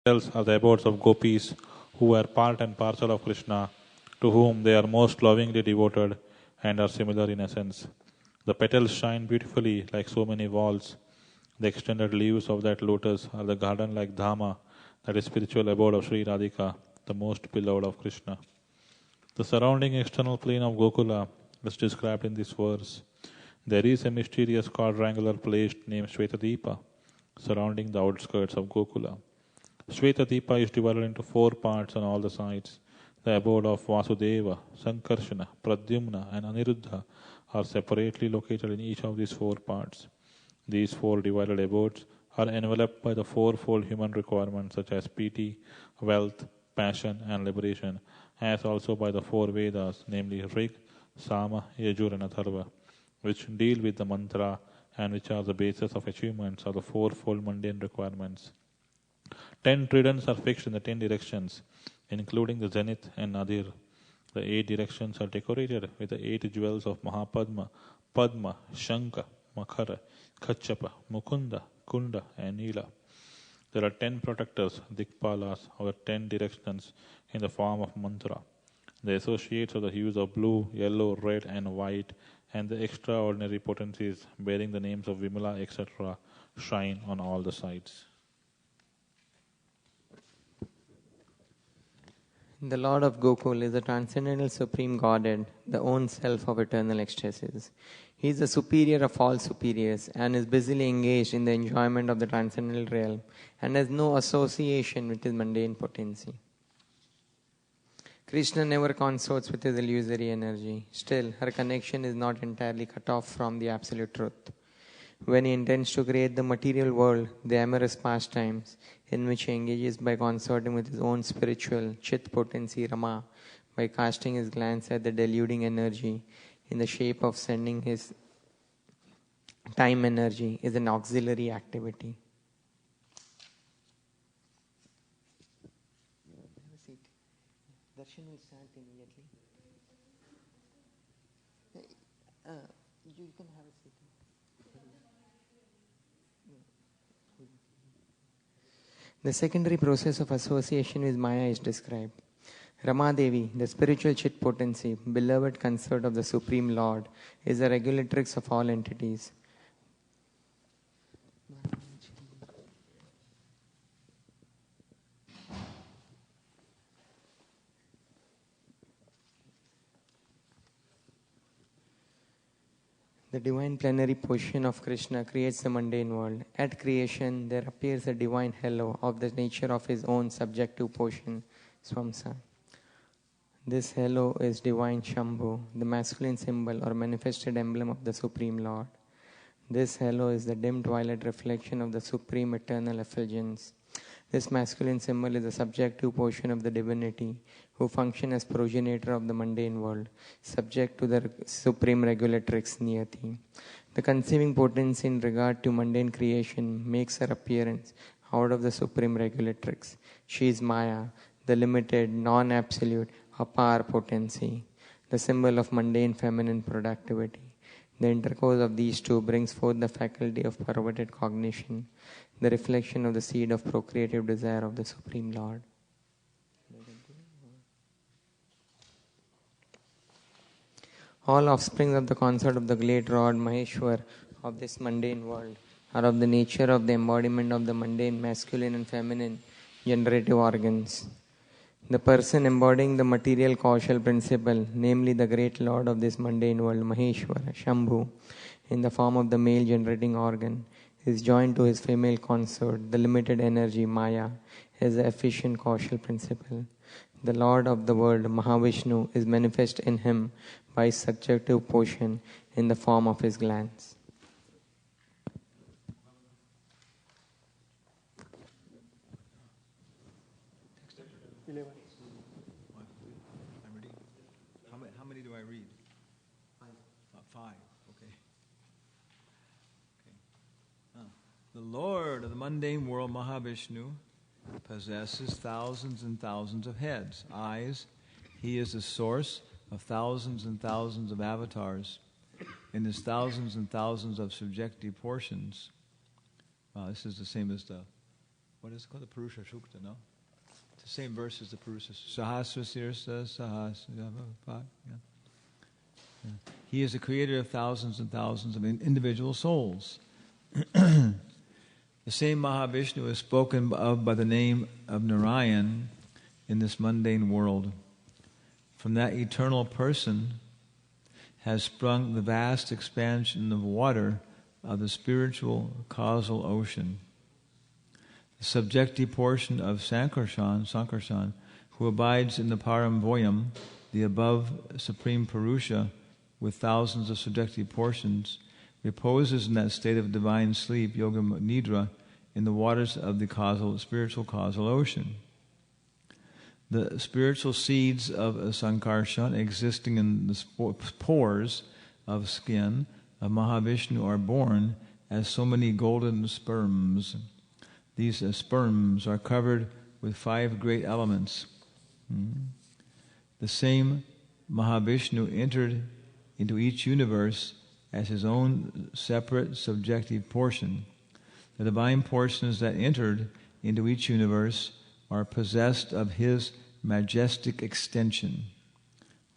Petals are the abodes of gopis who were part and parcel of Krishna, to whom they are most lovingly devoted and are similar in essence. The petals shine beautifully like so many walls. The extended leaves of that lotus are the garden like Dhama, that is spiritual abode of Sri Radhika, the most beloved of Krishna. The surrounding external plain of Gokula is described in this verse. There is a mysterious quadrangular place named Shvetadipa surrounding the outskirts of Gokula. Shvetadipa is divided into 4 parts on all the sides. The abode of Vasudeva, Sankarshana, Pradyumna, and Aniruddha are separately located in each of these 4 parts. These 4 divided abodes are enveloped by the 4-fold human requirements such as piti, wealth, passion, and liberation, as also by the 4 Vedas, namely Rig, Sama, Yajur, and Atharva, which deal with the mantra and which are the basis of achievements of the 4-fold mundane requirements. 10 tridents are fixed in the 10 directions, including the zenith and nadir. The 8 directions are decorated with the 8 jewels of Mahapadma, Padma, Shankha, Makhara, Kachapa, Mukunda, Kunda, and Nila. There are 10 protectors, Dikpalas, of the 10 directions in the form of mantra. The associates of the hues of blue, yellow, red, and white, and the extraordinary potencies bearing the names of Vimala, etc., shine on all the sides. The Lord of Gokul is the transcendental supreme Godhead, the own self of eternal ecstasies. He is the superior of all superiors and is busily engaged in the enjoyment of the transcendental realm and has no association with his mundane potency. Krishna never consorts with his illusory energy. Still, her connection is not entirely cut off from the absolute truth. When he intends to create the material world, the amorous pastimes, in which he engages by consorting with his own spiritual chit potency Rama, by casting his glance at the deluding energy in the shape of sending his time energy, is an auxiliary activity. Darshan will start immediately. You can have a seat. The secondary process of association with Maya is described. Rama Devi, the spiritual chit potency, beloved consort of the Supreme Lord, is the regulatrix of all entities. The divine plenary portion of Krishna creates the mundane world. At creation, there appears a divine hello of the nature of his own subjective portion, Swamsa. This hello is divine Shambhu, the masculine symbol or manifested emblem of the Supreme Lord. This hello is the dim twilight reflection of the supreme eternal effulgence. This masculine symbol is the subjective portion of the divinity who function as progenitor of the mundane world, subject to the supreme regulatrix Niyati. The conceiving potency in regard to mundane creation makes her appearance out of the supreme regulatrix. She is Maya, the limited, non-absolute, apar potency, the symbol of mundane feminine productivity. The intercourse of these two brings forth the faculty of perverted cognition, the reflection of the seed of procreative desire of the Supreme Lord. All offsprings of the consort of the great Lord Maheshwar of this mundane world are of the nature of the embodiment of the mundane masculine and feminine generative organs. The person embodying the material causal principle, namely the great Lord of this mundane world, Maheshwara, Shambhu, in the form of the male generating organ, is joined to his female consort, the limited energy, Maya, as the efficient causal principle. The Lord of the world, Mahavishnu, is manifest in him by his subjective portion in the form of his glance. How many do I read? 5. Okay. The Lord of the mundane world, Mahavishnu, possesses thousands and thousands of heads, eyes. He is the source of thousands and thousands of avatars in his thousands and thousands of subjective portions. Wow, this is the same as the what is it called? The Purusha Sukta, no? It's the same verse as the Purusha. Sahasra Sirsa Sahasra. Yeah. He is the creator of thousands and thousands of individual souls. The same Mahavishnu is spoken of by the name of Narayan in this mundane world. From that eternal person has sprung the vast expansion of water of the spiritual causal ocean. The subjective portion of Sankarshan, who abides in the Paramvoyam, the above Supreme Purusha, with thousands of subjective portions, reposes in that state of divine sleep, yoga nidra, in the waters of the spiritual causal ocean. The spiritual seeds of Sankarshan existing in the pores of skin of Mahavishnu are born as so many golden sperms. These sperms are covered with 5 great elements. The same Mahavishnu entered into each universe as his own separate subjective portion. The divine portions that entered into each universe are possessed of his majestic extension.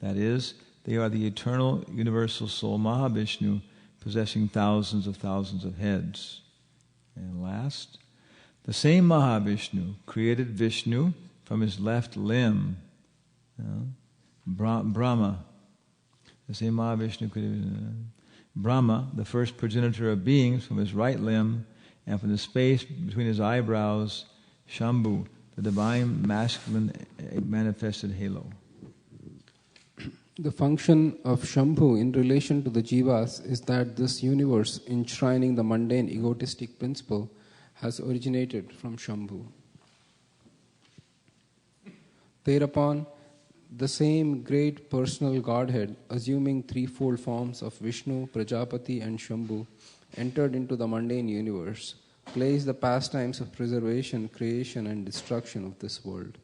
That is, they are the eternal universal soul Mahavishnu, possessing thousands of heads. And last, the same Mahavishnu created Vishnu from his left limb. Brahma. The same Mahavishnu created Brahma, the first progenitor of beings, from his right limb, and from the space between his eyebrows, Shambhu, the divine masculine manifested halo. The function of Shambhu in relation to the jivas is that this universe, enshrining the mundane egotistic principle, has originated from Shambhu. Thereupon, the same great personal Godhead, assuming threefold forms of Vishnu, Prajapati and Shambhu, entered into the mundane universe, plays the pastimes of preservation, creation and destruction of this world.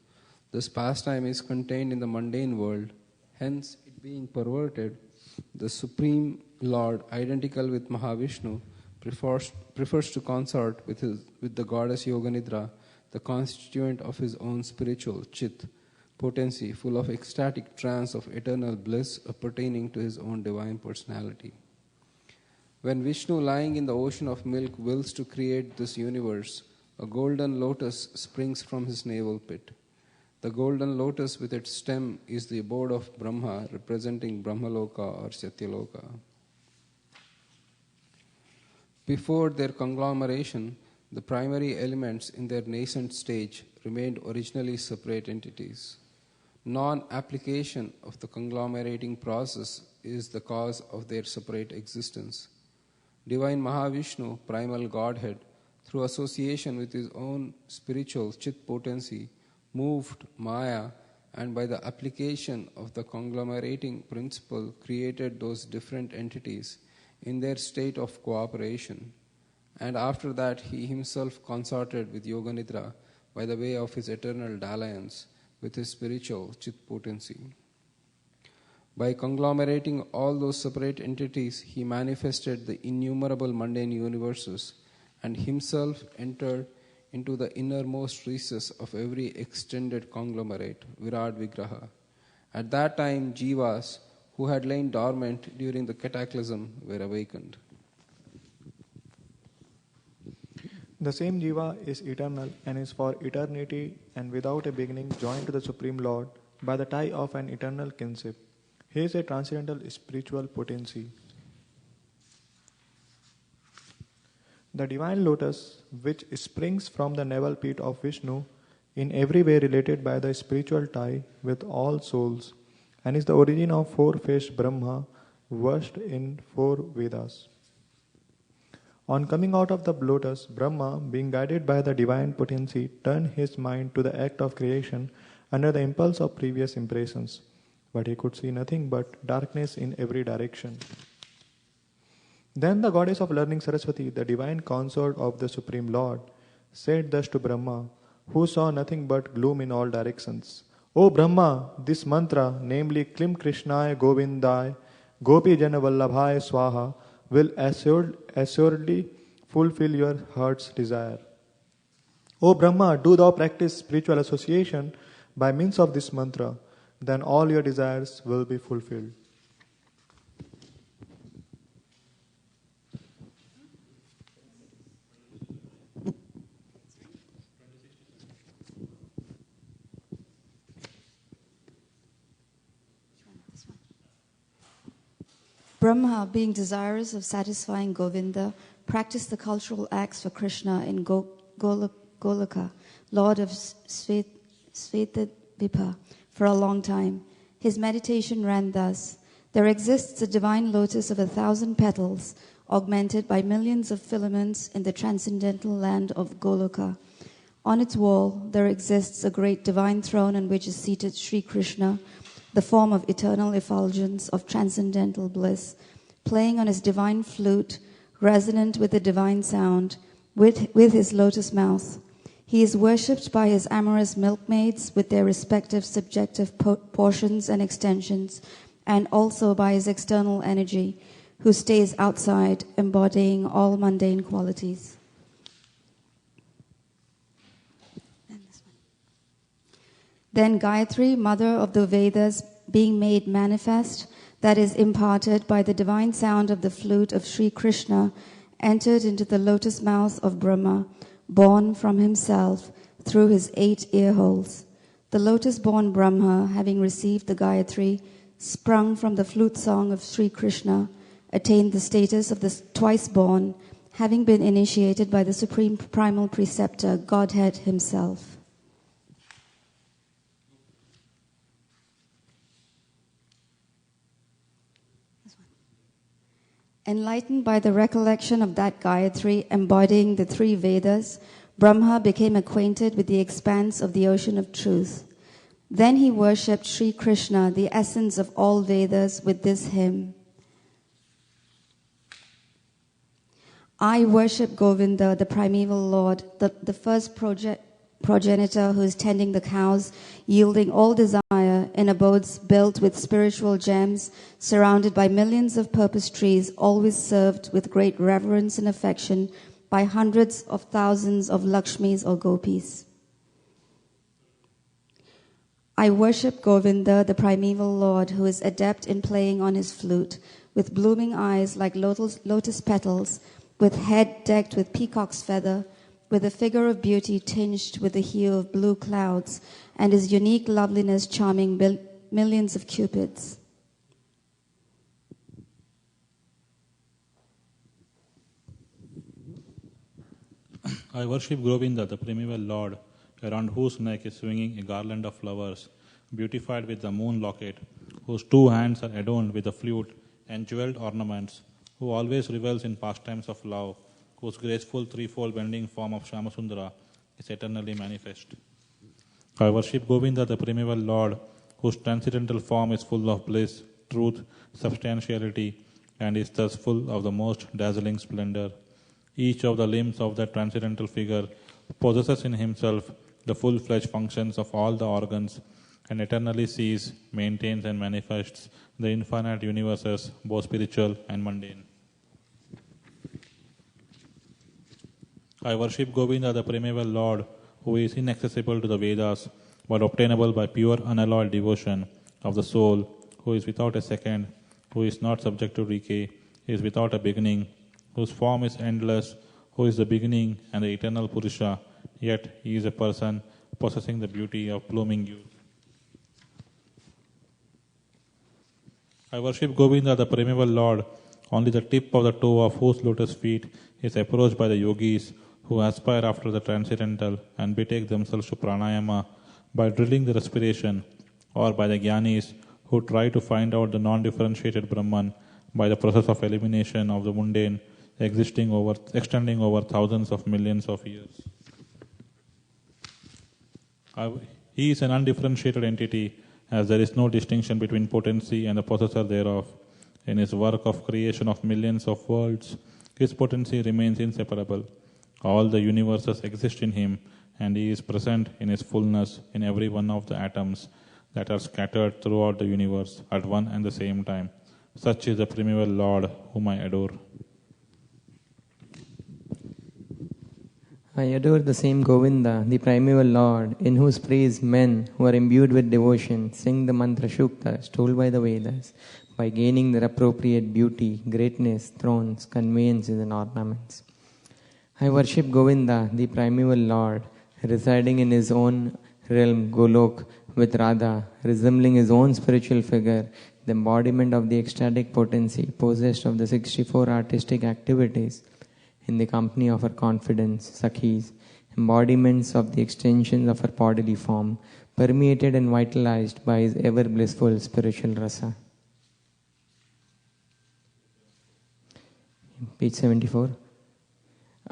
This pastime is contained in the mundane world, hence it being perverted, the Supreme Lord, identical with Mahavishnu, prefers to consort with the goddess Yoganidra, the constituent of his own spiritual Chit, potency full of ecstatic trance of eternal bliss pertaining to his own divine personality. When Vishnu, lying in the ocean of milk, wills to create this universe, a golden lotus springs from his navel pit. The golden lotus with its stem is the abode of Brahma, representing Brahmaloka or Satyaloka. Before their conglomeration, the primary elements in their nascent stage remained originally separate entities. Non-application of the conglomerating process is the cause of their separate existence. Divine Mahavishnu, primal Godhead, through association with his own spiritual Chit potency, moved Maya, and by the application of the conglomerating principle created those different entities in their state of cooperation. And after that he himself consorted with Yoganidra by the way of his eternal dalliance with his spiritual Chit potency. By conglomerating all those separate entities, he manifested the innumerable mundane universes and himself entered into the innermost recess of every extended conglomerate, Virat Vigraha. At that time, jivas, who had lain dormant during the cataclysm, were awakened. The same jiva is eternal and is for eternity and without a beginning joined to the Supreme Lord by the tie of an eternal kinship. He is a transcendental spiritual potency. The divine lotus, which springs from the navel pit of Vishnu, in every way related by the spiritual tie with all souls, and is the origin of four-faced Brahma, versed in 4 Vedas. On coming out of the lotus, Brahma, being guided by the divine potency, turned his mind to the act of creation under the impulse of previous impressions. But he could see nothing but darkness in every direction. Then the goddess of learning Saraswati, the divine consort of the Supreme Lord, said thus to Brahma, who saw nothing but gloom in all directions, O Brahma, this mantra, namely Klim Krishnaya Govindaya Gopi Jana Vallabhaya Swaha, will assuredly fulfill your heart's desire. O Brahma, do thou practice spiritual association by means of this mantra, then all your desires will be fulfilled. Brahma, being desirous of satisfying Govinda, practiced the cultural acts for Krishna in Goloka, Lord of Svetadvipa, for a long time. His meditation ran thus: there exists a divine lotus of 1,000 petals, augmented by millions of filaments in the transcendental land of Goloka. On its wall, there exists a great divine throne on which is seated Sri Krishna, the form of eternal effulgence of transcendental bliss, playing on his divine flute, resonant with the divine sound, with his lotus mouth. He is worshipped by his amorous milkmaids with their respective subjective portions and extensions, and also by his external energy, who stays outside, embodying all mundane qualities. Then Gayatri, mother of the Vedas, being made manifest, that is imparted by the divine sound of the flute of Sri Krishna, entered into the lotus mouth of Brahma, born from himself through his 8 ear holes. The lotus-born Brahma, having received the Gayatri, sprung from the flute song of Sri Krishna, attained the status of the twice-born, having been initiated by the supreme primal preceptor, Godhead himself. Enlightened by the recollection of that Gayatri embodying the 3 Vedas, Brahma became acquainted with the expanse of the ocean of truth. Then he worshipped Sri Krishna, the essence of all Vedas, with this hymn: I worship Govinda, the primeval Lord, the first progenitor who is tending the cows, yielding all desire in abodes built with spiritual gems, surrounded by millions of purpose trees, always served with great reverence and affection by hundreds of thousands of Lakshmis or Gopis. I worship Govinda, the primeval Lord, who is adept in playing on his flute, with blooming eyes like lotus petals, with head decked with peacock's feather, with a figure of beauty tinged with the hue of blue clouds, and his unique loveliness charming millions of cupids. I worship Govinda, the primeval Lord, around whose neck is swinging a garland of flowers, beautified with the moon locket, whose 2 hands are adorned with the flute and jeweled ornaments, who always revels in pastimes of love, whose graceful 3-fold bending form of Shyamasundara is eternally manifest. I worship Govinda, the primeval Lord, whose transcendental form is full of bliss, truth, substantiality, and is thus full of the most dazzling splendor. Each of the limbs of that transcendental figure possesses in himself the full-fledged functions of all the organs, and eternally sees, maintains, and manifests the infinite universes, both spiritual and mundane. I worship Govinda, the primeval Lord, who is inaccessible to the Vedas, but obtainable by pure unalloyed devotion of the soul, who is without a second, who is not subject to decay, is without a beginning, whose form is endless, who is the beginning and the eternal Purusha, yet he is a person possessing the beauty of blooming youth. I worship Govinda, the primeval Lord, only the tip of the toe of whose lotus feet is approached by the yogis who aspire after the transcendental and betake themselves to pranayama by drilling the respiration, or by the jnanis who try to find out the non-differentiated Brahman by the process of elimination of the mundane extending over thousands of millions of years. He is an undifferentiated entity, as there is no distinction between potency and the possessor thereof. In his work of creation of millions of worlds, his potency remains inseparable. All the universes exist in him, and he is present in his fullness in every one of the atoms that are scattered throughout the universe at one and the same time. Such is the primeval Lord whom I adore. I adore the same Govinda, the primeval Lord, in whose praise men who are imbued with devotion sing the mantra Shuktas told by the Vedas, by gaining their appropriate beauty, greatness, thrones, conveyances and ornaments. I worship Govinda, the primeval Lord, residing in his own realm Golok with Radha, resembling his own spiritual figure, the embodiment of the ecstatic potency possessed of the 64 artistic activities, in the company of her confidence, Sakhis, embodiments of the extensions of her bodily form, permeated and vitalized by his ever blissful spiritual rasa. Page 74.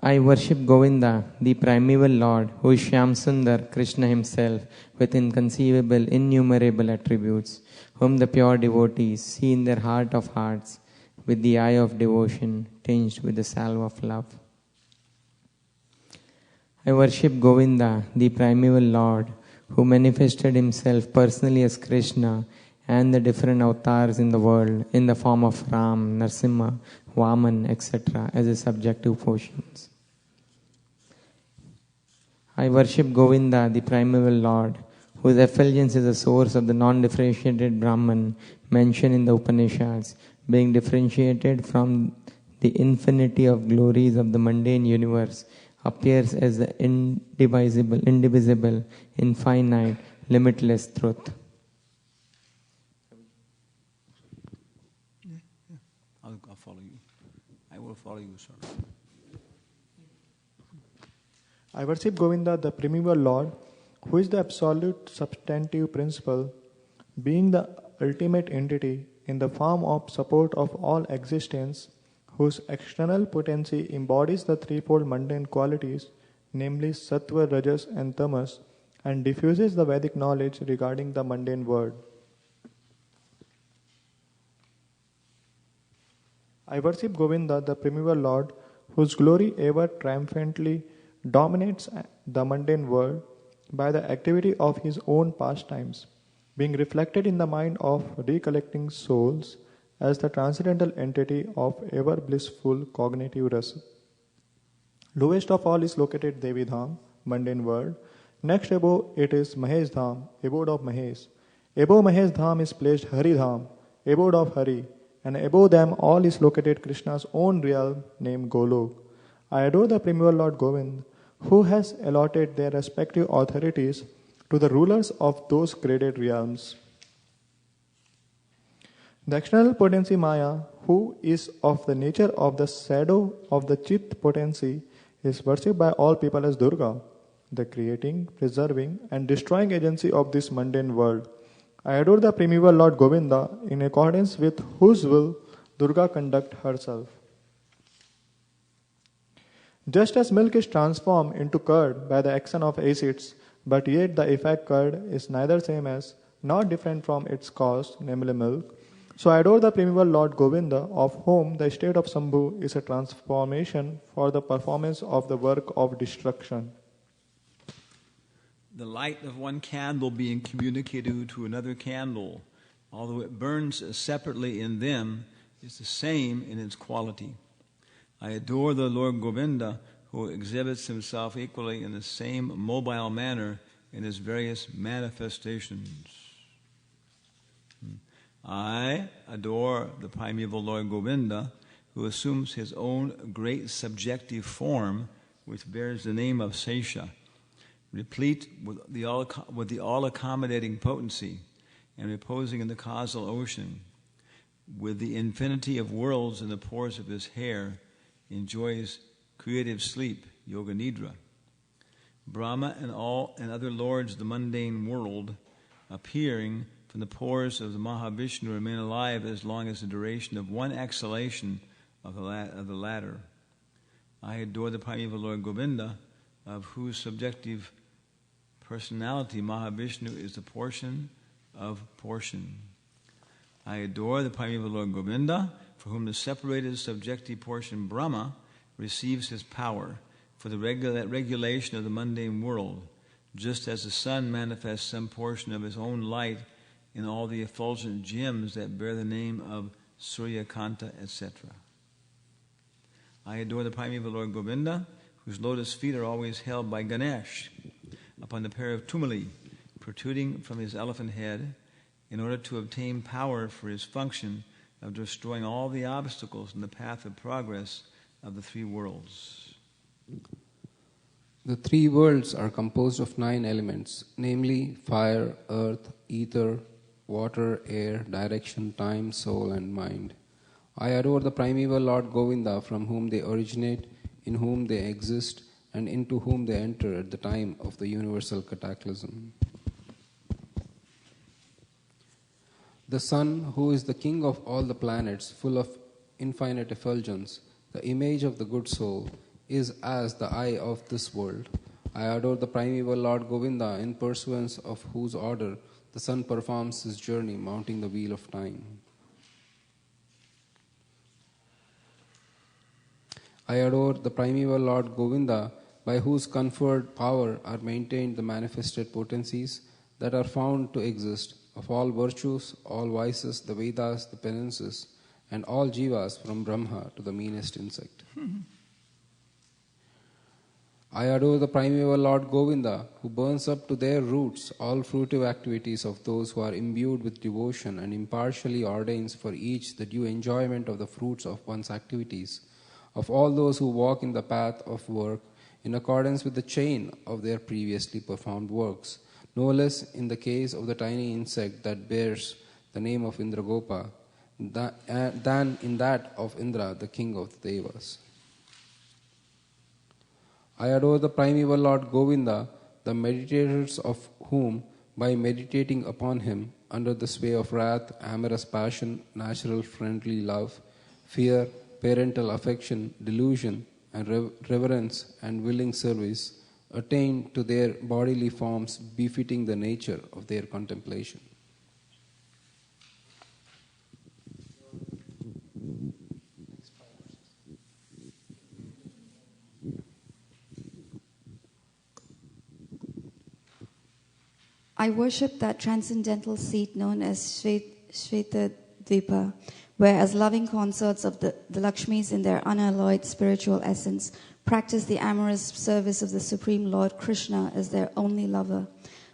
I worship Govinda, the primeval Lord, who is Shyamsundar, Krishna himself, with inconceivable, innumerable attributes, whom the pure devotees see in their heart of hearts, with the eye of devotion, tinged with the salve of love. I worship Govinda, the primeval Lord, who manifested himself personally as Krishna and the different avatars in the world in the form of Ram, Narsimha, Vaman, etc. as a subjective portions. I worship Govinda, the primeval Lord, whose effulgence is the source of the non-differentiated Brahman mentioned in the Upanishads, being differentiated from the infinity of glories of the mundane universe, appears as the indivisible, infinite, limitless truth. I'll follow you. I will follow you, sir. I worship Govinda, the primeval Lord, who is the absolute substantive principle, being the ultimate entity in the form of support of all existence, whose external potency embodies the threefold mundane qualities, namely Sattva, Rajas and Tamas, and diffuses the Vedic knowledge regarding the mundane world. I worship Govinda, the primeval Lord, whose glory ever triumphantly dominates the mundane world by the activity of his own pastimes, being reflected in the mind of recollecting souls as the transcendental entity of ever blissful cognitive rasa. Lowest of all is located Devi Dham, mundane world. Next above it is Mahesh Dham, abode of Mahesh. Above Mahesh Dham is placed Hari Dham, abode of Hari, and above them all is located Krishna's own realm named Golok. I adore the primeval Lord Govind, who has allotted their respective authorities to the rulers of those graded realms. The external potency Maya, who is of the nature of the shadow of the Chit potency, is worshipped by all people as Durga, the creating, preserving, and destroying agency of this mundane world. I adore the primeval Lord Govinda, in accordance with whose will Durga conducts herself. Just as milk is transformed into curd by the action of acids, but yet the effect curd is neither same as nor different from its cause, namely milk, so I adore the primeval Lord Govinda, of whom the state of Sambhu is a transformation for the performance of the work of destruction. The light of one candle being communicated to another candle, although it burns separately in them, is the same in its quality. I adore the Lord Govinda, who exhibits himself equally in the same mobile manner in his various manifestations. I adore the primeval Lord Govinda, who assumes his own great subjective form, which bears the name of Sesha, replete with the all-accommodating potency, and reposing in the causal ocean, with the infinity of worlds in the pores of his hair, enjoys creative sleep, yoga nidra. Brahma and other lords of the mundane world, appearing from the pores of the Mahavishnu, remain alive as long as the duration of one exhalation of the latter. I adore the primeval Lord Govinda, of whose subjective personality Mahavishnu is the portion of portion. I adore the primeval Lord Govinda, for whom the separated subjective portion Brahma receives his power for the regulation of the mundane world, just as the sun manifests some portion of his own light in all the effulgent gems that bear the name of Surya Kanta, etc. I adore the primeval Lord Govinda, whose lotus feet are always held by Ganesh, upon the pair of tumuli protruding from his elephant head, in order to obtain power for his function of destroying all the obstacles in the path of progress of the three worlds. The three worlds are composed of 9 elements, namely fire, earth, ether, water, air, direction, time, soul, and mind. I adore the primeval Lord Govinda, from whom they originate, in whom they exist, and into whom they enter at the time of the universal cataclysm. The sun, who is the king of all the planets, full of infinite effulgence, the image of the good soul, is as the eye of this world. I adore the primeval Lord Govinda, in pursuance of whose order the sun performs his journey mounting the wheel of time. I adore the primeval Lord Govinda, by whose conferred power are maintained the manifested potencies that are found to exist, of all virtues, all vices, the Vedas, the penances, and all jivas from Brahma to the meanest insect. I adore the primeval Lord Govinda, who burns up to their roots all fruitive activities of those who are imbued with devotion, and impartially ordains for each the due enjoyment of the fruits of one's activities, of all those who walk in the path of work in accordance with the chain of their previously performed works, no less in the case of the tiny insect that bears the name of Indragopa than in that of Indra, the king of the Devas. I adore the primeval Lord Govinda, the meditators of whom, by meditating upon him under the sway of wrath, amorous passion, natural friendly love, fear, parental affection, delusion, and reverence and willing service, attain to their bodily forms befitting the nature of their contemplation. I worship that transcendental seat known as Shveta Dvipa, where as loving consorts of the Lakshmis in their unalloyed spiritual essence practice the amorous service of the Supreme Lord Krishna as their only lover,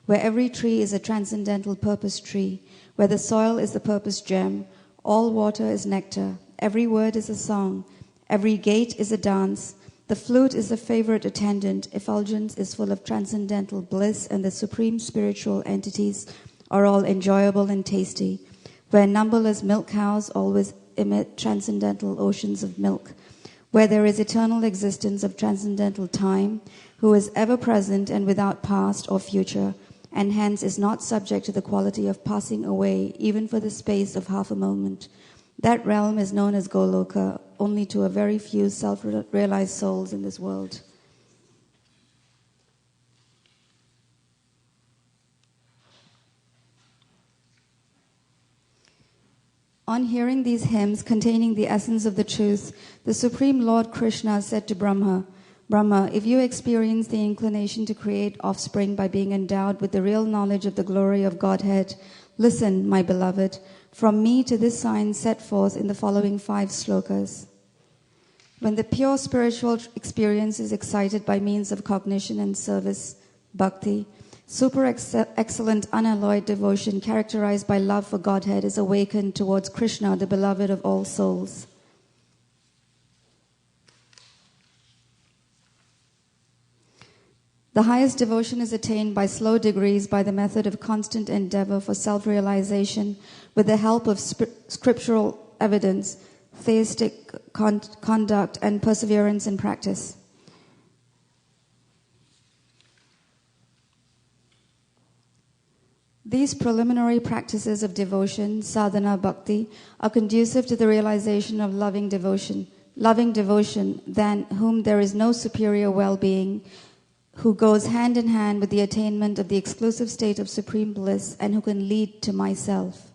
where every tree is a transcendental purpose tree, where the soil is the purpose gem, all water is nectar, every word is a song, every gait is a dance, the flute is the favorite attendant, effulgence is full of transcendental bliss, and the supreme spiritual entities are all enjoyable and tasty, where numberless milk cows always emit transcendental oceans of milk, where there is eternal existence of transcendental time, who is ever present and without past or future, and hence is not subject to the quality of passing away even for the space of half a moment. That realm is known as Goloka only to a very few self-realized souls in this world. On hearing these hymns containing the essence of the truth, the Supreme Lord Krishna said to Brahma, Brahma, if you experience the inclination to create offspring by being endowed with the real knowledge of the glory of Godhead, listen, my beloved, from me to this sign set forth in the following 5 slokas. When the pure spiritual experience is excited by means of cognition and service, bhakti, super excellent unalloyed devotion characterized by love for Godhead is awakened towards Krishna, the beloved of all souls. The highest devotion is attained by slow degrees by the method of constant endeavor for self-realization with the help of scriptural evidence, theistic conduct, and perseverance in practice. These preliminary practices of devotion, sadhana bhakti, are conducive to the realization of loving devotion, than whom there is no superior well-being, who goes hand in hand with the attainment of the exclusive state of supreme bliss, and who can lead to myself.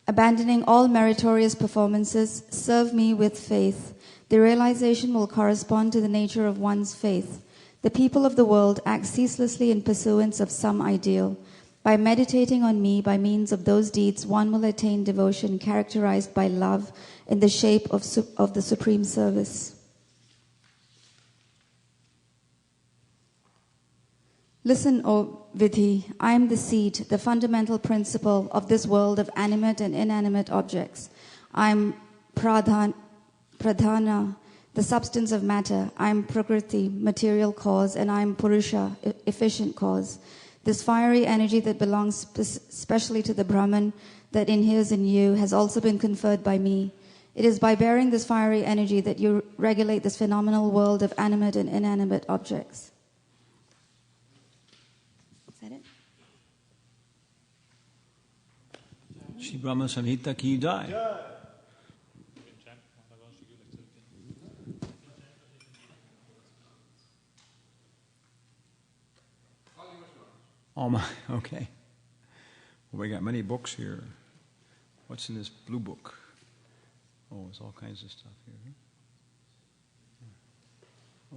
Abandoning all meritorious performances, serve me with faith. The realization will correspond to the nature of one's faith. The people of the world act ceaselessly in pursuance of some ideal. By meditating on me by means of those deeds, one will attain devotion characterized by love in the shape of the supreme service. Listen, O Vidhi, I am the seed, the fundamental principle of this world of animate and inanimate objects. I am pradhana, the substance of matter. I am prakriti, material cause, and I am purusha, efficient cause. This fiery energy that belongs specially to the Brahman that inheres in you has also been conferred by me. It is by bearing this fiery energy that you regulate this phenomenal world of animate and inanimate objects. Is that it? Shri Brahma Samhita ki jai. Oh my, okay. Well, we got many books here. What's in this blue book? Oh, there's all kinds of stuff here.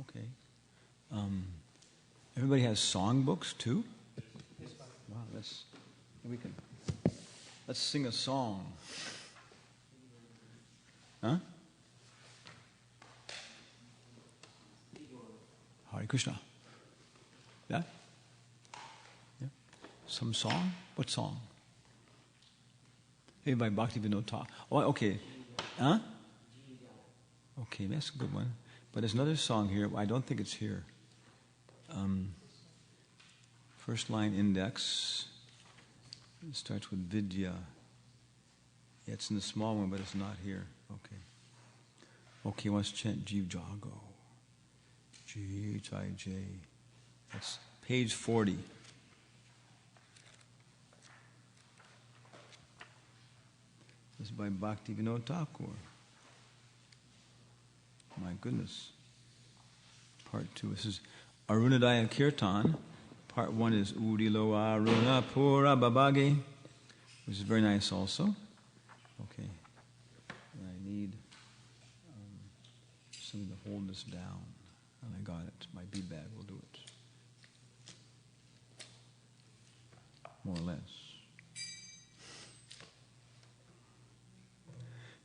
Okay. Everybody has song books too? Wow, let's sing a song. Huh? Hare Krishna. Yeah? Yeah. Some song? What song? Maybe by Bhakti Vinod Thakur. Oh, okay. Huh? Okay, that's a good one. But there's another song here. I don't think it's here. First line index. It starts with Vidya. Yeah, it's in the small one, but it's not here. Okay. Okay, let's chant Jeev Jago. G-H-I-J. That's page 40. This is by Bhakti Vinod Thakur. My goodness. Part 2. This is Arunadaya Kirtan. Part 1 is Udilo Aruna Pura Babagi, which is very nice also. Okay. And I need something to hold this down. And I got it. My bead bag will do it. More or less.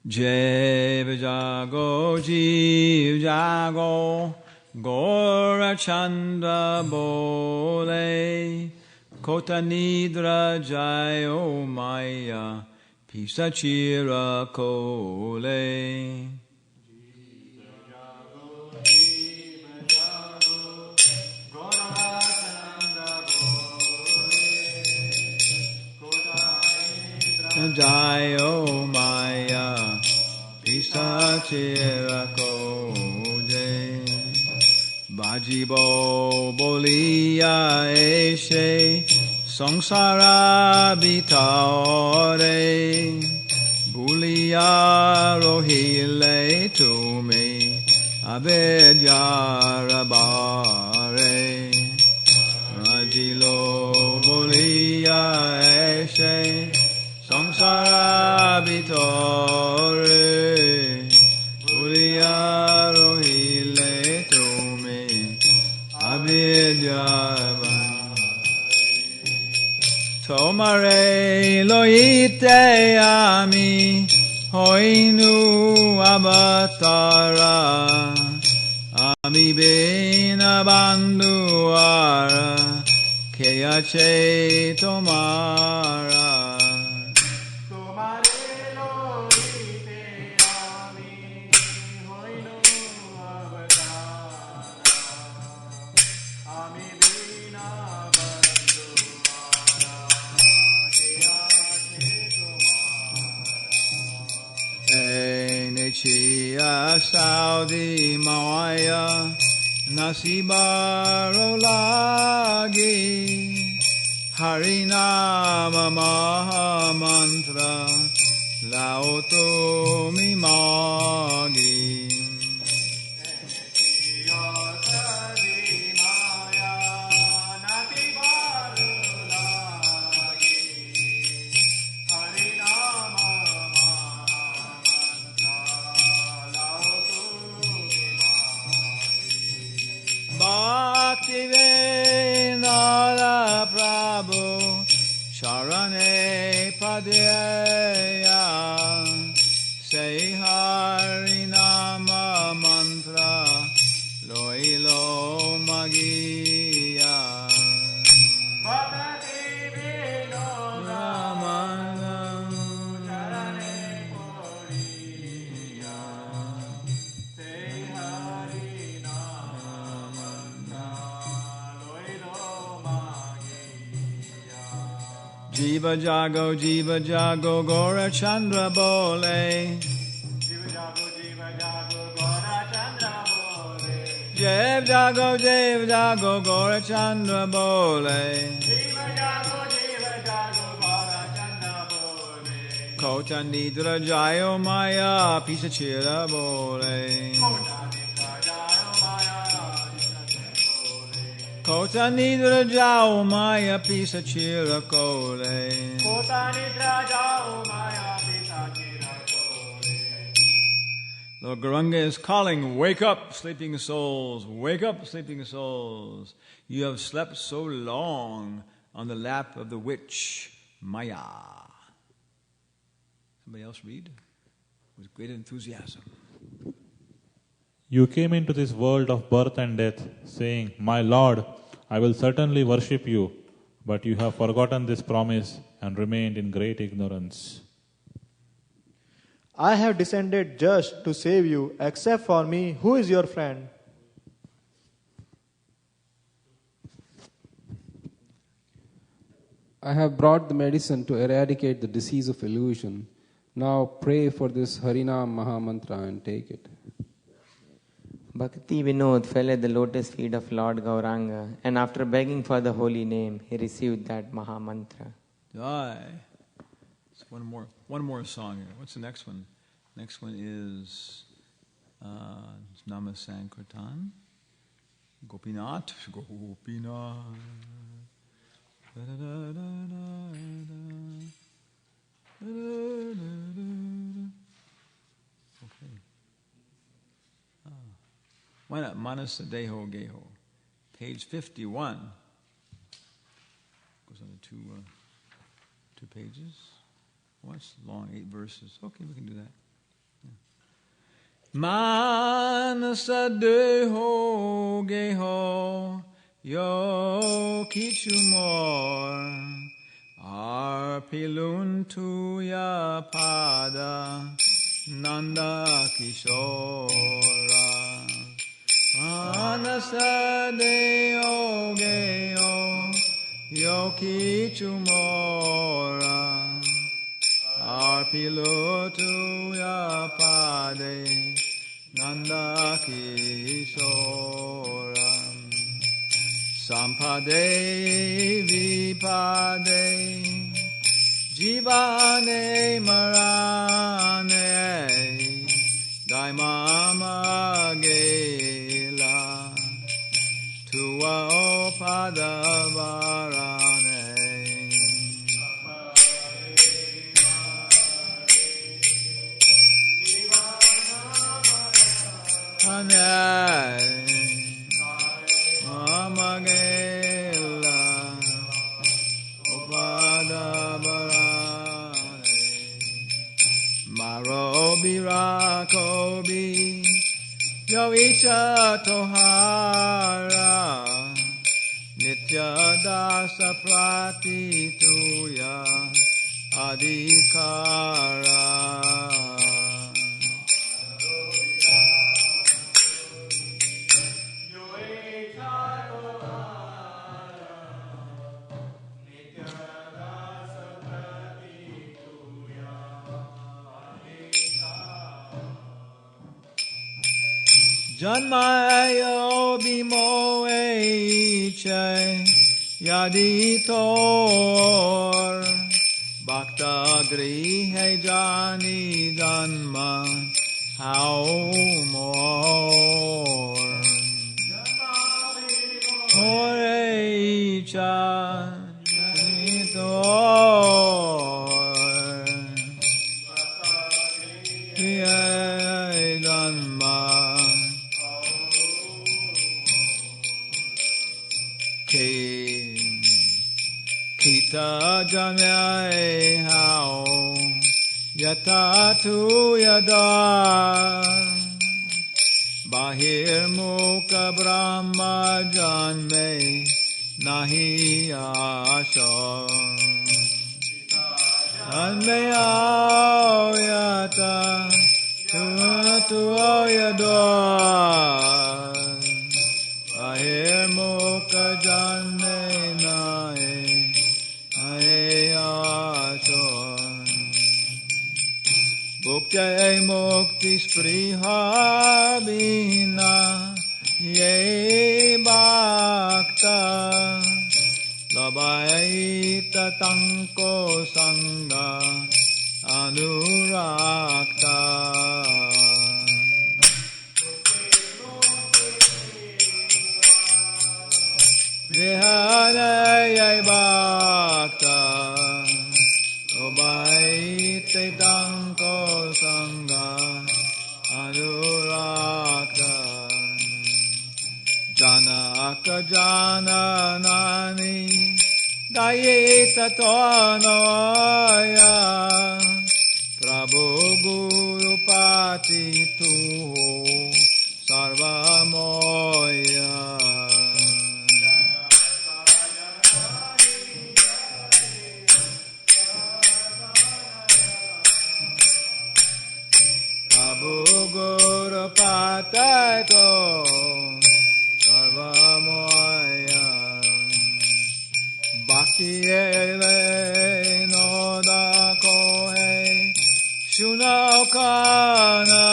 Jeev Jago, Jeev Jago, Gora Chanda Bole, Kota Nidra Jayo Maya, Pisachira Kole. Jayo Maya Pisachira Koje Bajibo Bolia Eshe Sangsara Bitare Bulia Rohile Tume Abedya Rabare Ajilo Bolia Eshe Sangsara Vitore Uriya Rohile Tome Avidya Tomare Loite Ami Hoinu Avatara Ami Bena Banduara Keache Tomara Chia Saudi Maya Nasibaro Lagi Harinama Maha Mantra Lauto Mimagi Bhaktivedanta Prabhu Charane Padeya Say Harinama Mantra Loilo Magiya Jiva Jago Gora Chandra Bole. Jev Jago Gora Chandra Bole. Kota Nidra Jayo Maya Pisa Chira Bole. Kota Nidra Jao Maya Pisa Chira Kole. Lord Gauranga is calling, wake up, sleeping souls, wake up, sleeping souls. You have slept so long on the lap of the witch, Maya. Somebody else read? With great enthusiasm. You came into this world of birth and death, saying, My Lord, I will certainly worship you, but you have forgotten this promise and remained in great ignorance. I have descended just to save you. Except for me, who is your friend? I have brought the medicine to eradicate the disease of illusion. Now pray for this Harinam Mahamantra and take it. Bhakti Vinod fell at the lotus feet of Lord Gauranga, and after begging for the holy name, he received that Mahamantra. Jai. One more song here. What's the next one? Next one is Nama Sankirtan. Gopinath. Gopinath. Okay. Why not Manasa Deho Geho? Page 51. Goes on to two pages. Well, it's long, 8 verses. Okay, we can do that. Manasa Deho Geho Yo Kichumor Arpilun Tuya Pada Nanda Kishora Manasa Deho Geho Yo Kichumora Arpilotu ya pade Nanda Kishoram Sampade Vipade Jivane Marane Daimama Gela Tua Opadavarane Mamagela Opadavarane Marobi Rakobi Yoicha Tohara Nitya Dasa Prati Tuya Adhikara Janmayo bimo eiche yaditor Bhakta grihe jani danma how more Eicha yaditor grihe danma Kita jamai hao yata tu yada bahir mukha brahma janme nahi asha janme ao yata tu yada bahir mukha janme Bhukti mukti spriha bina ye bhakta labaita tanko sangha anurakta. Vihanaya bhakta labaita tanko sangha anurakta. Janaka jananani dayeta tonoya Prabhu Guru Pati tu sarvamoya. Prabhu Guru Pati tu sarvamoya. Bhakti eve noda kohe shunokana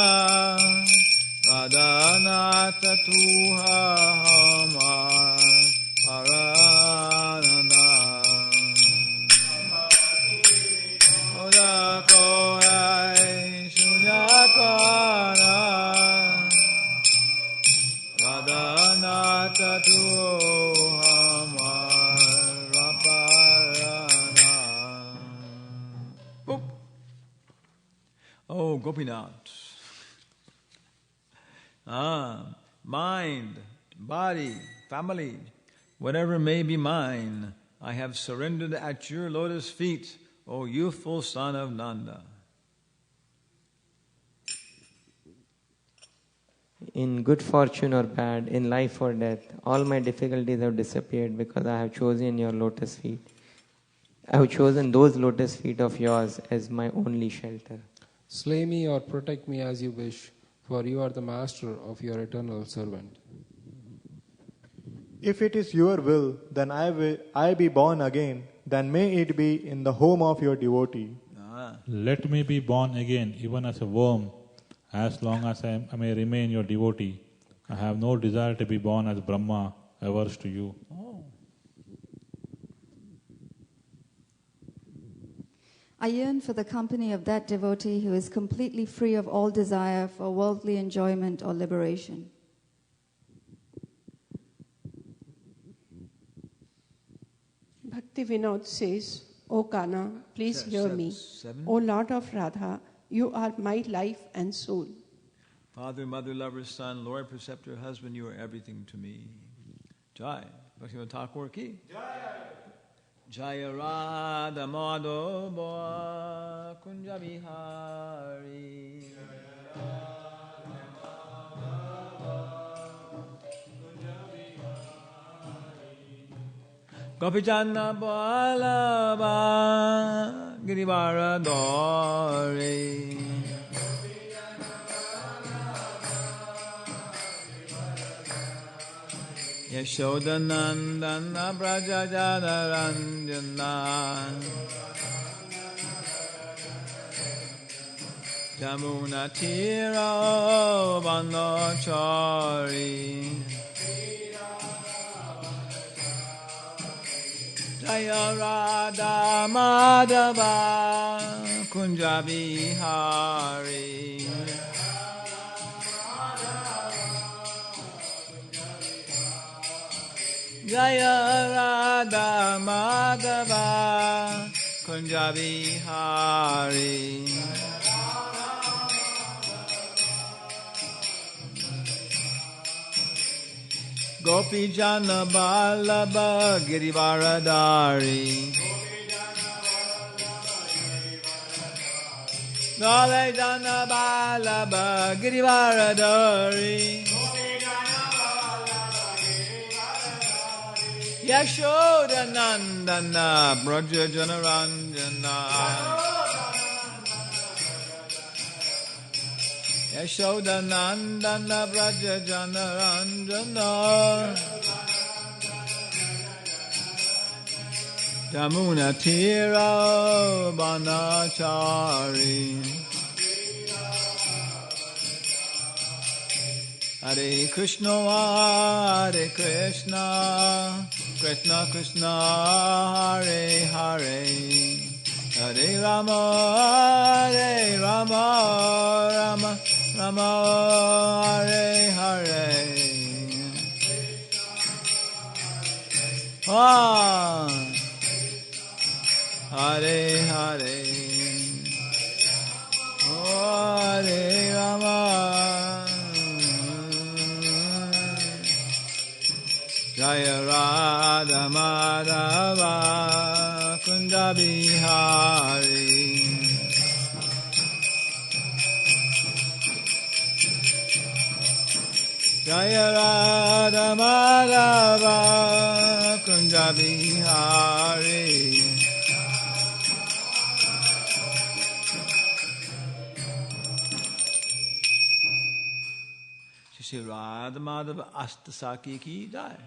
radhanata tuha hamar paranana. Noda kohe shunokana radhanata tuha Oh, Gopinath. Mind, body, family, whatever may be mine, I have surrendered at your lotus feet, O youthful son of Nanda. In good fortune or bad, in life or death, all my difficulties have disappeared because I have chosen your lotus feet. I have chosen those lotus feet of yours as my only shelter. Slay me or protect me as you wish, for you are the master of your eternal servant. If it is your will, then I be born again, then may it be in the home of your devotee. Let me be born again, even as a worm, as long as I may remain your devotee. I have no desire to be born as Brahma, averse to you. I yearn for the company of that devotee who is completely free of all desire for worldly enjoyment or liberation. Bhakti Vinod says, O Kana, please hear me. O Lord of Radha, you are my life and soul. Father, mother, lover, son, Lord, preceptor, husband, you are everything to me. Jai. Bhaktivinoda Thakur ki. Jaya Radha Madhava Kunja Bihari. Gopijana Balava Girivara Dori. Yashodanandana Brajajanaranjana Jamuna Tira Vanachari Jaya Radha Madhava Kunja Bihari. Jaya Radha Madhava Kunja Bihari. Gopi Jana Balaba Girivaradari. Gopi Jana Balaba Girivaradari. Yashoda Nandana Braja Janaranjana. Yashoda Nandana Braja Janaranjana. Jamuna Tira Banachari. Hare Krishna, Hare Krishna, Krishna Krishna, Hare Hare, Hare Rama, Hare Rama, Rama Rama, Hare Hare. Ah, Hare Hare, Hare Rama. Jaya Radha Madhava Kunda Bihari. Jaya Radha Madhava Kunda Bihari. Shri Radha Madhava Astasaki ki jai.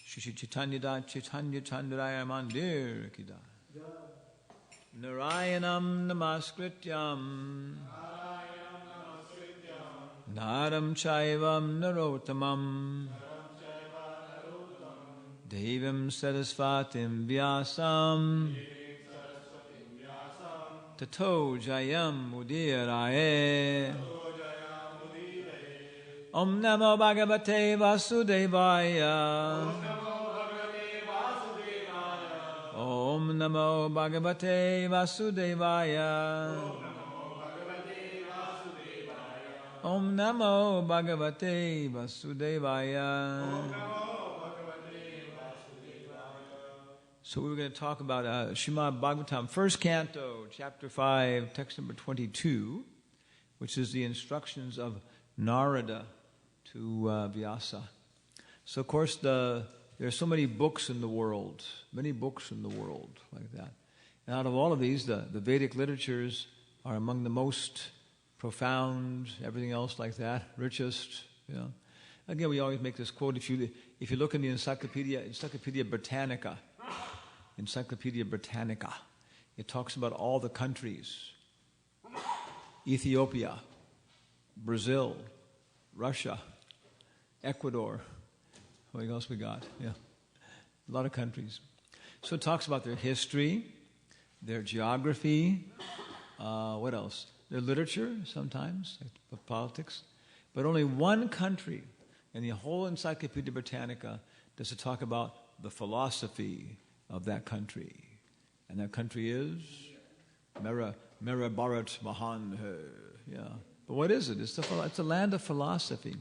Shri Chaitanya Chandraya Mandir ki jai. Narayanam Namaskrityam Naram Chaivam Narottamam Devam Sarasvatim Vyasam Tato Jayam Udiraye. Om Namo Bhagavate Vasudevaya. Om Namo Bhagavate Vasudevaya. Om Namo Bhagavate Vasudevaya. So we're going to talk about Srimad Bhagavatam, first canto, chapter 5, text number 22, which is the instructions of Narada to Vyasa. So, of course, there are so many books in the world, like that. And out of all of these, the Vedic literatures are among the most profound, everything else like that, richest, you know. Again, we always make this quote, if you look in the Encyclopedia Britannica, it talks about all the countries. Ethiopia, Brazil, Russia, Ecuador. What else we got? Yeah, a lot of countries. So it talks about their history, their geography, what else? Their literature sometimes, like politics. But only one country in the whole Encyclopedia Britannica does it talk about the philosophy of that country. And that country is Mera Bharat Mahan. Yeah. But what is it? It's a land of philosophy.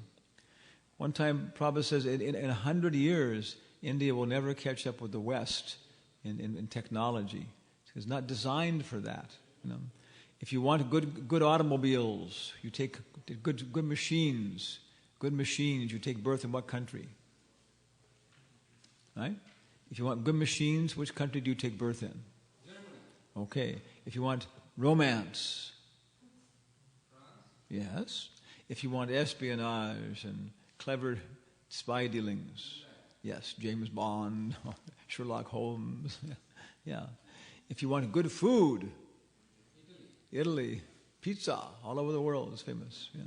One time, Prabhupada says, in 100 years, India will never catch up with the West in technology. It's not designed for that. You know? If you want good automobiles, you take good machines. Good machines, you take birth in what country? Right? If you want good machines, which country do you take birth in? Germany. Okay. If you want romance, yes. If you want espionage and clever spy dealings, yes, James Bond, Sherlock Holmes, yeah. If you want good food, Italy, pizza, all over the world is famous, yeah.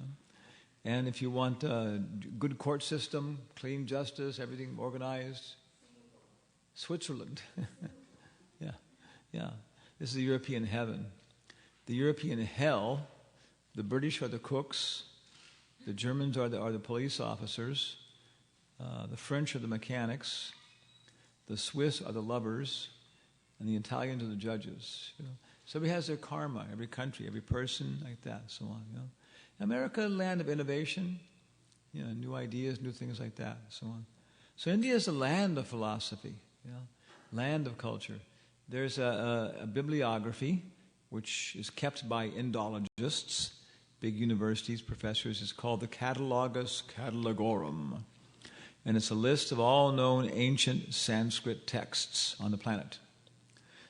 And if you want a good court system, clean justice, everything organized, Switzerland, yeah. This is the European heaven. The European hell. The British are the cooks, the Germans are the police officers, the French are the mechanics, the Swiss are the lovers, and the Italians are the judges. You know? So everybody has their karma, every country, every person, like that, so on. You know? America, land of innovation, you know, new ideas, new things like that, so on. So India is a land of philosophy, you know, land of culture. There's a bibliography which is kept by Indologists, big universities, professors. It's called the Catalogus Catalogorum. And it's a list of all known ancient Sanskrit texts on the planet.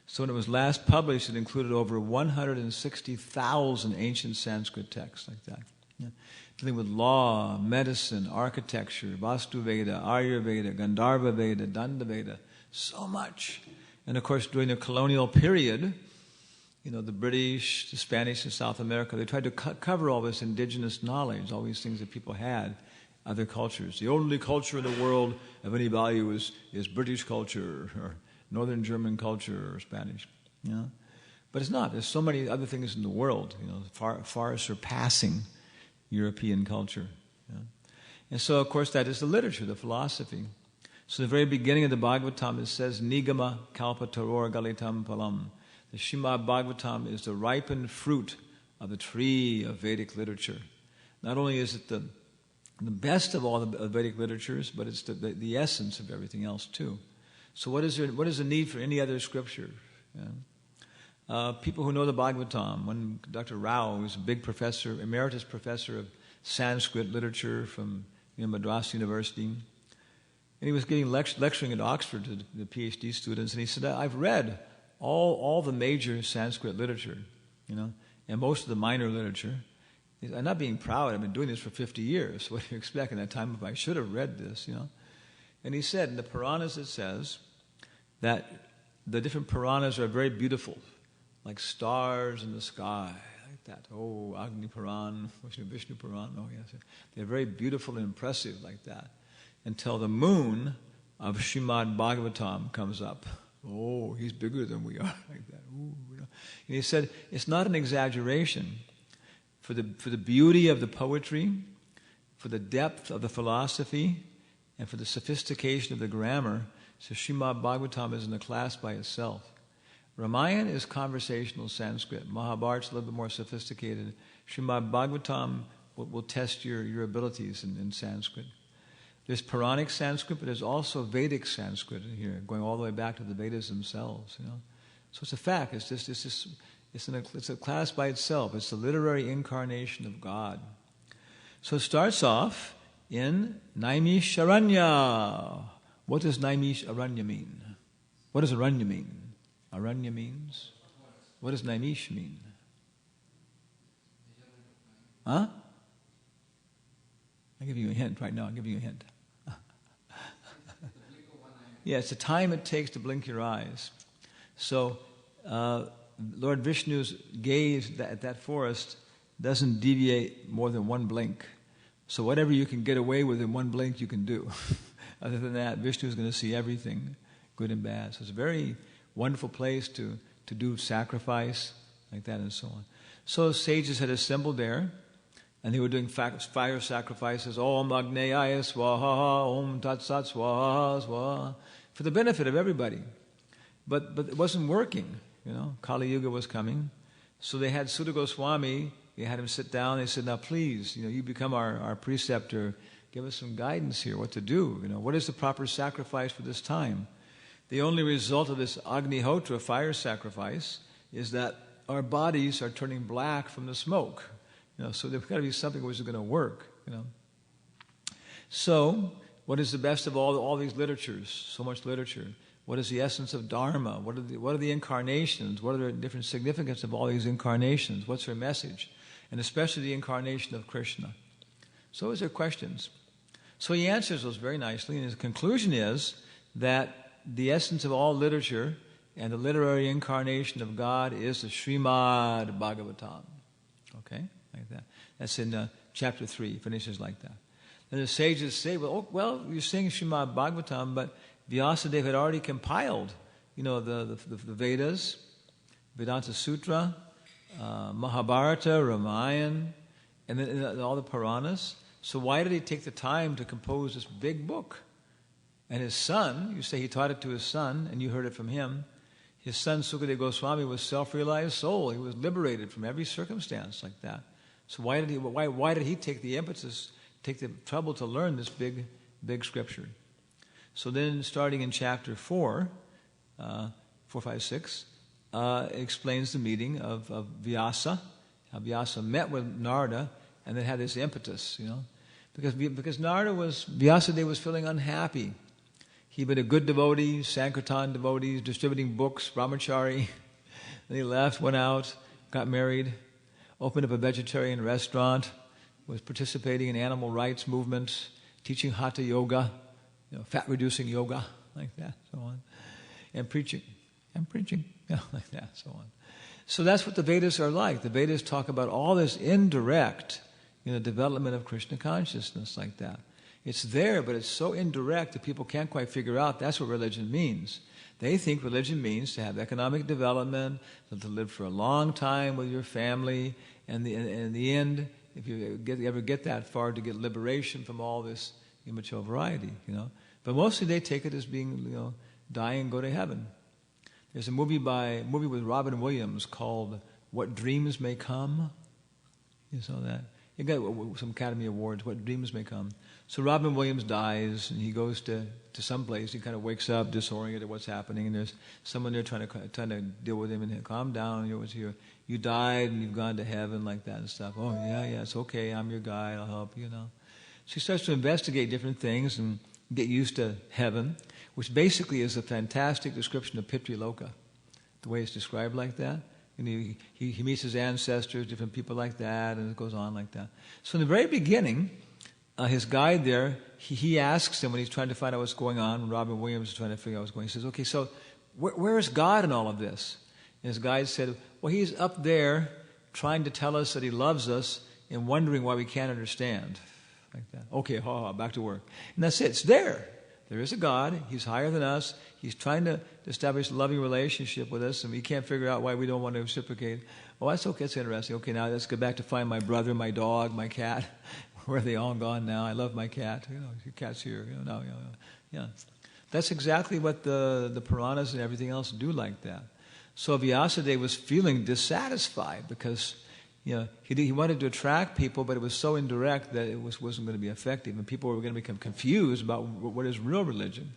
So when it was last published, it included over 160,000 ancient Sanskrit texts like that. Yeah. Dealing with law, medicine, architecture, Vastu Veda, Ayurveda, Gandharva Veda, Danda Veda, so much. And of course, during the colonial period, the British, the Spanish in South America, they tried to cover all this indigenous knowledge, all these things that people had, other cultures. The only culture in the world of any value is British culture, or Northern German culture, or Spanish. But it's not. There's so many other things in the world, far surpassing European culture. And so, of course, that is the literature, the philosophy. So the very beginning of the Bhagavatam, it says, Nigama kalpataror galitam palam. The Srimad Bhagavatam is the ripened fruit of the tree of Vedic literature. Not only is it the best of all the Vedic literatures, but it's the essence of everything else too. So what is the need for any other scripture? People who know the Bhagavatam, when Dr. Rao, who's a big professor, emeritus professor of Sanskrit literature from Madras University, and he was getting lecturing at Oxford to the PhD students, and he said, I've read all the major Sanskrit literature, and most of the minor literature. I'm not being proud, I've been doing this for 50 years. What do you expect in that time if I should have read this, And he said, in the Puranas it says that the different Puranas are very beautiful, like stars in the sky, like that. Oh, Agni Puran, Vishnu Puran, oh yes. They're very beautiful and impressive like that. Until the moon of Srimad Bhagavatam comes up. Oh, he's bigger than we are, like that. Ooh, And he said, it's not an exaggeration. For the beauty of the poetry, for the depth of the philosophy, and for the sophistication of the grammar, so Srimad Bhagavatam is in a class by itself. Ramayana is conversational Sanskrit. Mahabharata is a little bit more sophisticated. Srimad Bhagavatam will test your abilities in Sanskrit. There's Puranic Sanskrit, but there's also Vedic Sanskrit in here, going all the way back to the Vedas themselves. So it's a fact. It's a class by itself. It's the literary incarnation of God. So it starts off in Naimish Aranya. What does Naimish Aranya mean? What does Aranya mean? Aranya means? What does Naimish mean? Huh? I'll give you a hint right now. I'll give you a hint. Yeah, it's the time it takes to blink your eyes. So Lord Vishnu's gaze at that forest doesn't deviate more than one blink. So whatever you can get away with in one blink, you can do. Other than that, Vishnu is going to see everything, good and bad. So it's a very wonderful place to do sacrifice, like that and so on. So sages had assembled there, and they were doing fire sacrifices. Om Agneyaya Swaha, Om Tat Sat Swaha, Swaha, for the benefit of everybody. But it wasn't working. Kali Yuga was coming. So they had Sutta Goswami, they had him sit down, they said, now please, you become our preceptor, give us some guidance here, what to do, what is the proper sacrifice for this time? The only result of this Agnihotra, fire sacrifice, is that our bodies are turning black from the smoke. So there's got to be something which is going to work, So, what is the best of all these literatures? So much literature. What is the essence of Dharma? What are the incarnations? What are the different significance of all these incarnations? What's their message? And especially the incarnation of Krishna. So those are questions. So he answers those very nicely, and his conclusion is that the essence of all literature and the literary incarnation of God is the Srimad Bhagavatam. Okay? Like that. That's in chapter 3. He finishes like that. And the sages say, you're saying Srimad Bhagavatam, but Vyasadeva had already compiled, the Vedas, Vedanta Sutra, Mahabharata, Ramayana, and then all the Puranas. So why did he take the time to compose this big book? And his son, you say he taught it to his son, and you heard it from him. His son, Sukadeva Goswami, was self-realized soul. He was liberated from every circumstance like that. So why did he take the impetus, take the trouble to learn this big scripture? So then, starting in chapter 4, 4, 5, 6, explains the meeting of Vyasa. How Vyasa met with Narada and then had this impetus, Because Vyasadeva was feeling unhappy. He'd been a good devotee, Sankirtan devotee, distributing books, brahmachari. Then he left, went out, got married, opened up a vegetarian restaurant, was participating in animal rights movements, teaching hatha yoga, fat-reducing yoga, like that, so on, and preaching. I'm preaching, like that, so on. So that's what the Vedas are like. The Vedas talk about all this indirect, development of Krishna consciousness like that. It's there, but it's so indirect that people can't quite figure out that's what religion means. They think religion means to have economic development, to live for a long time with your family, and in the end, if you ever get that far, to get liberation from all this immature variety, But mostly they take it as being, die and go to heaven. There's a movie with Robin Williams called What Dreams May Come. You saw that? It got some Academy Awards, What Dreams May Come. So Robin Williams dies, and he goes to some place. He kind of wakes up, disoriented at what's happening, and there's someone there trying to deal with him, and calm down. You died, and you've gone to heaven, like that and stuff. Oh, yeah, it's okay. I'm your guy. I'll help you, So he starts to investigate different things and get used to heaven, which basically is a fantastic description of Pitriloka, the way it's described like that. And he meets his ancestors, different people like that, and it goes on like that. So in the very beginning, his guide there, he asks him when he's trying to find out what's going on, when Robin Williams is trying to figure out what's going on, he says, okay, so where is God in all of this? And his guide said, well, he's up there trying to tell us that he loves us and wondering why we can't understand. Like that. Okay, back to work. And that's it. It's there. There is a God. He's higher than us. He's trying to establish a loving relationship with us, and we can't figure out why we don't want to reciprocate. Oh, that's okay. That's interesting. Okay, now let's go back to find my brother, my dog, my cat. Where are they all gone now? I love my cat. Your cat's here. Yeah. That's exactly what the Puranas and everything else do like that. So Vyasadeva was feeling dissatisfied because he wanted to attract people, but it was so indirect that it wasn't going to be effective, and people were going to become confused about what is real religion.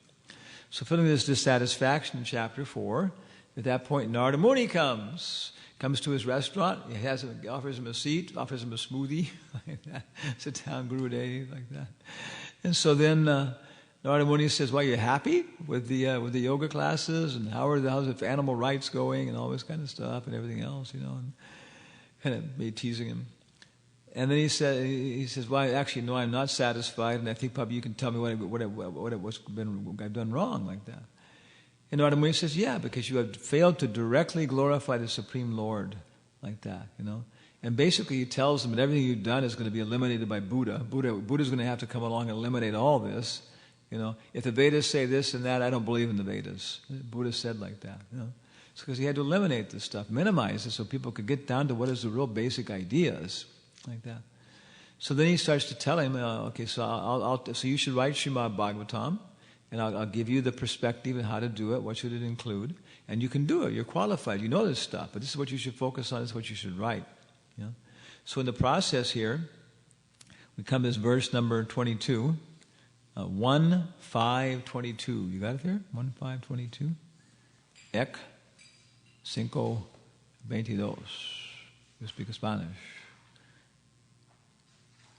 So feeling this dissatisfaction in chapter 4, at that point Narada Muni comes to his restaurant. He offers him a seat, offers him a smoothie, like that. Sit down, Gurudev, like that. And so then Narada Muni says, "Well, you happy with the yoga classes, and how's the animal rights going, and all this kind of stuff, and everything else, and kind of maybe teasing him." And then he says, "Well, actually, no, I'm not satisfied, and I think probably you can tell me what I've done wrong, like that." And Narada Muni says, "Yeah, because you have failed to directly glorify the Supreme Lord, like that, And basically, he tells them that everything you've done is going to be eliminated by Buddha. Buddha's going to have to come along and eliminate all this. If the Vedas say this and that, I don't believe in the Vedas. Buddha said like that. It's because he had to eliminate this stuff, minimize it, so people could get down to what is the real basic ideas, like that. So then he starts to tell him, okay, so so you should write Srimad Bhagavatam, and I'll give you the perspective and how to do it, what should it include, and you can do it. You're qualified. You know this stuff, but this is what you should focus on. This is what you should write. So in the process here, we come to this verse number 22, 1:5:22. You got it there? 1:5:22. Ek 5:22. You speak Spanish.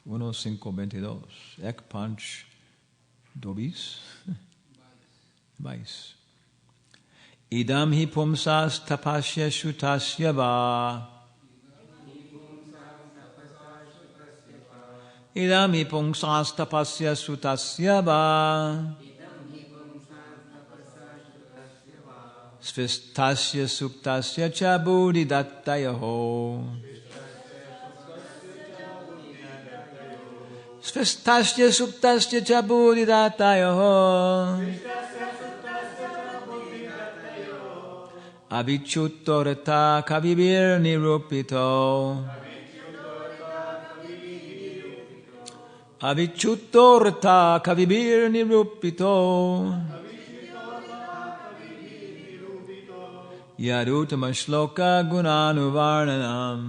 1:5:22. Ek panch dobis. Vice. Idam hi pumsas tapasya shutasya va. Idam hi pumsas tapasya sutasya va. Svistasya suktasya cha buddhi dattayaho. Svistasya suktasya cha buddhi dattayaho. Avichyuttorata kavibir nirupito. Avichyuttorata kavibir nirupito. Yadutama shloka gunanuvarnanam.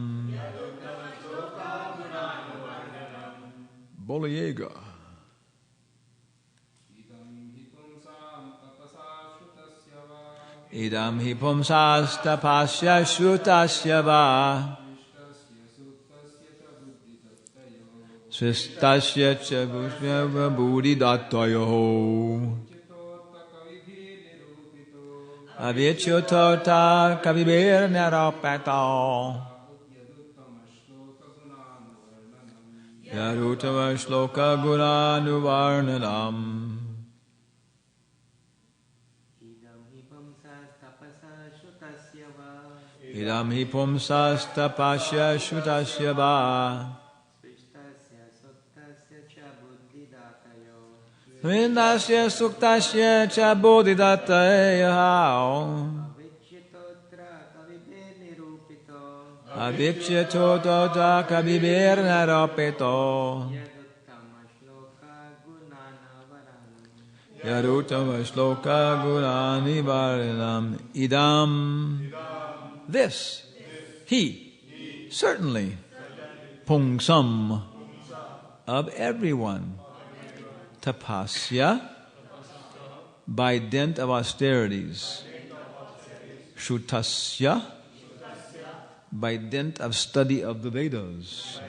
Bolayega. Idam hi pumsas tapasya shrutasya va. Svistasya cha buddhi dattayo. Avichyuttorata kavibir nirupito. Yadutama shloka gunanuvarnanam. Idam hi pumsas tapasya shutasya va. Svindasya suktasya cha bodhidataya. Abhikshyato tota kabibir naropeto. Yarutam shloka gurani varinam. Idam. This. He. Certainly. Pungsam. Of everyone. Tapasya. By dint of austerities. Shutasya. By dint of study of the Vedas.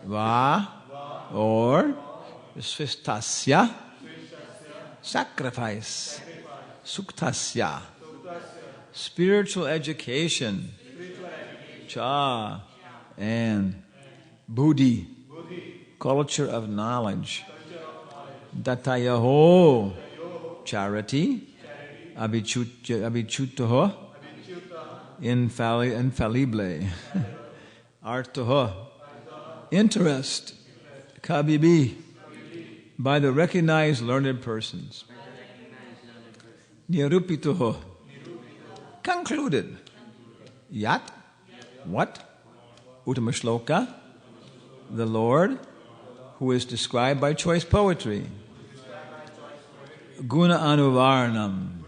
Va. Or. Svistasya. Sacrifice. Suktasya. Spiritual education. Cha. And buddhi. Culture of knowledge. Datayaho. Charity. Abhichutaho. Infallible. Artaho. Interest. Kabibi. By the recognized learned persons. Nirupitoho. Concluded. Yat. What? Uttama shloka. The Lord, who is described by choice poetry. Guna anuvarnam.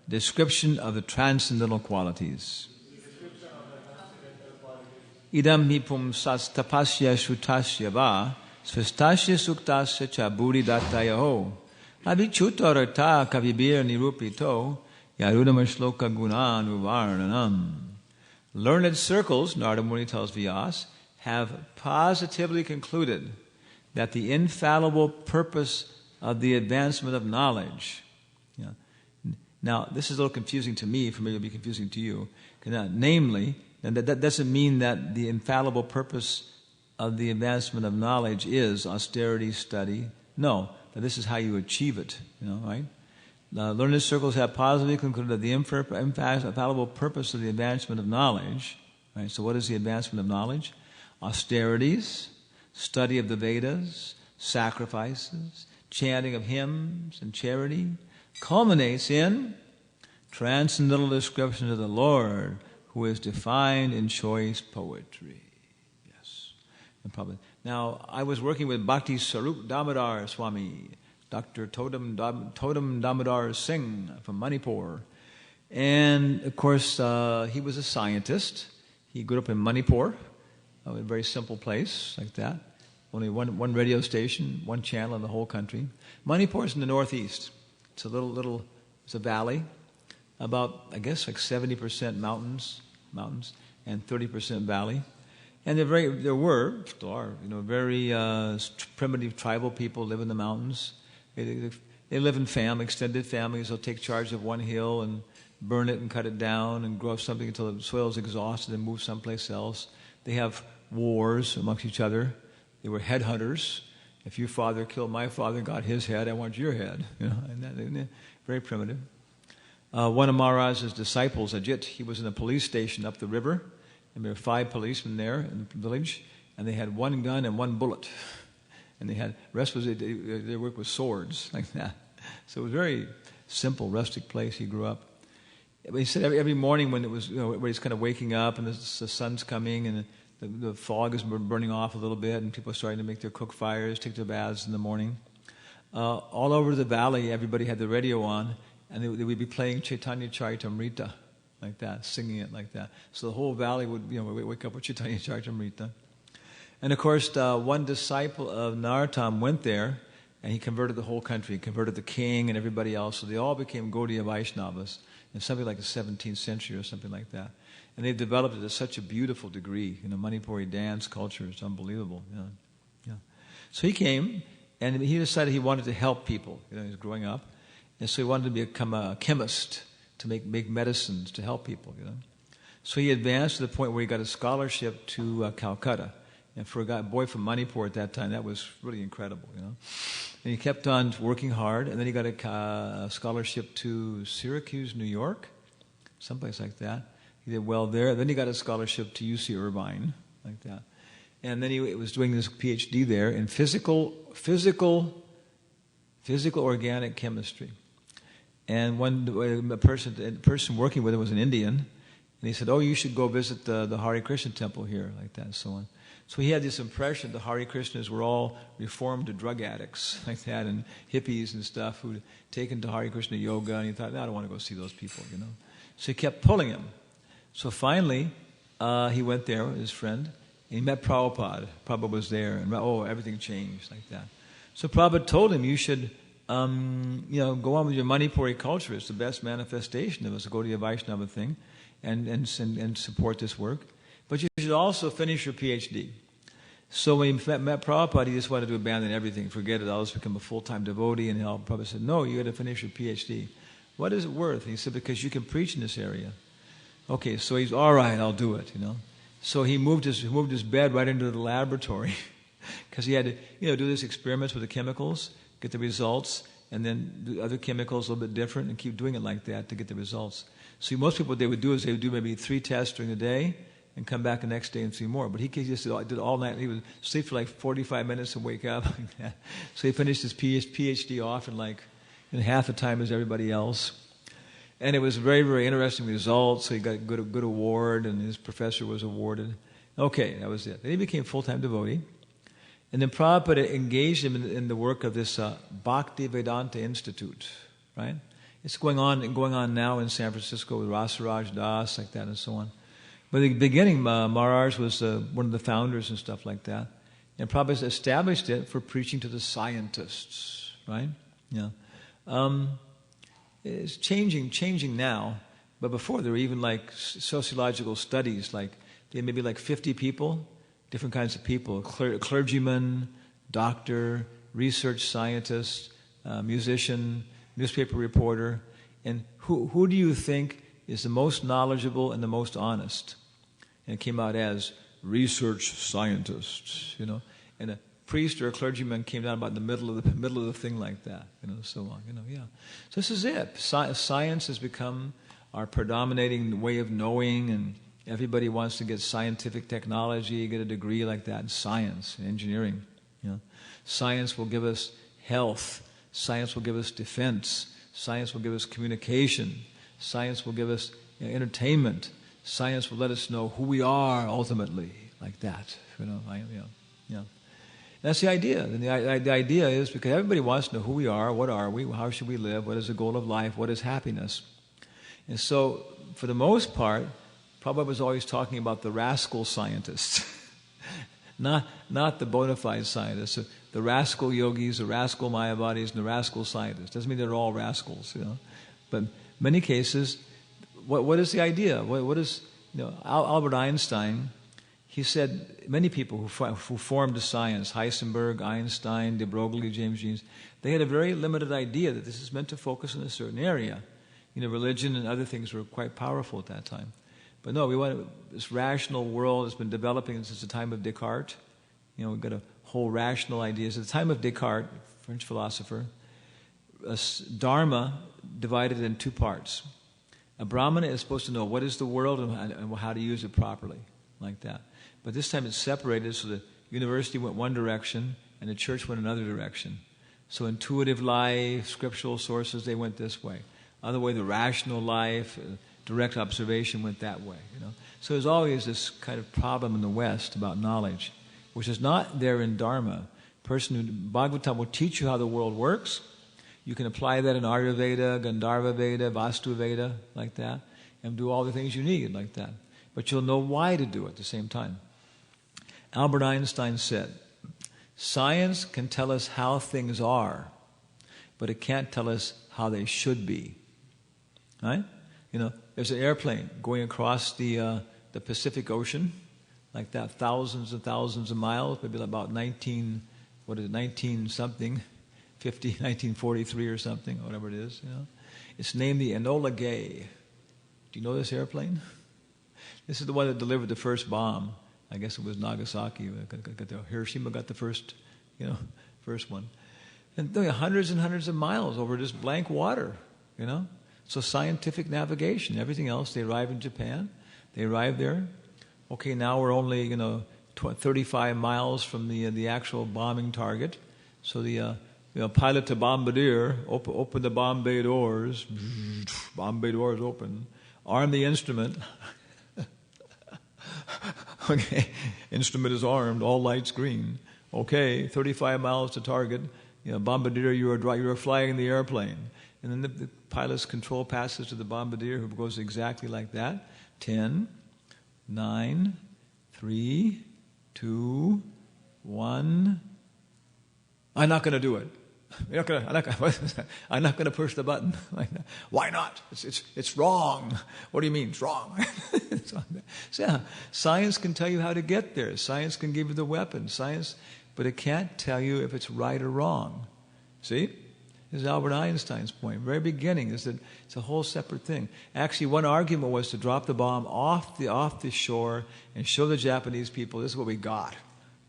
Description of the transcendental qualities. Idam hi pumsas tapasya shutasya va. Svistasya suktasya cha buddhi datayaho. Abhichutarata kavibir nirupito. Yarudama shloka gunanuvarnanam. Learned circles, Narada Muni tells Vyas, have positively concluded that the infallible purpose of the advancement of knowledge. Now, this is a little confusing to me, for maybe it'll be confusing to you. Namely, and that doesn't mean that the infallible purpose of the advancement of knowledge is austerity, study. No, that this is how you achieve it, right? Learned circles have positively concluded that the infallible purpose of the advancement of knowledge, right? So what is the advancement of knowledge? Austerities, study of the Vedas, sacrifices, chanting of hymns and charity, culminates in transcendental description of the Lord, who is defined in choice poetry. Yes. Now, I was working with Bhakti Sarup Damodar Swami, Dr. Totem Damodar Singh from Manipur. And, of course, he was a scientist. He grew up in Manipur, a very simple place like that. Only one radio station, one channel in the whole country. Manipur is in the northeast. It's a it's a valley, about, I guess, like 70% mountains, and 30% valley. And there were, still are, very primitive tribal people live in the mountains. They live in extended families. They'll take charge of one hill and burn it and cut it down and grow up something until the soil is exhausted and move someplace else. They have wars amongst each other. They were headhunters. If your father killed my father and got his head, I want your head. And very primitive. One of Maharaj's disciples, Ajit, he was in a police station up the river, and there were 5 policemen there in the village, and they had 1 gun and 1 bullet. And the rest was, they worked with swords, like that. So it was a very simple, rustic place he grew up. But he said every morning when it was, where he's kind of waking up and the sun's coming and the fog is burning off a little bit and people are starting to make their cook fires, take their baths in the morning. All over the valley, everybody had the radio on, and they would be playing Chaitanya Charitamrita, like that, singing it like that. So the whole valley would, wake up with Chaitanya Charitamrita. And of course, one disciple of Narottam went there, and he converted the whole country. He converted the king and everybody else. So they all became Gaudiya Vaishnavas in something like the 17th century or something like that. And they've developed it to such a beautiful degree. Manipuri dance culture is unbelievable. Yeah. So he came, and he decided he wanted to help people. He was growing up. And so he wanted to become a chemist, to make medicines, to help people. So he advanced to the point where he got a scholarship to Calcutta. And for a boy from Manipur at that time, that was really incredible, you know. And he kept on working hard, and then he got a scholarship to Syracuse, New York, someplace like that. He did well there. Then he got a scholarship to UC Irvine, like that. And then he was doing this PhD there in physical organic chemistry. And a person working with him was an Indian, and he said, "Oh, you should go visit the Hare Krishna temple here," like that, and so on. So he had this impression the Hare Krishnas were all reformed drug addicts, like that, and hippies and stuff who'd taken to Hare Krishna yoga, and he thought, "No, I don't want to go see those people," you know. So he kept pulling him. So finally, he went there with his friend, and he met Prabhupada. Prabhupada was there, and everything changed, like that. So Prabhupada told him, "You should, go on with your Manipuri culture. It's the best manifestation of us. Go to your Vaishnava thing, and support this work. But you should also finish your PhD." So when he met Prabhupada, he just wanted to abandon everything, forget it, I'll just become a full-time devotee. And Prabhupada said, "No, you got to finish your PhD. What is it worth?" And he said, "Because you can preach in this area." Okay, so he's, "All right, I'll do it," you know. So he moved his bed right into the laboratory because he had to, do these experiments with the chemicals, get the results, and then do other chemicals a little bit different, and keep doing it like that to get the results. So most people, what they would do is they would do maybe 3 tests during the day and come back the next day and 3 more. But he just did all night. He would sleep for like 45 minutes and wake up like that. So he finished his PhD off in half the time as everybody else. And it was very, very interesting results. So he got a good award, and his professor was awarded. Okay, that was it. Then he became a full-time devotee. And then Prabhupada engaged him in the work of this Bhakti Vedanta Institute, right? It's going on now in San Francisco with Rasaraj Das, like that, and so on. But in the beginning, Maharaj was one of the founders and stuff like that. And Prabhupada established it for preaching to the scientists, right? Yeah. It's changing now, but before there were even like sociological studies, like there may be like 50 people, different kinds of people, clergyman, doctor, research scientist, musician, newspaper reporter, and who do you think is the most knowledgeable and the most honest? And it came out as research scientists, and a priest or a clergyman came down about the middle of the thing like that, so on, yeah. So this is it. Science has become our predominating way of knowing, and everybody wants to get scientific technology, get a degree like that in science and engineering. Science will give us health. Science will give us defense. Science will give us communication. Science will give us entertainment. Science will let us know who we are ultimately, like that. Yeah. That's the idea. And the idea is because everybody wants to know who we are, what are we, how should we live, what is the goal of life, what is happiness. And so, for the most part, Prabhupada was always talking about the rascal scientists, not the bona fide scientists. The rascal yogis, the rascal mayavadis, and the rascal scientists. Doesn't mean they're all rascals, But in many cases, what is the idea? What is Albert Einstein? He said many people who formed the science, Heisenberg, Einstein, de Broglie, James Jeans, they had a very limited idea that this is meant to focus on a certain area. Religion and other things were quite powerful at that time. But no, we want this rational world has been developing since the time of Descartes. We've got a whole rational ideas. At the time of Descartes, French philosopher, Dharma divided in 2 parts. A Brahmana is supposed to know what is the world and how to use it properly, like that. But this time it's separated, so the university went one direction and the church went another direction. So intuitive life, scriptural sources, they went this way. Other way, the rational life, direct observation went that way. So there's always this kind of problem in the West about knowledge, which is not there in Dharma. Bhagavatam will teach you how the world works. You can apply that in Ayurveda, Gandharva Veda, Vastu Veda, like that, and do all the things you need, like that. But you'll know why to do it at the same time. Albert Einstein said, science can tell us how things are, but it can't tell us how they should be. Right? There's an airplane going across the Pacific Ocean, like that, thousands and thousands of miles, maybe about 1943 or something, whatever it is. It's named the Enola Gay. Do you know this airplane? This is the one that delivered the first bomb I guess it was Nagasaki. Hiroshima got the first one. And hundreds and hundreds of miles over just blank water, So scientific navigation, everything else, they arrive in Japan. They arrive there. Okay, now we're only, 35 miles from the actual bombing target. So the pilot to bombardier, open the bomb bay doors. Bomb bay doors open. Arm the instrument. Okay, instrument is armed, all lights green. Okay, 35 miles to target. Bombardier, you are flying the airplane. And then the pilot's control passes to the bombardier, who goes exactly like that. 10, 9, 3, 2, 1. I'm not going to do it. I'm not going to push the button. Why not? It's wrong. What do you mean? It's wrong. So, yeah, science can tell you how to get there. Science can give you the weapon. Science, but it can't tell you if it's right or wrong. See? This is Albert Einstein's point. Very beginning is that it's a whole separate thing. Actually, one argument was to drop the bomb off the shore and show the Japanese people this is what we got,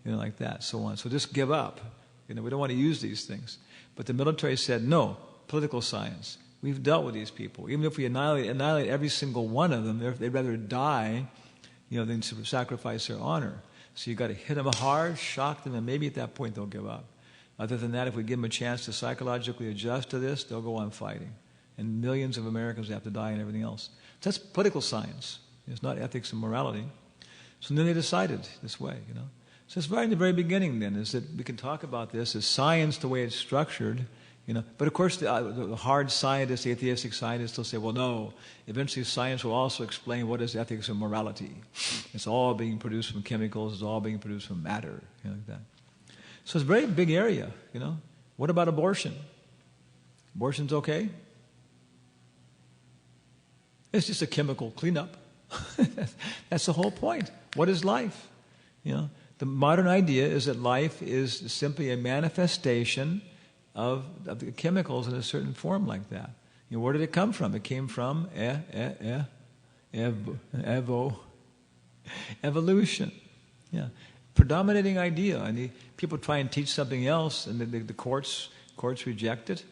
like that, so on. So just give up. We don't want to use these things. But the military said, no, political science. We've dealt with these people. Even if we annihilate every single one of them, they'd rather die, than sacrifice their honor. So you've got to hit them hard, shock them, and maybe at that point they'll give up. Other than that, if we give them a chance to psychologically adjust to this, they'll go on fighting. And millions of Americans have to die and everything else. So that's political science. It's not ethics and morality. So then they decided this way, So it's right in the very beginning then, is that we can talk about this as science the way it's structured, But of course the hard scientists, the atheistic scientists will say, well, no, eventually science will also explain what is ethics and morality. It's all being produced from chemicals, it's all being produced from matter, like that. So it's a very big area, What about abortion? Abortion's okay? It's just a chemical cleanup. That's the whole point. What is life? The modern idea is that life is simply a manifestation of the chemicals in a certain form like that. Where did it come from? It came from evolution. Yeah, predominating idea. And people try and teach something else, and the courts reject it.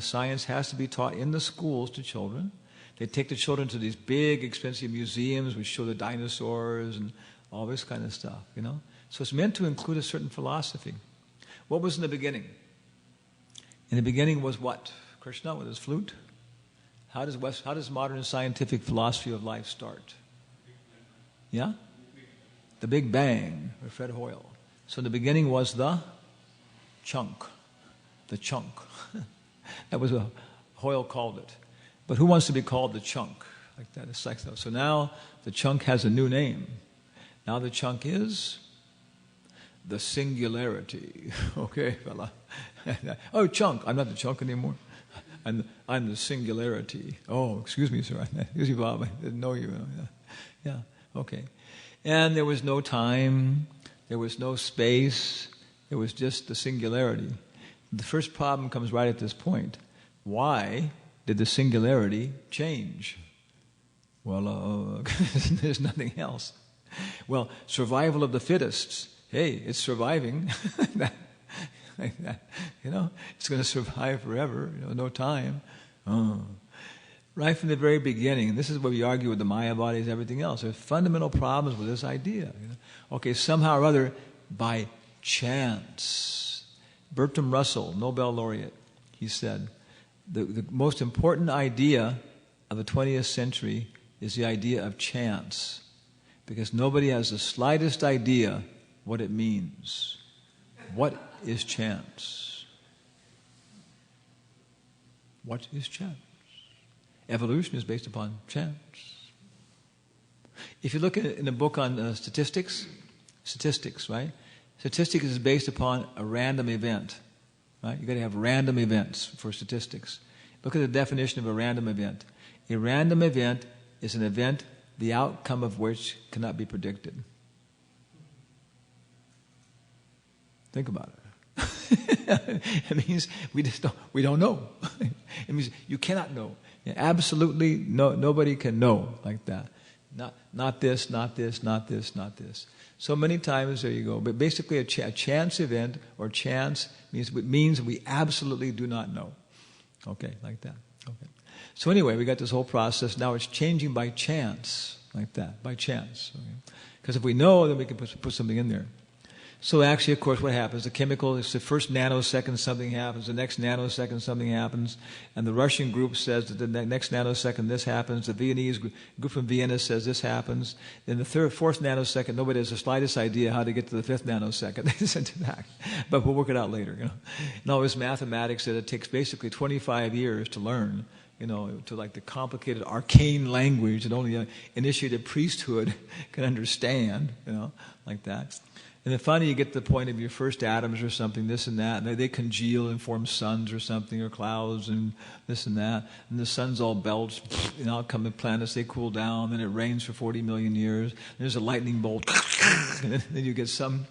Science has to be taught in the schools to children. They take the children to these big, expensive museums which show the dinosaurs and all this kind of stuff, So it's meant to include a certain philosophy. What was in the beginning? In the beginning was what? Krishna with his flute? How does modern scientific philosophy of life start? Yeah? The Big Bang, by Fred Hoyle. So in the beginning was the chunk. The chunk. That was what Hoyle called it. But who wants to be called the chunk? Like that. It's like so now the chunk has a new name. Now the chunk is the singularity. Okay, fella. Oh, chunk. I'm not the chunk anymore. I'm the singularity. Oh, excuse me, sir. Excuse me, Bob. I didn't know you. Yeah, okay. And there was no time. There was no space. It was just the singularity. The first problem comes right at this point. Why did the singularity change? Well, there's nothing else. Well, survival of the fittest. Hey, it's surviving. Like that, it's going to survive forever. No time. Oh. Right from the very beginning, and this is where we argue with the Maya bodies and everything else. There's fundamental problems with this idea. Okay, somehow or other, by chance. Bertrand Russell, Nobel laureate, he said, the most important idea of the 20th century is the idea of chance, because nobody has the slightest idea what it means. What is chance? What is chance? Evolution is based upon chance. If you look in a book on statistics, right? Statistics is based upon a random event, right? You've got to have random events for statistics. Look at the definition of a random event. A random event is an event the outcome of which cannot be predicted. Think about it. It means we don't know. It means you cannot know. Absolutely nobody can know like that. Not this, not this, not this, not this. So many times, there you go. But basically, a chance event or chance means we absolutely do not know. Okay, like that. Okay. So anyway, we got this whole process. Now it's changing by chance, like that, by chance. Because if we know, then we can put something in there. So actually, of course, what happens? The chemical, it's the first nanosecond something happens, the next nanosecond something happens, and the Russian group says that the next nanosecond this happens, the Viennese group from Vienna says this happens, then the fourth nanosecond, nobody has the slightest idea how to get to the fifth nanosecond. They sent it back. But we'll work it out later. And all this mathematics that it takes basically 25 years to learn, to like the complicated arcane language that only an initiated priesthood can understand, like that. And then finally you get to the point of your first atoms or something, this and that, and they congeal and form suns or something, or clouds and this and that. And the sun's all belched, out come the planets, they cool down, then it rains for 40 million years, there's a lightning bolt, and then you get some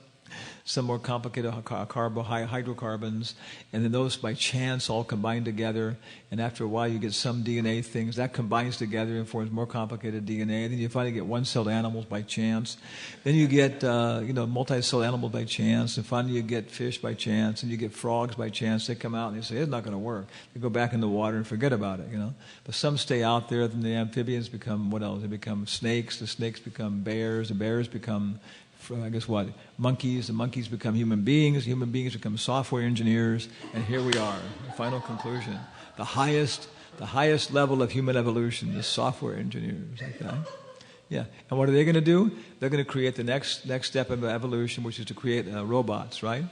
more complicated hydrocarbons, and then those by chance all combine together, and after a while you get some DNA things, that combines together and forms more complicated DNA, then you finally get one-celled animals by chance, then you get multi-celled animals by chance, and finally you get fish by chance, and you get frogs by chance, they come out and they say, it's not going to work. They go back in the water and forget about it, But some stay out there, then the amphibians become, what else? They become snakes, the snakes become bears, the bears become monkeys, the monkeys become human beings become software engineers, and here we are, the final conclusion. The highest level of human evolution, the software engineers. Okay? Yeah. And what are they going to do? They're going to create the next step of evolution, which is to create robots, right?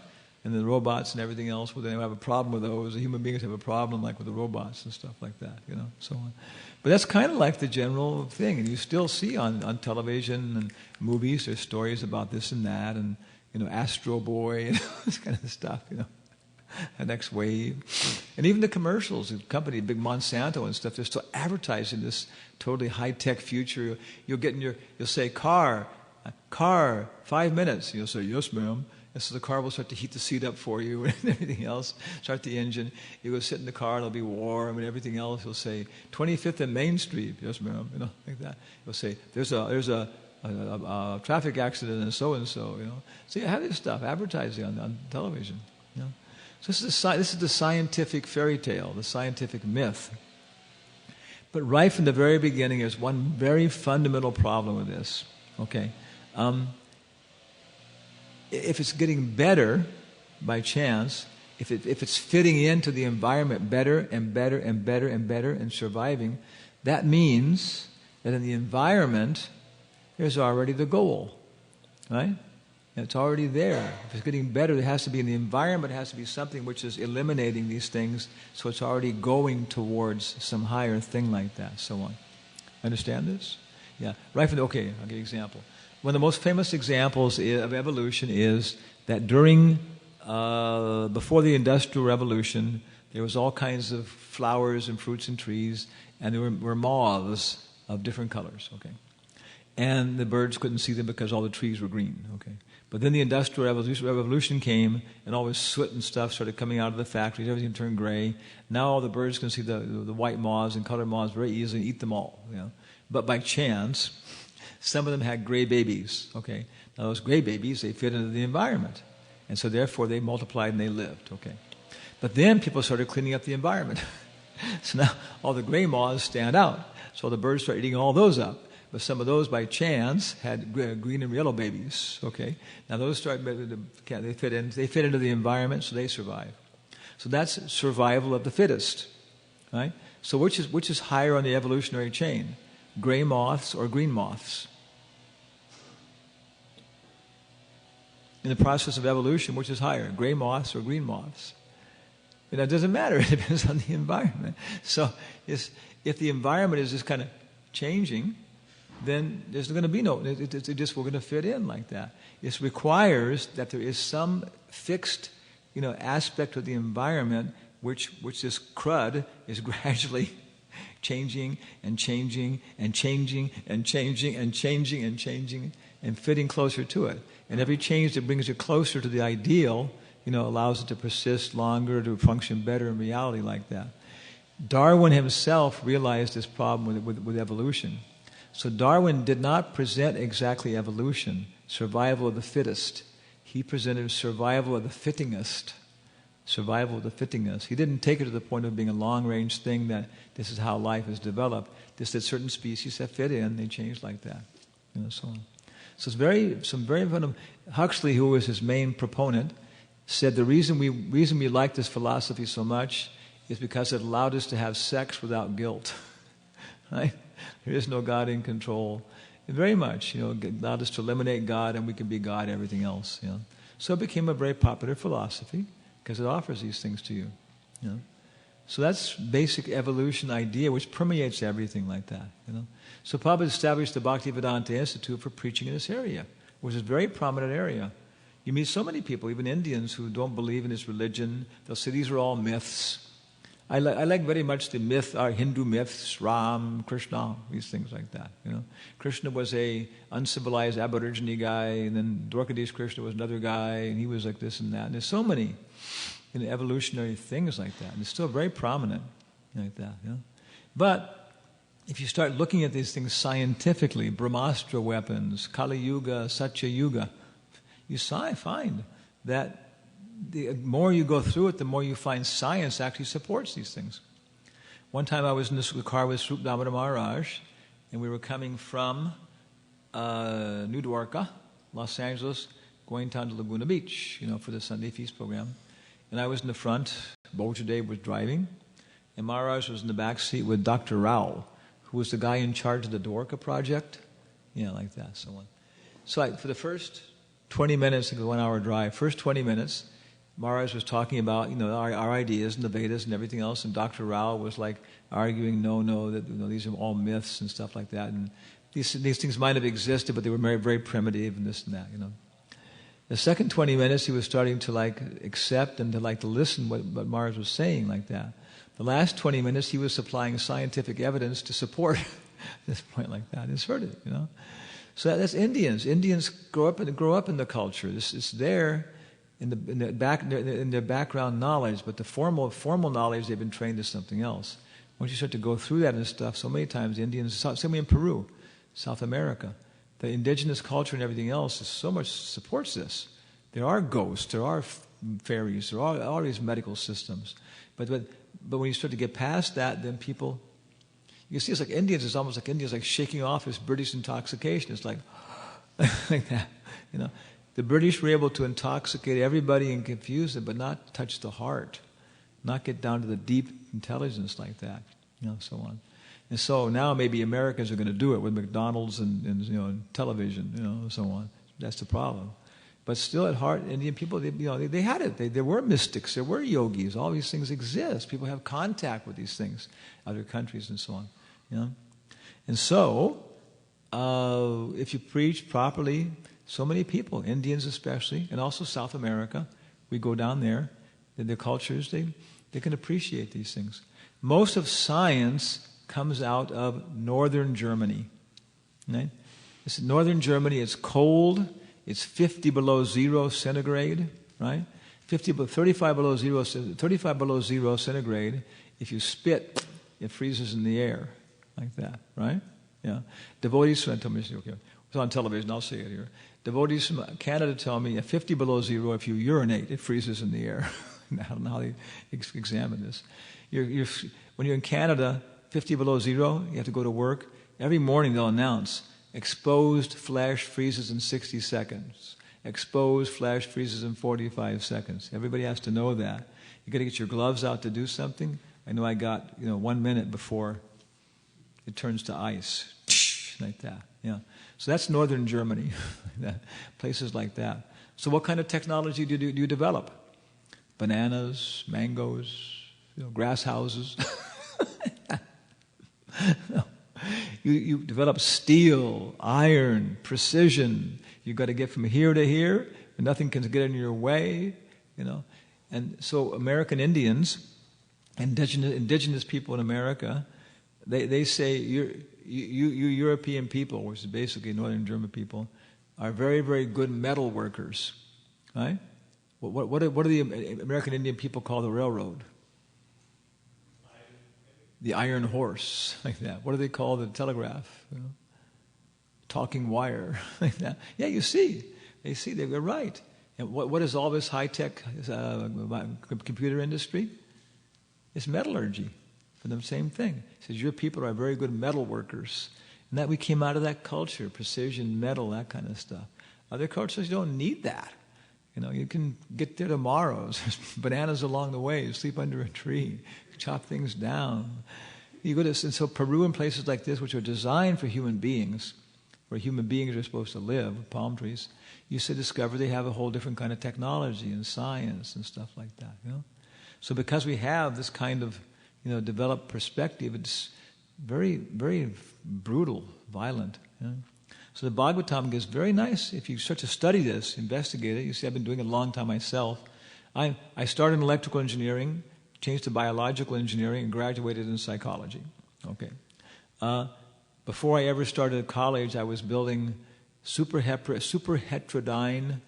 And the robots and everything else, well, they have a problem with those. The human beings have a problem like with the robots and stuff like that, so on. But that's kind of like the general thing. And you still see on television and movies, there's stories about this and that, and, Astro Boy, and this kind of stuff, the next wave. And even the commercials, the company, big Monsanto and stuff, they're still advertising this totally high-tech future. You'll say, car, 5 minutes. And you'll say, yes, ma'am. And so the car will start to heat the seat up for you and everything else, start the engine. You go sit in the car, it'll be warm and everything else. You'll say, 25th and Main Street. Yes, ma'am. Like that. You'll say, there's a traffic accident and so-and-so, So you have this stuff, advertising on television, So this is the scientific fairy tale, the scientific myth. But right from the very beginning, there's one very fundamental problem with this, okay? If it's getting better by chance, if it's fitting into the environment better and better and better and better and surviving, that means that in the environment, there's already the goal, right? And it's already there. If it's getting better, it has to be in the environment, it has to be something which is eliminating these things, so it's already going towards some higher thing like that, so on. Understand this? Yeah. Right from I'll give you an example. One of the most famous examples of evolution is that before the Industrial Revolution, there was all kinds of flowers and fruits and trees, and there were moths of different colors, okay? And the birds couldn't see them because all the trees were green, okay? But then the Industrial Revolution came, and all this soot and stuff started coming out of the factories, everything turned gray. Now all the birds can see the white moths and colored moths very easily and eat them all, But by chance, some of them had gray babies, okay? Now those gray babies, they fit into the environment. And so therefore they multiplied and they lived, okay? But then people started cleaning up the environment. So now all the gray moths stand out. So the birds start eating all those up. But some of those by chance had green and yellow babies, okay? Now those they fit into the environment, so they survive. So that's survival of the fittest, right? So which is higher on the evolutionary chain? Gray moths or green moths? In the process of evolution, which is higher, gray moths or green moths? It doesn't matter. It depends on the environment. So if the environment is just kind of changing, then there's going to be we're going to fit in like that. It requires that there is some fixed, aspect of the environment which this crud is gradually changing and changing and changing and changing and changing and changing and fitting closer to it. And every change that brings it closer to the ideal, allows it to persist longer, to function better in reality like that. Darwin himself realized this problem with evolution. So Darwin did not present exactly evolution, survival of the fittest. He presented survival of the fittingest. Survival of the fittingest. He didn't take it to the point of being a long-range thing that this is how life is developed. Just that certain species that fit in, they change like that. So on. So it's very Huxley, who was his main proponent, said the reason we like this philosophy so much is because it allowed us to have sex without guilt. Right? There is no God in control. Very much, allowed us to eliminate God and we can be God, everything else. So it became a very popular philosophy because it offers these things to you. So that's basic evolution idea, which permeates everything like that. So Prabhupada established the Bhaktivedanta Institute for preaching in this area, which is a very prominent area. You meet so many people, even Indians, who don't believe in this religion. They'll say these are all myths. I like very much the myth, our Hindu myths, Ram, Krishna, these things like that. Krishna was a uncivilized Aborigine guy, and then Dwarkadish Krishna was another guy, and he was like this and that. And there's so many evolutionary things like that, and it's still very prominent like that. But if you start looking at these things scientifically, Brahmastra weapons, Kali Yuga, Satya Yuga, you find that the more you go through it, the more you find science actually supports these things. One time I was in the car with Swarup Damodar Maharaj, and we were coming from New Dwarka, Los Angeles, going down to Laguna Beach, for the Sunday Feast program. And I was in the front, Bojadev was driving, and Maharaj was in the back seat with Dr. Rao, who was the guy in charge of the Dwarka project. Like that, so on. So for the first 20 minutes, it was a 1 hour drive, first 20 minutes, Maharaj was talking about, our ideas and the Vedas and everything else, and Dr. Rao was like arguing, no, that these are all myths and stuff like that, and these things might have existed, but they were very, very primitive and this and that, The second 20 minutes, he was starting to accept and to listen what Maharaj was saying like that. The last 20 minutes, he was supplying scientific evidence to support this point like that. It's heard it, So that's Indians. Indians grow up in the culture. It's there in their background knowledge, but the formal knowledge, they've been trained to something else. Once you start to go through that and stuff, so many times Indians, same way in Peru, South America, the indigenous culture and everything else is so much supports this. There are ghosts, there are fairies, there are all these medical systems. But when you start to get past that, then people, you see, it's like Indians. It's almost like Indians shaking off this British intoxication. It's like that, The British were able to intoxicate everybody and confuse them, but not touch the heart, not get down to the deep intelligence like that, so on. And so now maybe Americans are going to do it with McDonald's and television, so on. That's the problem. But still, at heart, Indian people, they had it. There were mystics, there were yogis. All these things exist. People have contact with these things, other countries and so on. And so, if you preach properly, so many people, Indians especially, and also South America, we go down there, in their cultures, they can appreciate these things. Most of science comes out of northern Germany. Right? Northern Germany, it's cold. It's 50 below zero centigrade, right? 35 below zero centigrade. If you spit, it freezes in the air, like that, right? Yeah. Devotees from it's on television. I'll say it here. Devotees from Canada tell me at 50 below zero, if you urinate, it freezes in the air. I don't know how they examine this. When you're in Canada, 50 below zero, you have to go to work. Every morning they'll announce, exposed flesh freezes in 60 seconds. Exposed flesh freezes in 45 seconds. Everybody has to know that. You got to get your gloves out to do something. I know I got 1 minute before it turns to ice, like that. Yeah. So that's northern Germany, places like that. So what kind of technology do you develop? Bananas, mangoes, grass houses. No. You develop steel, iron, precision. You've got to get from here to here, and nothing can get in your way, And so American Indians, indigenous people in America, they say you European people, which is basically northern German people, are very, very good metal workers, right? What do the American Indian people call the railroad? The iron horse, like that. What do they call the telegraph? talking wire like that. Yeah, you see. They see, they're right. And what is all this high-tech computer industry? It's metallurgy. For them, same thing. It says, your people are very good metal workers. And that we came out of that culture, precision, metal, that kind of stuff. Other cultures don't need that. You can get there tomorrow. There's bananas along the way. You sleep under a tree. Chop things down. You go to, and so Peru and places like this, which are designed for human beings, where human beings are supposed to live, palm trees, you discover they have a whole different kind of technology and science and stuff like that. So because we have this kind of developed perspective, it's very, very brutal, violent. So the Bhagavatam is very nice. If you start to study this, investigate it, you see I've been doing it a long time myself. I started in electrical engineering, changed to biological engineering, and graduated in psychology. Okay. Before I ever started college, I was building super heterodyne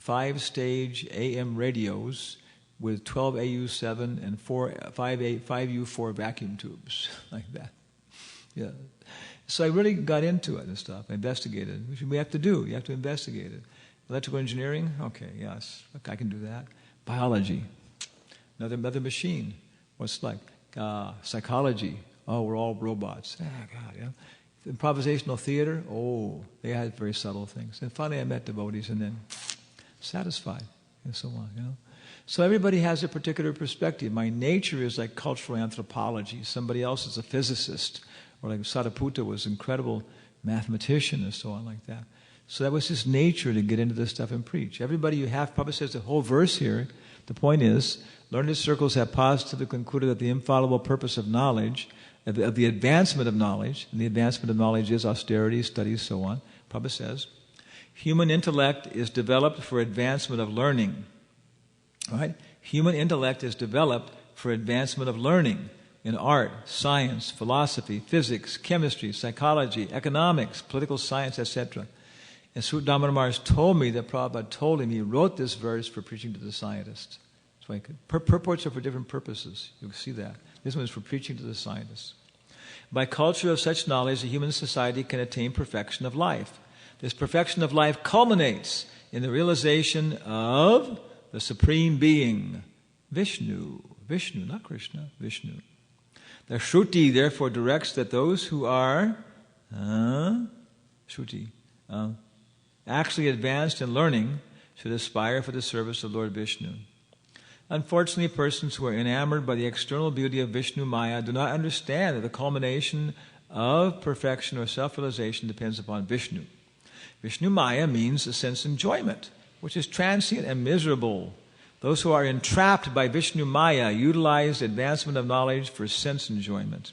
5-stage AM radios with 12 AU7 and 5U4 vacuum tubes, like that. Yeah. So I really got into it and stuff. I investigated, which we have to do. You have to investigate it. Electrical engineering, okay, yes, I can do that. Biology, another machine. What's like psychology? Oh, we're all robots. Ah, God, yeah. Improvisational theater, oh, they had very subtle things. And finally I met devotees and then satisfied and so on, So everybody has a particular perspective. My nature is like cultural anthropology. Somebody else is a physicist. Or like Sariputta was an incredible mathematician and so on like that. So that was his nature to get into this stuff and preach. Everybody you have, Prabhupada says the whole verse here, the point is, learned circles have positively concluded that the infallible purpose of knowledge, of the advancement of knowledge, and the advancement of knowledge is austerity, studies, so on. Prabhupada says, human intellect is developed for advancement of learning. Right? Human intellect is developed for advancement of learning in art, science, philosophy, physics, chemistry, psychology, economics, political science, etc. And Sri Damodar Maharaj told me that Prabhupada told him he wrote this verse for preaching to the scientists. So purports are for different purposes. You'll see that. This one is for preaching to the scientists. By culture of such knowledge, the human society can attain perfection of life. This perfection of life culminates in the realization of the Supreme Being, Vishnu. Vishnu, not Krishna, Vishnu. The Shruti therefore directs that those who are actually advanced in learning should aspire for the service of Lord Vishnu. Unfortunately, persons who are enamored by the external beauty of Vishnu Maya do not understand that the culmination of perfection or self-realization depends upon Vishnu. Vishnu Maya means a sense enjoyment, which is transient and miserable. Those who are entrapped by Vishnu Maya utilize advancement of knowledge for sense enjoyment.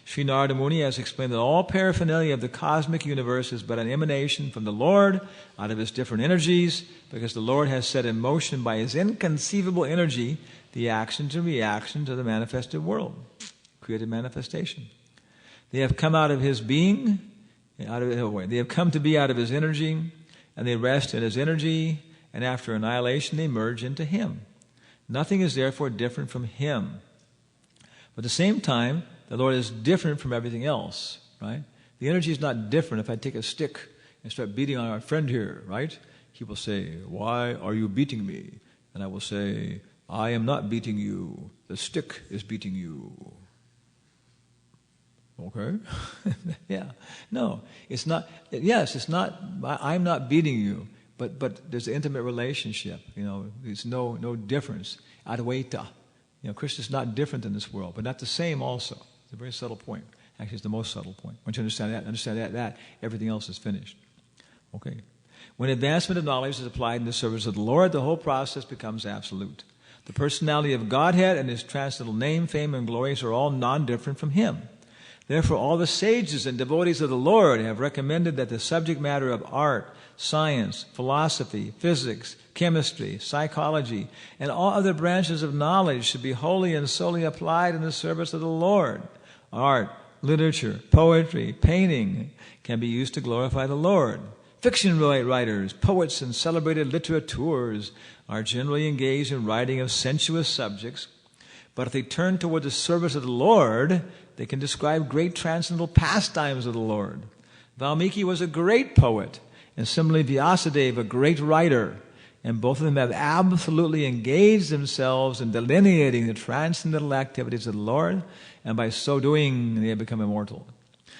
Sri Narada Muni has explained that all paraphernalia of the cosmic universe is but an emanation from the Lord out of his different energies, because the Lord has set in motion by his inconceivable energy the actions and reactions of the manifested world, created manifestation. They have come out of his being, they have come to be out of his energy, and they rest in his energy, and after annihilation they merge into him. Nothing is therefore different from him. But at the same time, the Lord is different from everything else, right? The energy is not different. If I take a stick and start beating on our friend here, right? He will say, "Why are you beating me?" And I will say, "I am not beating you. The stick is beating you." Okay? Yeah. No, it's not. Yes, it's not. I'm not beating you, but there's an intimate relationship. There's no difference. Advaita. Krishna is not different in this world, but not the same also. It's a very subtle point. Actually, it's the most subtle point. Once you understand that, everything else is finished. Okay. When advancement of knowledge is applied in the service of the Lord, the whole process becomes absolute. The personality of Godhead and his transcendental name, fame, and glories are all non-different from him. Therefore, all the sages and devotees of the Lord have recommended that the subject matter of art, science, philosophy, physics, chemistry, psychology, and all other branches of knowledge should be wholly and solely applied in the service of the Lord. Art, literature, poetry, painting can be used to glorify the Lord. Fiction writers, poets, and celebrated litterateurs are generally engaged in writing of sensuous subjects, but if they turn toward the service of the Lord, they can describe great transcendental pastimes of the Lord. Valmiki was a great poet, and similarly Vyasadeva, a great writer. And both of them have absolutely engaged themselves in delineating the transcendental activities of the Lord, and by so doing, they have become immortal.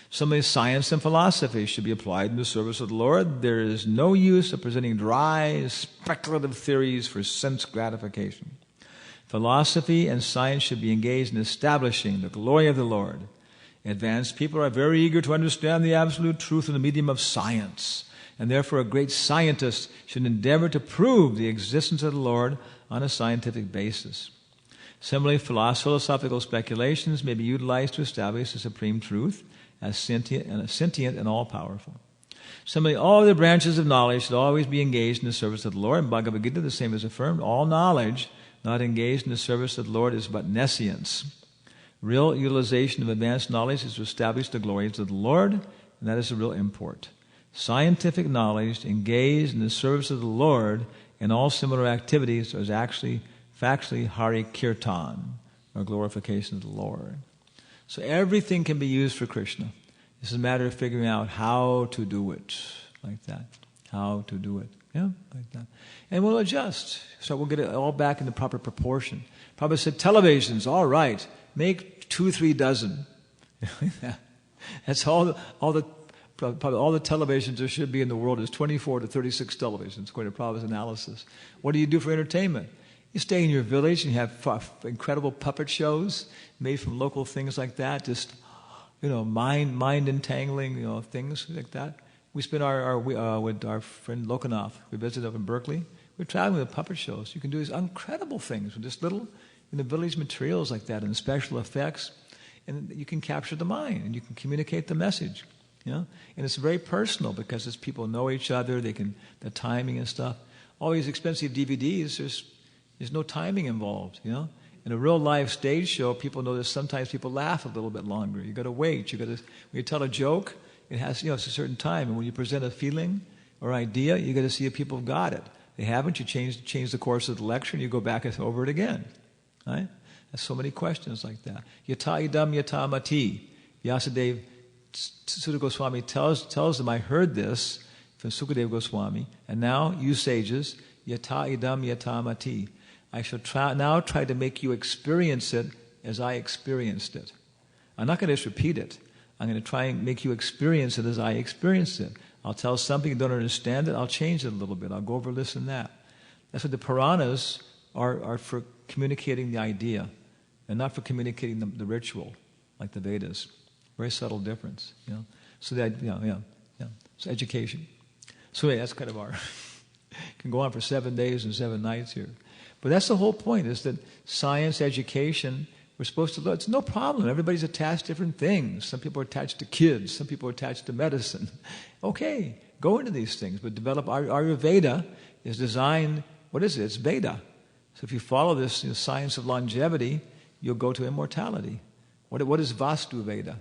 Similarly, science and philosophy should be applied in the service of the Lord. There is no use of presenting dry, speculative theories for sense gratification. Philosophy and science should be engaged in establishing the glory of the Lord. Advanced people are very eager to understand the absolute truth in the medium of science, and therefore a great scientist should endeavor to prove the existence of the Lord on a scientific basis. Similarly, philosophical speculations may be utilized to establish the supreme truth as sentient and all-powerful. Similarly, all the branches of knowledge should always be engaged in the service of the Lord. In Bhagavad Gita, the same is affirmed. All knowledge not engaged in the service of the Lord is but nescience. Real utilization of advanced knowledge is to establish the glories of the Lord, and that is the real import. Scientific knowledge engaged in the service of the Lord and all similar activities is actually, factually, Hari Kirtan, or glorification of the Lord. So everything can be used for Krishna. It's a matter of figuring out how to do it, like that. How to do it, yeah, like that. And we'll adjust. So we'll get it all back in the proper proportion. Prabhupada said, televisions, all right, make 2-3 dozen. That's all the televisions there should be in the world is 24 to 36 televisions, according to Prabhupada's analysis. What do you do for entertainment? You stay in your village and you have incredible puppet shows made from local things like that, just, mind entangling, things like that. We spent with our friend Lokanath. We visited up in Berkeley. We're traveling with puppet shows. You can do these incredible things with just little, village materials like that and special effects. And you can capture the mind and you can communicate the message. And it's very personal because as people know each other, the timing and stuff. All these expensive DVDs, there's no timing involved, In a real live stage show, people know that sometimes people laugh a little bit longer. You got to wait. When you tell a joke, it has, it's a certain time. And when you present a feeling or idea, you got to see if people have got it. They haven't, you change the course of the lecture and you go back and over it again. Right? There's so many questions like that. Yata idam yata mati. Vyasadeva Sutta Goswami tells them, I heard this from Sukadeva Goswami, and now, you sages, yata idam yata mati. I shall now try to make you experience it as I experienced it. I'm not going to just repeat it. I'm going to try and make you experience it as I experienced it. I'll tell something you don't understand it, I'll change it a little bit. I'll go over this and that. That's what the Puranas are for communicating the idea, and not for communicating the ritual, like the Vedas. Very subtle difference, So that, So education. So that's kind of our. Can go on for 7 days and 7 nights here, but that's the whole point. Is that science, education. We're supposed to. It's no problem. Everybody's attached to different things. Some people are attached to kids. Some people are attached to medicine. Okay, go into these things, but develop. Ayurveda is designed. What is it? It's Veda. So if you follow this science of longevity, you'll go to immortality. What is Vastu Veda?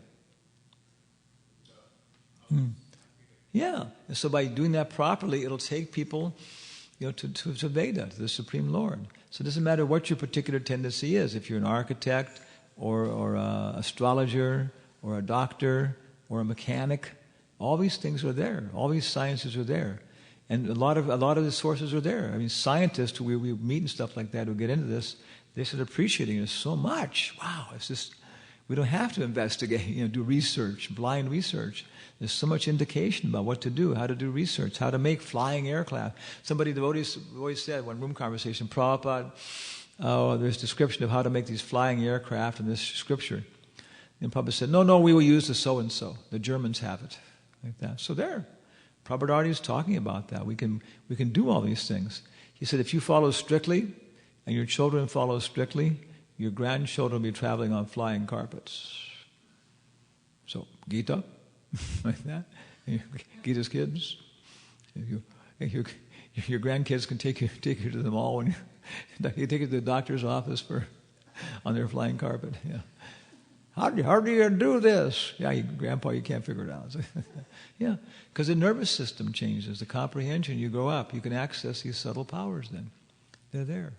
Yeah. And so by doing that properly, it'll take people, to Veda, to the Supreme Lord. So it doesn't matter what your particular tendency is. If you're an architect, or an astrologer, or a doctor, or a mechanic, all these things are there. All these sciences are there, and a lot of the sources are there. I mean, scientists who we meet and stuff like that who get into this, they start appreciating it so much. Wow, it's just. We don't have to investigate, do research, blind research. There's so much indication about what to do, how to do research, how to make flying aircraft. Somebody, devotees, always said, one room conversation, Prabhupada, there's description of how to make these flying aircraft in this scripture. And Prabhupada said, no, we will use the so-and-so. The Germans have it. Like that. So there. Prabhupada already is talking about that. We can do all these things. He said, if you follow strictly, and your children follow strictly, your grandchildren will be traveling on flying carpets. So, Gita, like that. Gita's kids. Your grandkids can take you to the mall when you take you to the doctor's office on their flying carpet. Yeah. How do you do this? Yeah, Grandpa, you can't figure it out. Yeah, because the nervous system changes, the comprehension. You grow up, you can access these subtle powers. Then they're there,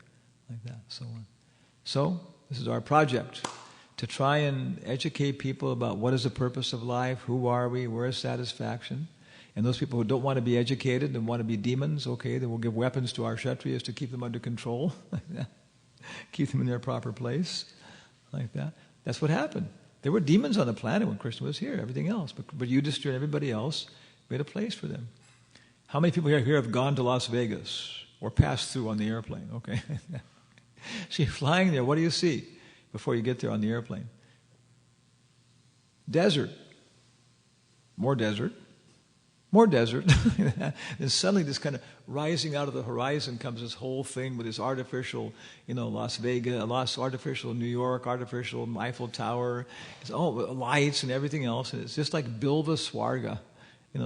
like that, so on. So, this is our project. to try and educate people about what is the purpose of life, who are we, where is satisfaction. And those people who don't want to be educated and want to be demons, okay, then we'll give weapons to our Kshatriyas to keep them under control, like that. Keep them in their proper place, like that. That's what happened. There were demons on the planet when Krishna was here, everything else. But Yudhishthira and everybody else made a place for them. How many people here have gone to Las Vegas or passed through on the airplane? Okay. So you're flying there, what do you see before you get there on the airplane? Desert. More desert. More desert. And suddenly this kind of rising out of the horizon comes this whole thing with this artificial, Las Vegas, artificial New York, artificial Eiffel Tower. It's all lights and everything else. And it's just like Bilva Swarga,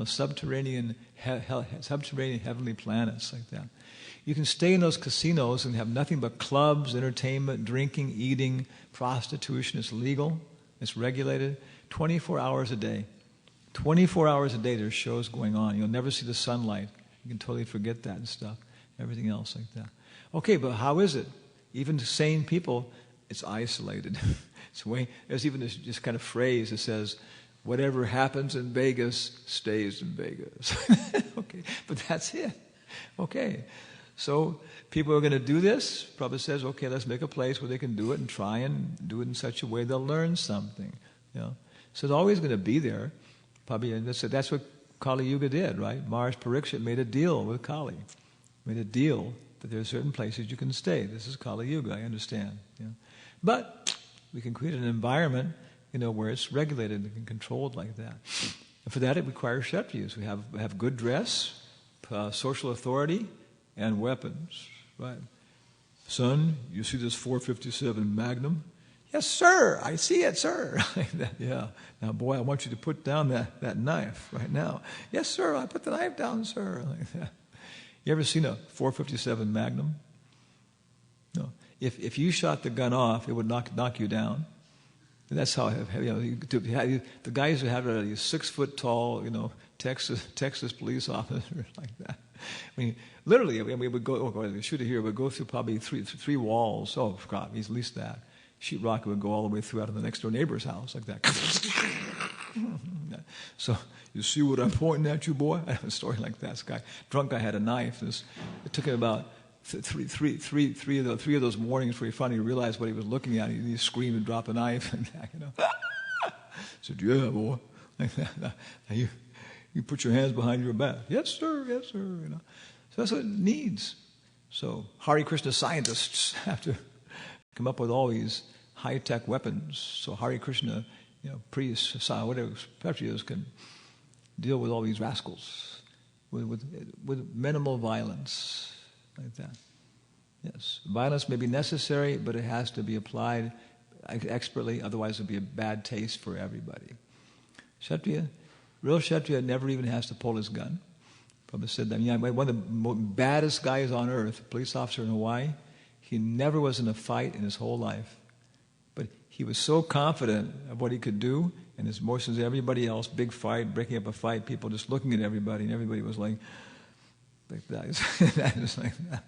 subterranean heavenly planets like that. You can stay in those casinos and have nothing but clubs, entertainment, drinking, eating, prostitution. It's legal. It's regulated. 24 hours a day. 24 hours a day there's shows going on. You'll never see the sunlight. You can totally forget that and stuff. Everything else like that. Okay, but how is it? Even to sane people, it's isolated. There's even this kind of phrase that says, whatever happens in Vegas stays in Vegas. Okay, but that's it. Okay, so people are going to do this. Prabhupada says, okay, let's make a place where they can do it and try and do it in such a way they'll learn something. So it's always going to be there. Probably, and that's what Kali Yuga did, right? Maharaj Parikshit made a deal with Kali. Made a deal that there are certain places you can stay. This is Kali Yuga, I understand. But we can create an environment, where it's regulated and controlled like that. And for that, it requires Kshatriyas. We have good dress, social authority, and weapons, right? Son, you see this 457 Magnum? Yes, sir, I see it, sir. Yeah. Now, boy, I want you to put down that knife right now. Yes, sir, I put the knife down, sir. Like that. You ever seen a 457 Magnum? No. If you shot the gun off, it would knock you down. And that's how the guys who have a 6 foot tall, Texas police officer like that. I mean, literally, we would go. The shooter here would go through probably three walls. Oh God, at least that. Sheetrock would go all the way through out of the next door neighbor's house like that. So you see what I'm pointing at, you boy? I have a story like that. This drunk guy had a knife. It took him about three of those mornings where he finally realized what he was looking at. He screamed and dropped a knife and that, I said, yeah, boy. Like that. Now you put your hands behind your back. Yes, sir. Yes, sir. So that's what it needs. So Hare Krishna scientists have to come up with all these high-tech weapons. So Hare Krishna, priests, whatever, Kshatriyas can deal with all these rascals with minimal violence. Like that. Yes. Violence may be necessary, but it has to be applied expertly, otherwise it would be a bad taste for everybody. Real Kshatriya never even has to pull his gun. Prabhupada said that. One of the baddest guys on earth, a police officer in Hawaii, he never was in a fight in his whole life. But he was so confident of what he could do, and as more than everybody else, big fight, breaking up a fight, people just looking at everybody, and everybody was like that. That is like that.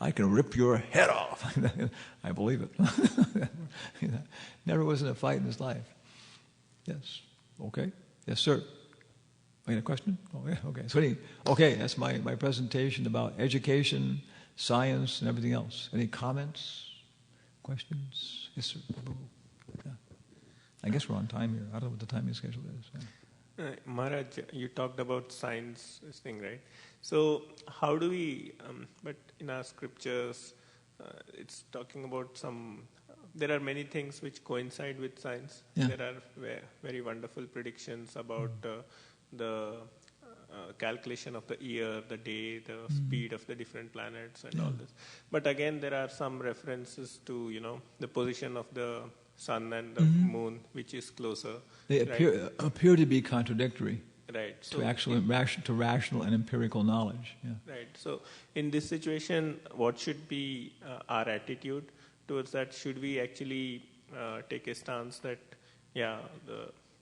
I can rip your head off. I believe it. Never was in a fight in his life. Yes. Okay. Yes, sir. Any question? Oh, yeah. Okay. So that's my presentation about education, science, and everything else. Any comments? Questions? Yes, sir. Yeah. I guess we're on time here. I don't know what the timing schedule is. Yeah. Maharaj, you talked about science thing, right? So how do we, but in our scriptures, it's talking about there are many things which coincide with science. Yeah. There are very wonderful predictions about the calculation of the year, the day, the speed of the different planets and all this. But again, there are some references to, the position of the sun and the moon, which is closer. They appear to be contradictory. Right. So to rational and empirical knowledge. Yeah. Right. So in this situation, what should be our attitude towards that? Should we actually take a stance that,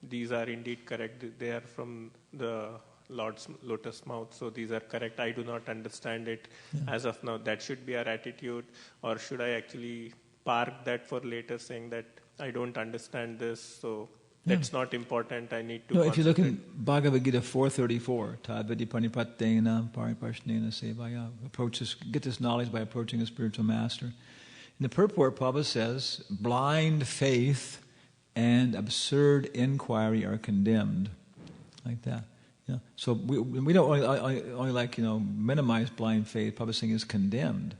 these are indeed correct. They are from the Lord's lotus mouth, so these are correct. I do not understand it as of now. That should be our attitude. Or should I actually park that for later, saying that I don't understand this, so that's not important. I need to. No, if you look in Bhagavad Gita 4:34, Tadvidi panipattena pariprashnena sevaya, approaches, get this knowledge by approaching a spiritual master. In the purport, Prabhupada says, blind faith and absurd inquiry are condemned, like that. So we don't only minimize blind faith. Prabhupada saying is condemned.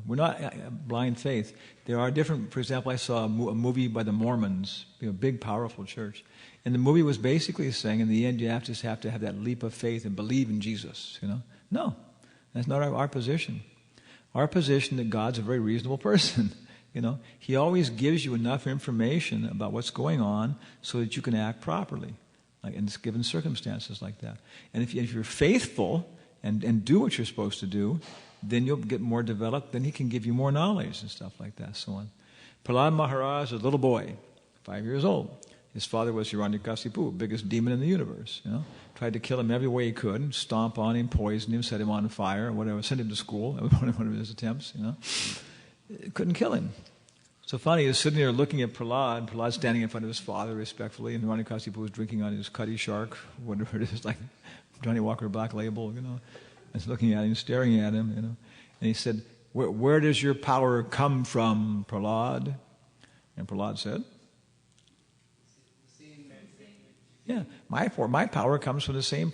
We're not blind faith. There are different. For example, I saw a movie by the Mormons, a big, powerful church, and the movie was basically saying, in the end, you just have to have that leap of faith and believe in Jesus. No, that's not our position. Our position that God's a very reasonable person. He always gives you enough information about what's going on so that you can act properly, like in given circumstances like that. And if you're faithful and do what you're supposed to do, then you'll get more developed, then he can give you more knowledge and stuff like that, so on. Prahlad Maharaj was a little boy, 5 years old. His father was Hiranyakasipu, biggest demon in the universe. Tried to kill him every way he could, stomp on him, poison him, set him on fire, whatever, send him to school. That was one of his attempts, Couldn't kill him. So finally, he was sitting there looking at Prahlad standing in front of his father respectfully, and Hiranyakasipu was drinking on his Cuddy Shark, whatever it is, like Johnny Walker Black Label, I was looking at him, staring at him, and he said, where does your power come from, Prahlad? And Prahlad said, yeah, my power comes from the same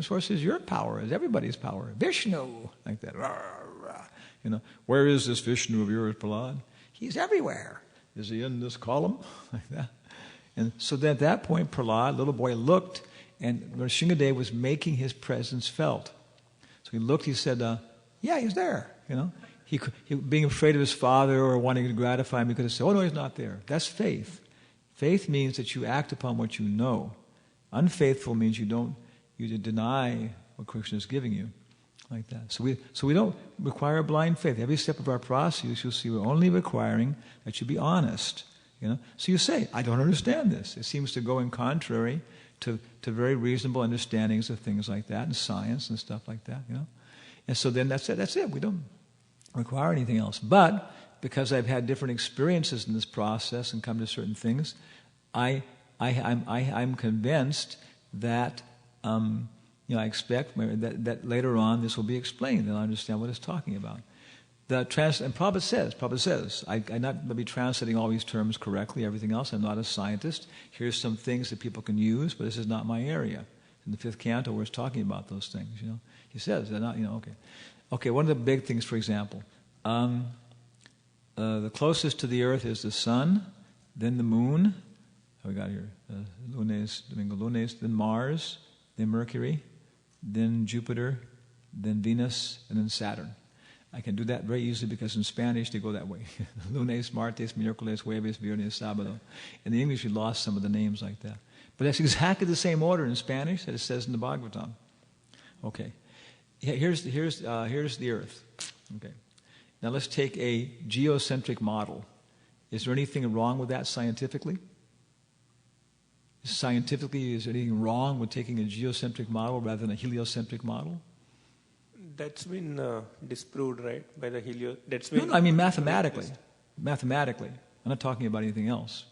source as your power, as everybody's power. Vishnu, like that. Where is this Vishnu of yours, Prahlad? He's everywhere. Is he in this column? Like that. And so then at that point, Prahlad, little boy, looked, and Nrsimhadev was making his presence felt. So he looked, he said, yeah, he's there, He being afraid of his father or wanting to gratify him, he could have said, oh, no, he's not there. That's faith. Faith means that you act upon what you know. Unfaithful means you deny what Krishna is giving you, like that. So we don't require blind faith. Every step of our process, you'll see we're only requiring that you be honest, So you say, I don't understand this. It seems to go in contrary to very reasonable understandings of things like that, and science and stuff like that, And so then that's it. We don't require anything else. But because I've had different experiences in this process and come to certain things, I'm convinced that I expect that later on this will be explained and I'll understand what it's talking about. And Prabhupada says, I'm not going to be translating all these terms correctly, everything else. I'm not a scientist. Here's some things that people can use, but this is not my area. In the 5th canto, where it's talking about those things, He says, they're not, okay. Okay, one of the big things, for example, the closest to the earth is the sun, then the moon. What we got here? Lunes, Domingo Lunes, then Mars, then Mercury, then Jupiter, then Venus, and then Saturn. I can do that very easily because in Spanish they go that way. Lunes, martes, miércoles, jueves, viernes, sábado. In the English we lost some of the names like that. But that's exactly the same order in Spanish that it says in the Bhagavatam. Okay. Here's the earth. Okay. Now let's take a geocentric model. Is there anything wrong with that scientifically? Scientifically, is there anything wrong with taking a geocentric model rather than a heliocentric model? That's been disproved, right, by the helio. That's been. No, I mean mathematically. Mathematically, I'm not talking about anything else,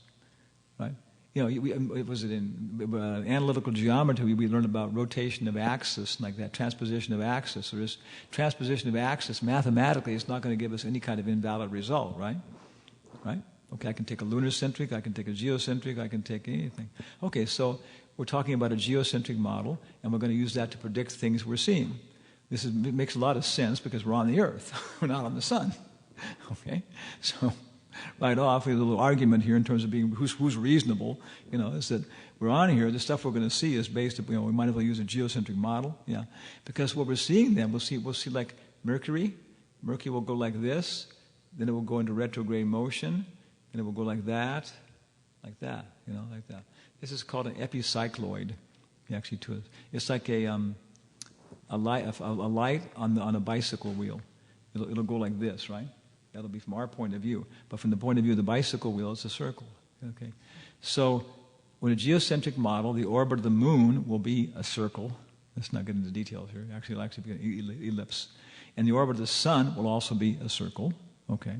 right? Was it in analytical geometry? We learned about rotation of axis, like that, transposition of axis. There is transposition of axis. Mathematically, it's not going to give us any kind of invalid result, right? Right? Okay, I can take a lunar-centric, I can take a geocentric, I can take anything. Okay, so we're talking about a geocentric model, and we're going to use that to predict things we're seeing. It makes a lot of sense because we're on the earth. We're not on the sun. Okay? So right off, we have a little argument here in terms of being who's reasonable. Is that we're on here, the stuff we're going to see is based upon, we might as well use a geocentric model. Yeah. Because what we're seeing then, we'll see like Mercury. Mercury will go like this, then it will go into retrograde motion, and it will go like that, like that. This is called an epicycloid. Actually, it's like a light on a bicycle wheel. It'll go like this, right? That'll be from our point of view. But from the point of view of the bicycle wheel, it's a circle. Okay. So, with a geocentric model, the orbit of the moon will be a circle. Let's not get into details here. It'll actually be an ellipse. And the orbit of the sun will also be a circle. Okay.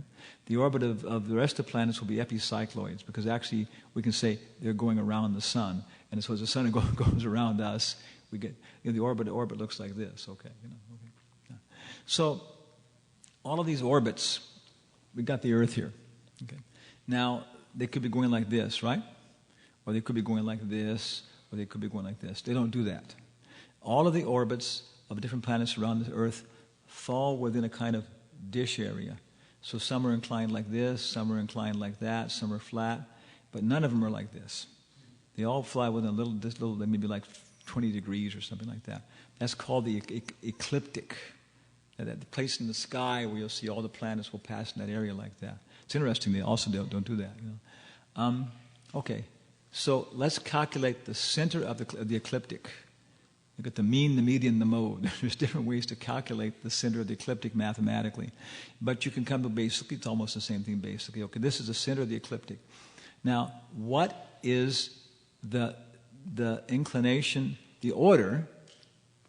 The orbit of the rest of the planets will be epicycloids, because actually we can say they're going around the sun. And so as the sun goes around us, we get, the orbit looks like this. Okay. Okay. Yeah. So all of these orbits, we got the Earth here. Okay. Now, they could be going like this, right? Or they could be going like this, or they could be going like this. They don't do that. All of the orbits of different planets around the Earth fall within a kind of dish area. So some are inclined like this, some are inclined like that, some are flat, but none of them are like this. They all fly within maybe like 20 degrees or something like that. That's called the ecliptic. That place in the sky where you'll see all the planets will pass in that area like that. It's interesting. They also don't do that. Okay, so let's calculate the center of the ecliptic. You've got the mean, the median, the mode. There's different ways to calculate the center of the ecliptic mathematically. But you can come to basically, it's almost the same thing basically. Okay, this is the center of the ecliptic. Now, what is the inclination, the order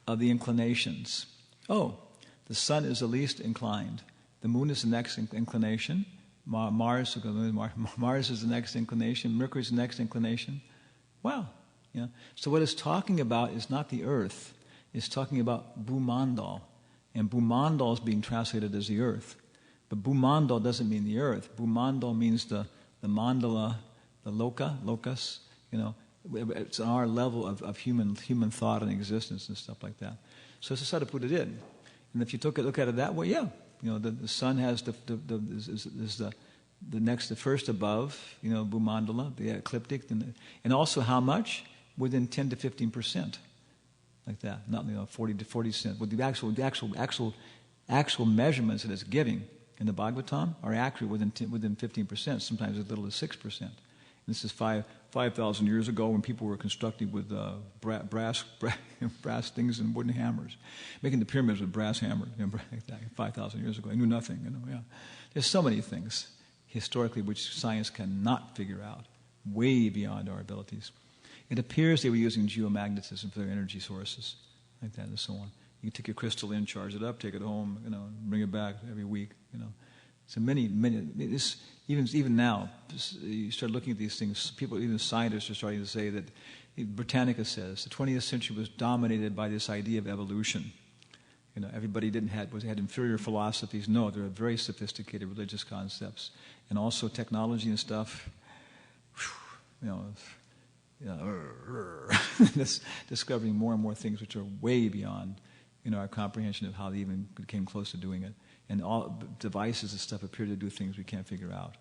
of the inclinations? Oh, the sun is the least inclined. The moon is the next inclination. Mars is the next inclination. Mercury is the next inclination. Wow. Yeah. So what it's talking about is not the Earth. It's talking about Bhumandal. And Bhumandal is being translated as the Earth. But Bhumandal doesn't mean the Earth. Bhumandal means the mandala, the locus, it's on our level of human thought and existence and stuff like that. So this is how to put it in. And if you look at it that way, yeah. The sun has the first above, Bhumandala, the ecliptic, and also how much? Within 10 to 15%, like that. Not 40 to 40%. But the actual measurements that it's giving in the Bhagavatam are accurate within 15%. Sometimes as little as 6%. And this is 5,000 years ago when people were constructing with brass things and wooden hammers, making the pyramids with brass hammers. 5,000 years ago, they knew nothing. Yeah. There's so many things historically which science cannot figure out, way beyond our abilities. It appears they were using geomagnetism for their energy sources, like that and so on. You can take your crystal in, charge it up, take it home, bring it back every week. So many. Even now, you start looking at these things. People, even scientists, are starting to say that Britannica says the 20th century was dominated by this idea of evolution. Everybody had inferior philosophies. No, there are very sophisticated religious concepts, and also technology and stuff. Discovering more and more things which are way beyond our comprehension of how they even came close to doing it. And all devices and stuff appear to do things we can't figure out.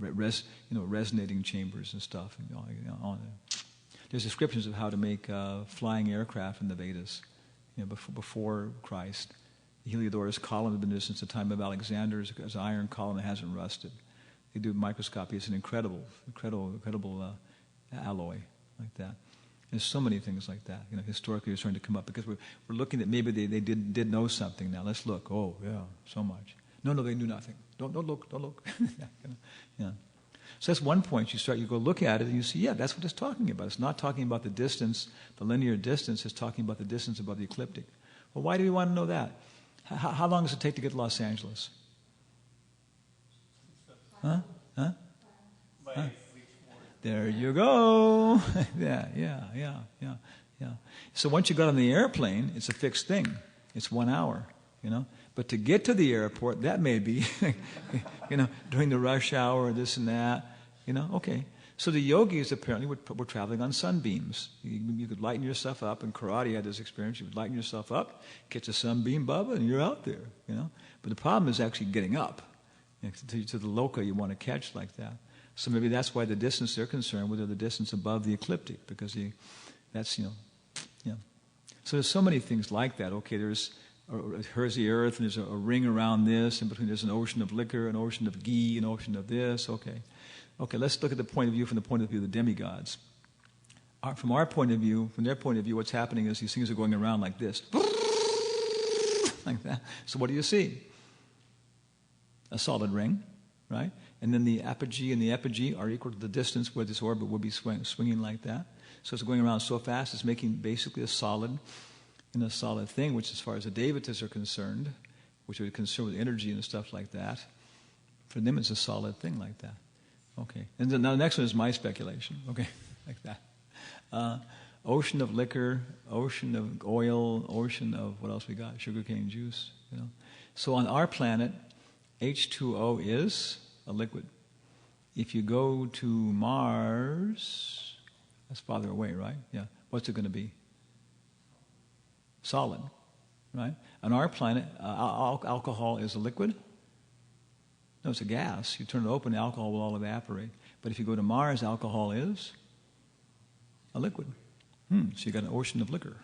Resonating chambers and stuff. There's descriptions of how to make flying aircraft in the Vedas. Before Christ, the Heliodorus column had been there since the time of Alexander as an iron column that hasn't rusted. They do microscopy. It's an incredible alloy like that. There's so many things like that. Historically, it's starting to come up because we're looking at maybe they did know something. Now let's look. Oh yeah, so much. No, they knew nothing. Don't look. Yeah. So that's one point. You go look at it and you see, yeah, that's what it's talking about. It's not talking about the distance, the linear distance. It's talking about the distance above the ecliptic. Well, why do we want to know that? How long does it take to get to Los Angeles? Huh? There you go. Yeah. So once you got on the airplane, it's a fixed thing. It's 1 hour, But to get to the airport, that may be, during the rush hour, this and that, Okay. So the yogis apparently were traveling on sunbeams. You could lighten yourself up, and karate had this experience. You would lighten yourself up, catch a sunbeam, Baba, and you're out there, But the problem is actually getting up. To the loka you want to catch like that. So maybe that's why the distance they're concerned with are the distance above the ecliptic, because that's. So there's so many things like that. Okay, here's the earth, and there's a ring around this, and between there's an ocean of liquor, an ocean of ghee, an ocean of this. Okay, let's look at the point of view from the point of view of the demigods. From their point of view, what's happening is these things are going around like this, like that. So what do you see? A solid ring, right? And then the apogee and the epigee are equal to the distance where this orbit will be swinging like that. So it's going around so fast, it's making basically a solid thing, which as far as the devatas are concerned, which are concerned with energy and stuff like that, for them it's a solid thing like that. Okay. And then now the next one is my speculation. Okay, like that. Ocean of liquor, ocean of oil, ocean of what else we got? Sugarcane juice. So on our planet, H2O is a liquid. If you go to Mars, that's farther away, right? Yeah. What's it going to be? Solid, right? On our planet, alcohol is a liquid. No, it's a gas. You turn it open, the alcohol will all evaporate. But if you go to Mars, alcohol is a liquid. So you got an ocean of liquor.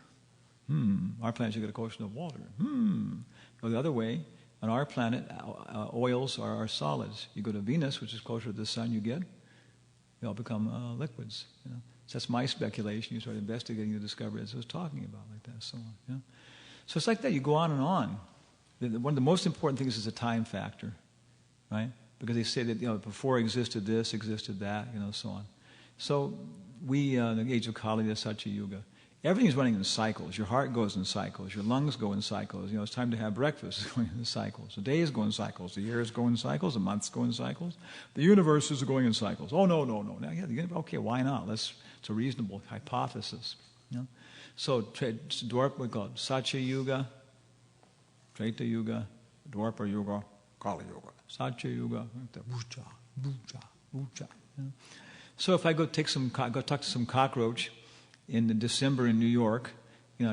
Our planet, you got an ocean of water. Go the other way. On our planet, oils are solids. You go to Venus, which is closer to the sun, they all become liquids. So that's my speculation. You start investigating the discovery as I was talking about, like that, so on. So it's like that. You go on and on. One of the most important things is the time factor, right? Because they say that before existed this, existed that, so on. So we, in the age of Kali, the Satya Yuga, everything's running in cycles. Your heart goes in cycles. Your lungs go in cycles. It's time to have breakfast. It's going in cycles. The days go in cycles. The years go in cycles. The months go in cycles. The universes are going in cycles. Oh, no. Now, okay, why not? It's a reasonable hypothesis. So, Dwarpa, we call it Satya Yuga, Treta Yuga, Dwarpa Yuga, Kali Yuga. Satya Yuga, Bucha. So if I go talk to some cockroach in December in New York,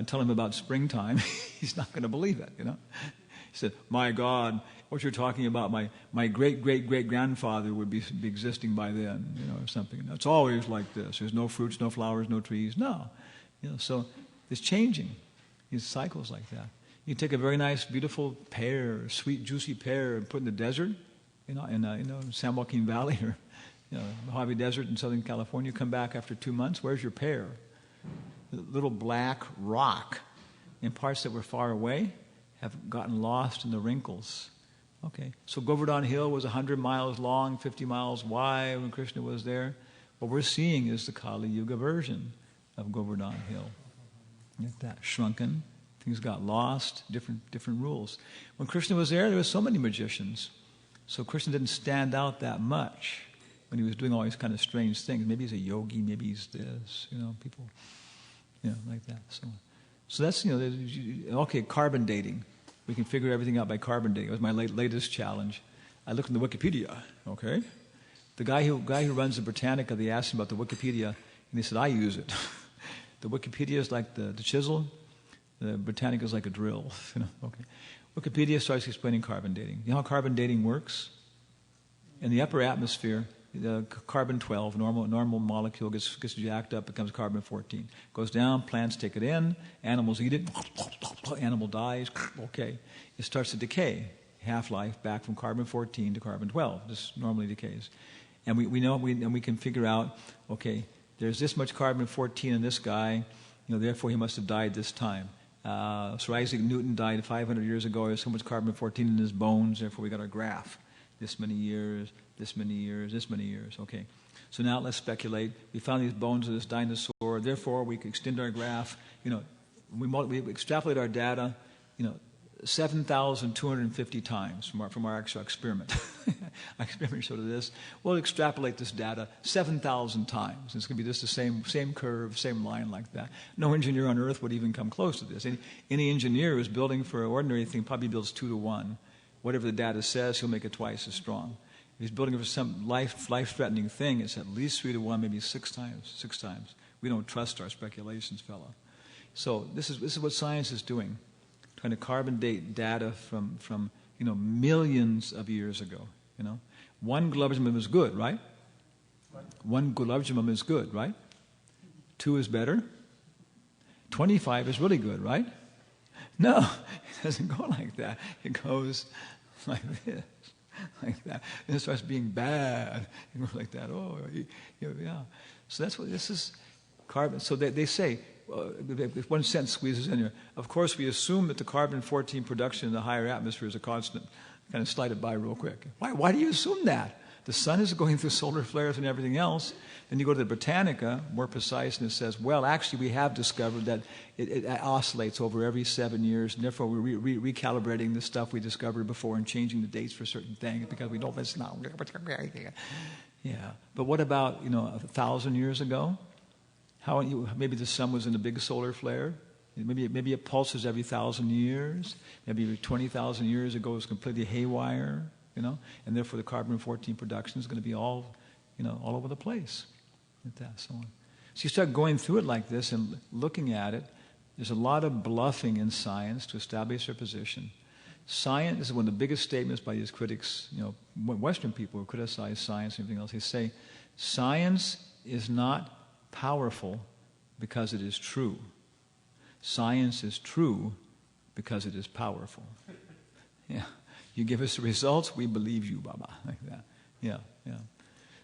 tell him about springtime, he's not going to believe it, He said, my God, what you're talking about, my great-great-great-grandfather would be existing by then, or something. It's always like this. There's no fruits, no flowers, no trees. No. So it's changing. It's cycles like that. You take a very nice, beautiful pear, sweet, juicy pear, and put in the desert, in San Joaquin Valley or Mojave Desert in Southern California. Come back after 2 months. Where's your pear? The little black rock in parts that were far away have gotten lost in the wrinkles. Okay, so Govardhan Hill was 100 miles long, 50 miles wide when Krishna was there. What we're seeing is the Kali Yuga version of Govardhan Hill. Like that, shrunken, things got lost, different rules. When Krishna was there were so many magicians. So Krishna didn't stand out that much when he was doing all these kind of strange things. Maybe he's a yogi, maybe he's this, people, like that. So that's, okay, carbon dating. We can figure everything out by carbon dating. It was my latest challenge. I looked in the Wikipedia, okay? The guy who runs the Britannica, they asked him about the Wikipedia, and he said, I use it. The Wikipedia is like the chisel. The Britannica is like a drill. Okay. Wikipedia starts explaining carbon dating. You know how carbon dating works? In the upper atmosphere, the carbon-12, normal molecule gets jacked up, becomes carbon-14. Goes down, plants take it in, animals eat it, animal dies, okay. It starts to decay, half-life, back from carbon-14 to carbon-12. This normally decays. And we can figure out, okay, there's this much carbon-14 in this guy, therefore he must have died this time. Sir Isaac Newton died 500 years ago. There's so much carbon-14 in his bones, therefore we got our graph. This many years, this many years, this many years. Okay. So now let's speculate. We found these bones of this dinosaur. Therefore, we can extend our graph. We extrapolate our data, 7,250 times from our actual experiment. Our experiment showed this. We'll extrapolate this data 7,000 times. It's going to be just the same curve, same line like that. No engineer on Earth would even come close to this. Any engineer who's building for an ordinary thing probably builds 2 to 1. Whatever the data says, he'll make it twice as strong. If he's building for some life-threatening thing, it's at least 3 to 1, maybe 6 times. We don't trust our speculations, fellow. So this is what science is doing, trying to carbon date data from millions of years ago. 1 gulabjamam is good, right? 1 gulabjamam is good, right? 2 is better. 25 is really good, right? No, it doesn't go like that. It goes like this, like that. And it starts being bad. It goes like that. Oh, yeah. So that's what this is, carbon. So they say, if one sentence squeezes in here, of course we assume that the carbon-14 production in the higher atmosphere is a constant. Kind of slide it by real quick. Why do you assume that? the sun is going through solar flares and everything else. Then you go to the Britannica, more precise, and it says, well, actually we have discovered that it oscillates over every 7 years, and therefore we're recalibrating the stuff we discovered before and changing the dates for certain things because we don't listen now. Yeah, but what about 1,000 years ago? Maybe the sun was in a big solar flare. Maybe it pulses every 1,000 years. Maybe 20,000 years ago it was completely haywire, and therefore the carbon-14 production is going to be all over the place. So on. So you start going through it like this and looking at it. There's a lot of bluffing in science to establish their position. Science, this is one of the biggest statements by these critics, Western people who criticize science and everything else. They say, science is not powerful because it is true. Science is true because it is powerful. Yeah. You give us the results, we believe you, Baba. Like that. Yeah.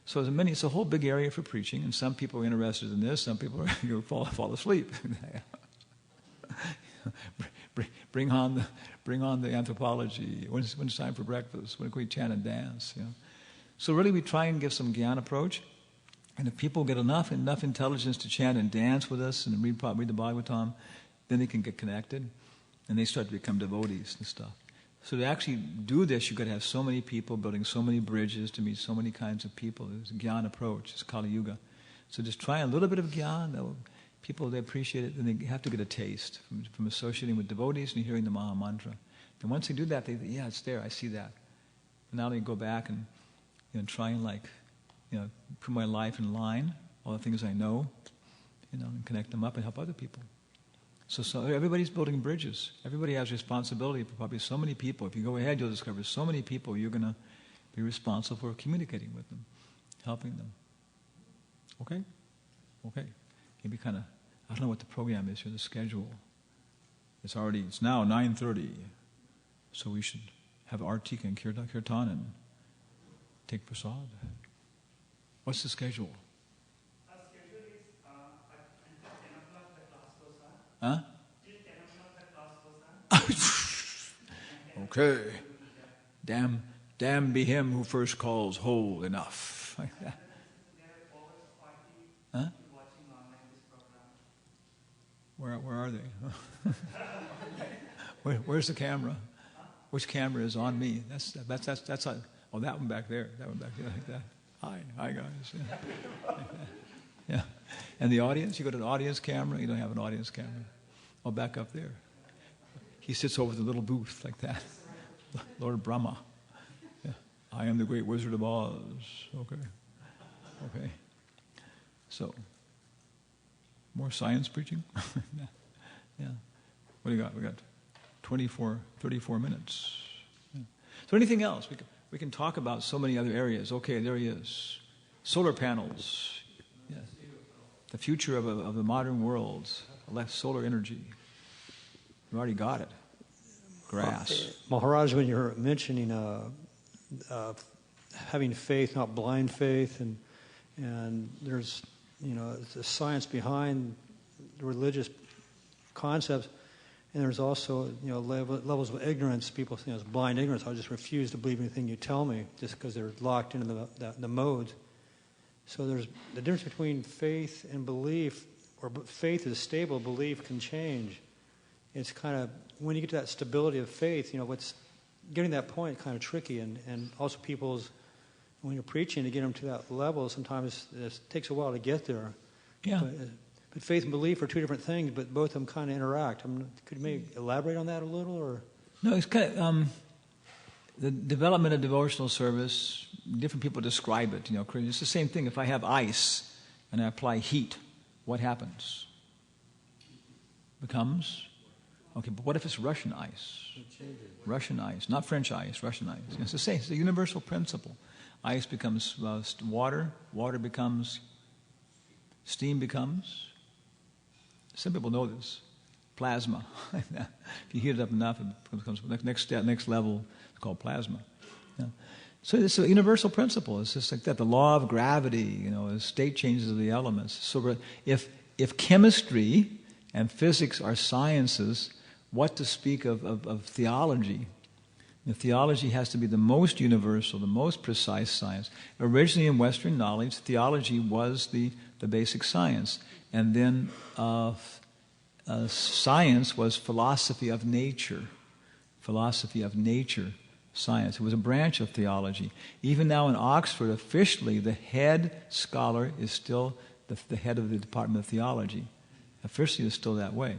So it's a whole big area for preaching, and some people are interested in this, some people are fall asleep. Bring on the anthropology. When it's time for breakfast? When can we chant and dance? So really we try and give some Gyan approach. And if people get enough intelligence to chant and dance with us and read the Bhagavatam, then they can get connected and they start to become devotees and stuff. So to actually do this, you've got to have so many people building so many bridges to meet so many kinds of people. It's a Gyan approach. It's Kali Yuga. So just try a little bit of Gyan. People, they appreciate it, and they have to get a taste from associating with devotees and hearing the Maha Mantra. And once they do that, they think, yeah, it's there, I see that. And now they go back and try and put my life in line, all the things I know, and connect them up and help other people. So everybody's building bridges. Everybody has responsibility for probably so many people. If you go ahead, you'll discover so many people you're going to be responsible for communicating with them, helping them. Okay? Maybe kind of, I don't know what the program is here, the schedule. It's now 9:30, so we should have Artika and Kirtan and take prasad. What's the schedule? Our schedule is until 10 o'clock the class goes on. Huh? Till 10 o'clock the class goes on. Okay. Damn be him who first calls whole enough. Like that. There are over 40 Huh? people watching online this program. Where are they? Where's the camera? Which camera is on me? That's that one back there. That one back there like that. Hi guys. Yeah. And the audience, you got an audience camera? You don't have an audience camera. Oh, back up there. He sits over the little booth like that. Lord Brahma. Yeah. I am the great Wizard of Oz. Okay. So, more science preaching? Yeah. What do you got? We got 34 minutes. Yeah. So anything else? We can talk about so many other areas. Okay, there he is. Solar panels. Yes. The future of the modern world. Solar energy. We already got it. Grass. Maharaj, when you're mentioning having faith, not blind faith, and there's the science behind the religious concepts, and there's also levels of ignorance. People think it's blind ignorance. I just refuse to believe anything you tell me just because they're locked into the modes. So there's the difference between faith and belief, or faith is stable, belief can change. It's kind of, when you get to that stability of faith, what's getting that point kind of tricky, and also when you're preaching, to get them to that level, sometimes it takes a while to get there. Yeah. But faith and belief are two different things, but both of them kind of interact. Could you maybe elaborate on that a little, or? No, it's kind of the development of devotional service. Different people describe it. It's the same thing. If I have ice and I apply heat, what happens? Becomes. Okay, but what if it's Russian ice? Russian ice, not French ice, Russian ice. It's the same. It's a universal principle. Ice becomes water. Water becomes. Steam becomes. Some people know this. Plasma. If you heat it up enough, it becomes next level. It's called plasma. Yeah. So it's a universal principle. It's just like that. The law of gravity, is state changes of the elements. So if chemistry and physics are sciences, what to speak of theology? The theology has to be the most universal, the most precise science. Originally in Western knowledge, theology was the basic science. And then science was philosophy of nature. Philosophy of nature science. It was a branch of theology. Even now in Oxford, officially, the head scholar is still the head of the Department of Theology. Officially, it's still that way.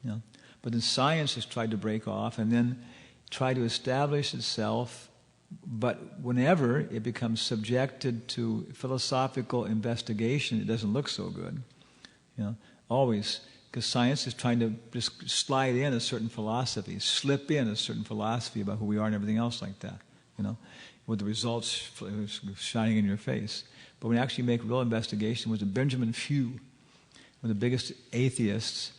You know? But then science has tried to break off and then try to establish itself, but whenever it becomes subjected to philosophical investigation, it doesn't look so good. You know, always, because science is trying to just slide in a certain philosophy, slip in a certain philosophy about who we are and everything else like that, you know, with the results shining in your face. But when you actually make real investigation, was Benjamin Few, one of the biggest atheists,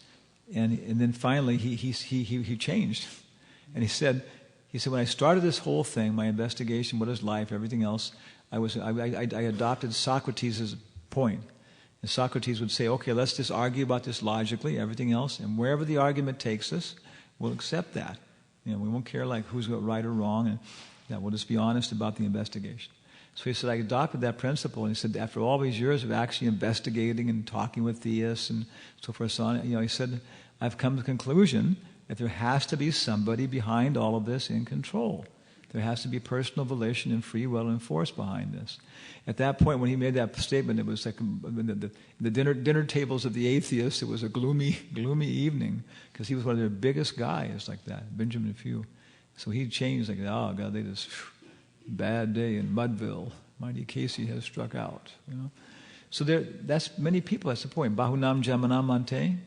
and then finally he changed. And he said, when I started this whole thing, my investigation, what is life, everything else, I adopted Socrates' point. And Socrates would say, okay, let's just argue about this logically, everything else, and wherever the argument takes us, we'll accept that. You know, we won't care like who's right or wrong, and yeah, we'll just be honest about the investigation. So he said, I adopted that principle, and he said, after all these years of actually investigating and talking with theists and so forth, so on, you know, he said, I've come to the conclusion that there has to be somebody behind all of this in control. There has to be personal volition and free will and force behind this. At that point, when he made that statement, it was like the dinner tables of the atheists, it was a gloomy evening, because he was one of their biggest guys like that, Benjamin Few. So he changed, like, oh God, they just, bad day in Mudville. Mighty Casey has struck out. You know? So that's many people, that's the point. Bahunam Jamanam Ante.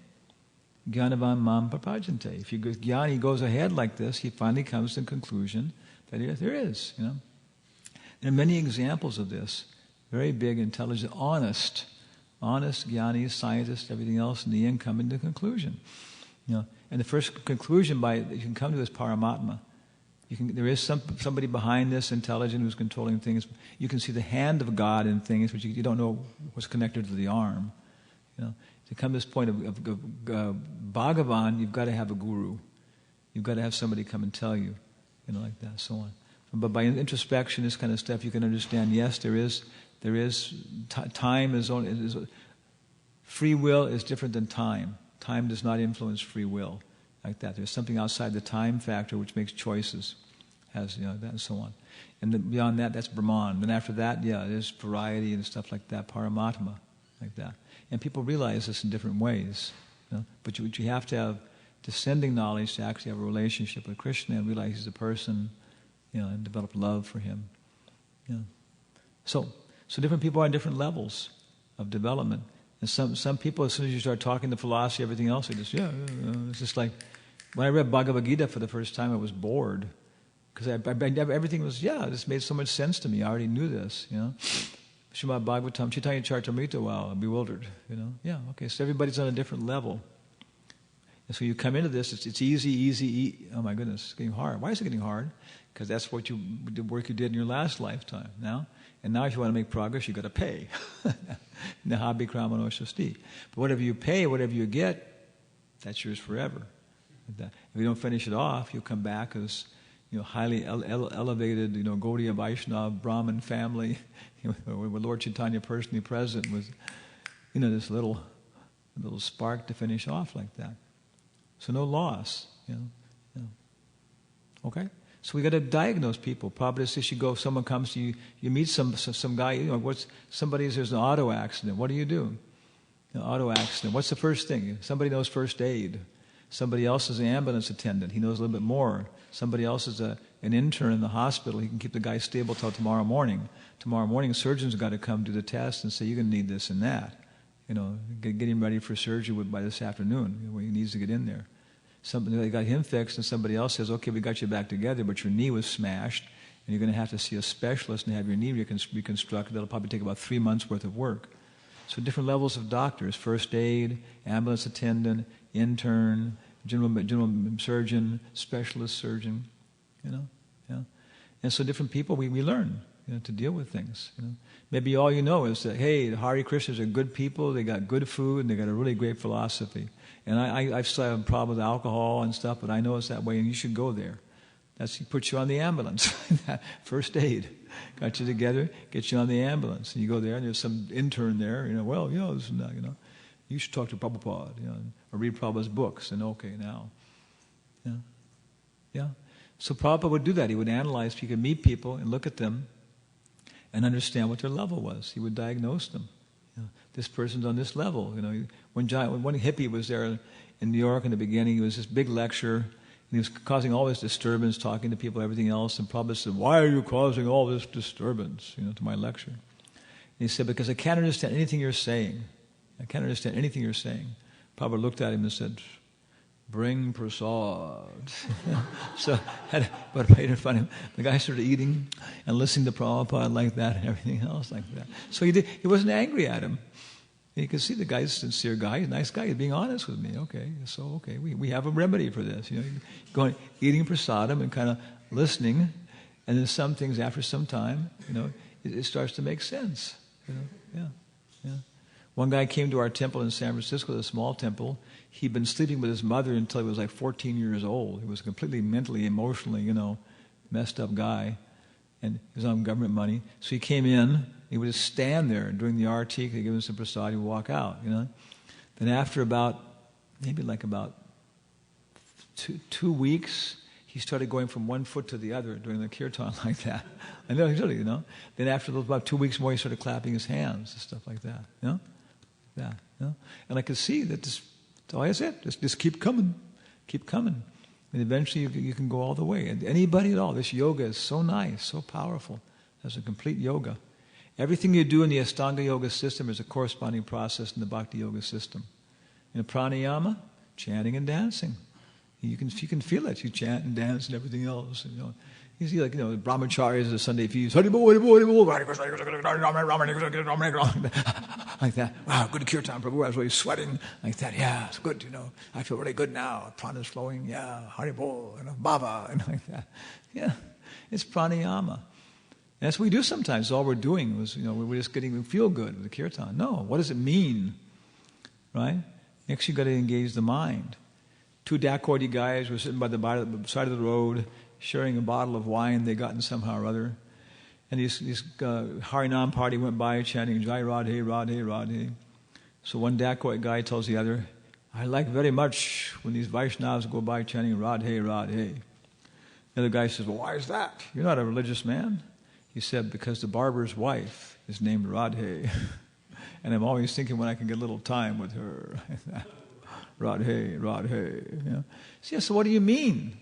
Gyanavan mam prapajante. If Jnani goes ahead like this, he finally comes to the conclusion that there is, you know. There are many examples of this. Very big, intelligent, honest Jnanis, scientists, everything else, in the end coming to the conclusion. You know, and the first conclusion you can come to is Paramatma. There is somebody behind this, intelligent, who's controlling things. You can see the hand of God in things, but you don't know what's connected to the arm. You know. To come to this point of Bhagavan, you've got to have a guru. You've got to have somebody come and tell you, you know, like that, so on. But by introspection, this kind of stuff, you can understand, yes, there is time is free will is different than time. Time does not influence free will like that. There's something outside the time factor which makes choices, has, you know, that and so on. And then beyond that, that's Brahman. Then after that, yeah, there's variety and stuff like that, Paramatma, like that. And people realize this in different ways. You know? But you have to have descending knowledge to actually have a relationship with Krishna and realize he's a person, you know, and develop love for him. You know? So different people are on different levels of development. And some people, as soon as you start talking the philosophy, everything else, they just, it's just like, when I read Bhagavad Gita for the first time, I was bored. Because everything was, it just made so much sense to me. I already knew this, you know. Srimad Bhagavatam, Chaitanya Charitamrita, wow, I'm bewildered, you know. Yeah, okay, so everybody's on a different level. And so you come into this, it's easy, oh my goodness, it's getting hard. Why is it getting hard? Because that's the work you did in your last lifetime now. And now if you want to make progress, you've got to pay. Nahabi Kramano Shasti. But whatever you pay, whatever you get, that's yours forever. If you don't finish it off, you'll come back as, you know, highly elevated, you know, Gaudiya Vaishnava Brahmin family, you know, with Lord Chaitanya personally present, with, you know, this little spark to finish off like that. So no loss, you know. Okay? So we got to diagnose people. Prabhupada says if someone comes to you, you meet some guy, you know, there's an auto accident. What do you do? An auto accident. What's the first thing? Somebody knows first aid. Somebody else is an ambulance attendant. He knows a little bit more. Somebody else is an intern in the hospital. He can keep the guy stable till tomorrow morning. Tomorrow morning, a surgeon's got to come do the test and say, you're going to need this and that. You know, get him ready for surgery by this afternoon. He needs to get in there. They got him fixed, and somebody else says, okay, we got you back together, but your knee was smashed, and you're going to have to see a specialist and have your knee reconstructed. That'll probably take about 3 months worth of work. So different levels of doctors: first aid, ambulance attendant, intern, general surgeon, specialist surgeon, you know, yeah. And so different people, we learn, you know, to deal with things. You know, maybe all you know is that, hey, the Hare Krishnas are good people. They got good food and they got a really great philosophy. And I still have a problem with alcohol and stuff, but I know it's that way, and you should go there. He puts you on the ambulance. First aid. Got you together, gets you on the ambulance. And you go there, and there's some intern there, this and that, You should talk to Prabhupada, or read Prabhupada's books, and okay, now. Yeah. So Prabhupada would do that. He would analyze, he could meet people and look at them and understand what their level was. He would diagnose them. This person's on this level. When one hippie was there in New York in the beginning, he was this big lecturer, and he was causing all this disturbance, talking to people, everything else, and Prabhupada said, "Why are you causing all this disturbance, to my lecture?" And he said, "Because I can't understand anything you're saying. I can't understand anything you're saying." Prabhupada looked at him and said, "Bring prasad." But right in front of him, the guy started eating and listening to Prabhupada like that and everything else like that. So he wasn't angry at him. You could see the guy's a sincere guy, he's a nice guy, he's being honest with me. We have a remedy for this. Going eating prasadam and kind of listening, and then some things after some time, it starts to make sense. Yeah. One guy came to our temple in San Francisco, a small temple. He'd been sleeping with his mother until he was like 14 years old. He was a completely mentally, emotionally, messed up guy. And he was on government money. So he came in, he would just stand there during the arti, they'd give him some prasad, he'd walk out, Then after about 2 weeks, he started going from one foot to the other during the kirtan like that. I know, really, Then after about 2 weeks more, he started clapping his hands and stuff like that, And I could see that that's all I said. Just keep coming. And eventually you can go all the way. And anybody at all, this yoga is so nice, so powerful. That's a complete yoga. Everything you do in the Ashtanga yoga system is a corresponding process in the Bhakti yoga system. In pranayama, chanting and dancing. You can feel it. You chant and dance and everything else. You see, like, brahmacharis at the Sunday feast, like that. Wow, good kirtan, Prabhu. I was really sweating. Like that. Yeah, it's good, I feel really good now. Prana's flowing. Yeah, Haribol, Baba, and like that. Yeah, it's pranayama. And that's what we do sometimes. All we're doing was, we're just we feel good with the kirtan. No, what does it mean? Right? Next, you've got to engage the mind. 2 dacoity guys were sitting by the side of the road, sharing a bottle of wine they'd gotten somehow or other. And this Harinam party went by chanting Jai Radhe, Radhe, Radhe. So one dacoit guy tells the other, "I like very much when these Vaishnavas go by chanting Radhe, Radhe." The other guy says, "Well, why is that? You're not a religious man." He said, "Because the barber's wife is named Radhe. And I'm always thinking when I can get a little time with her." Radhe, Radhe. So what do you mean?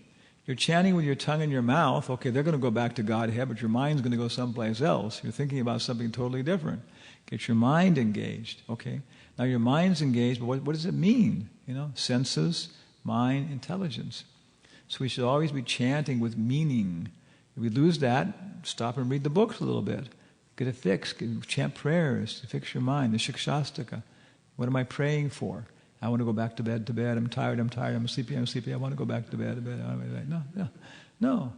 You're chanting with your tongue in your mouth. Okay, they're going to go back to Godhead, but your mind's going to go someplace else. You're thinking about something totally different. Get your mind engaged. Okay, now your mind's engaged, but what does it mean? Senses, mind, intelligence. So we should always be chanting with meaning. If we lose that, stop and read the books a little bit. Get it fixed. Chant prayers to fix your mind. The Shikshastaka. What am I praying for? I want to go back to bed. I'm tired, I'm sleepy, I want to go back to bed. No.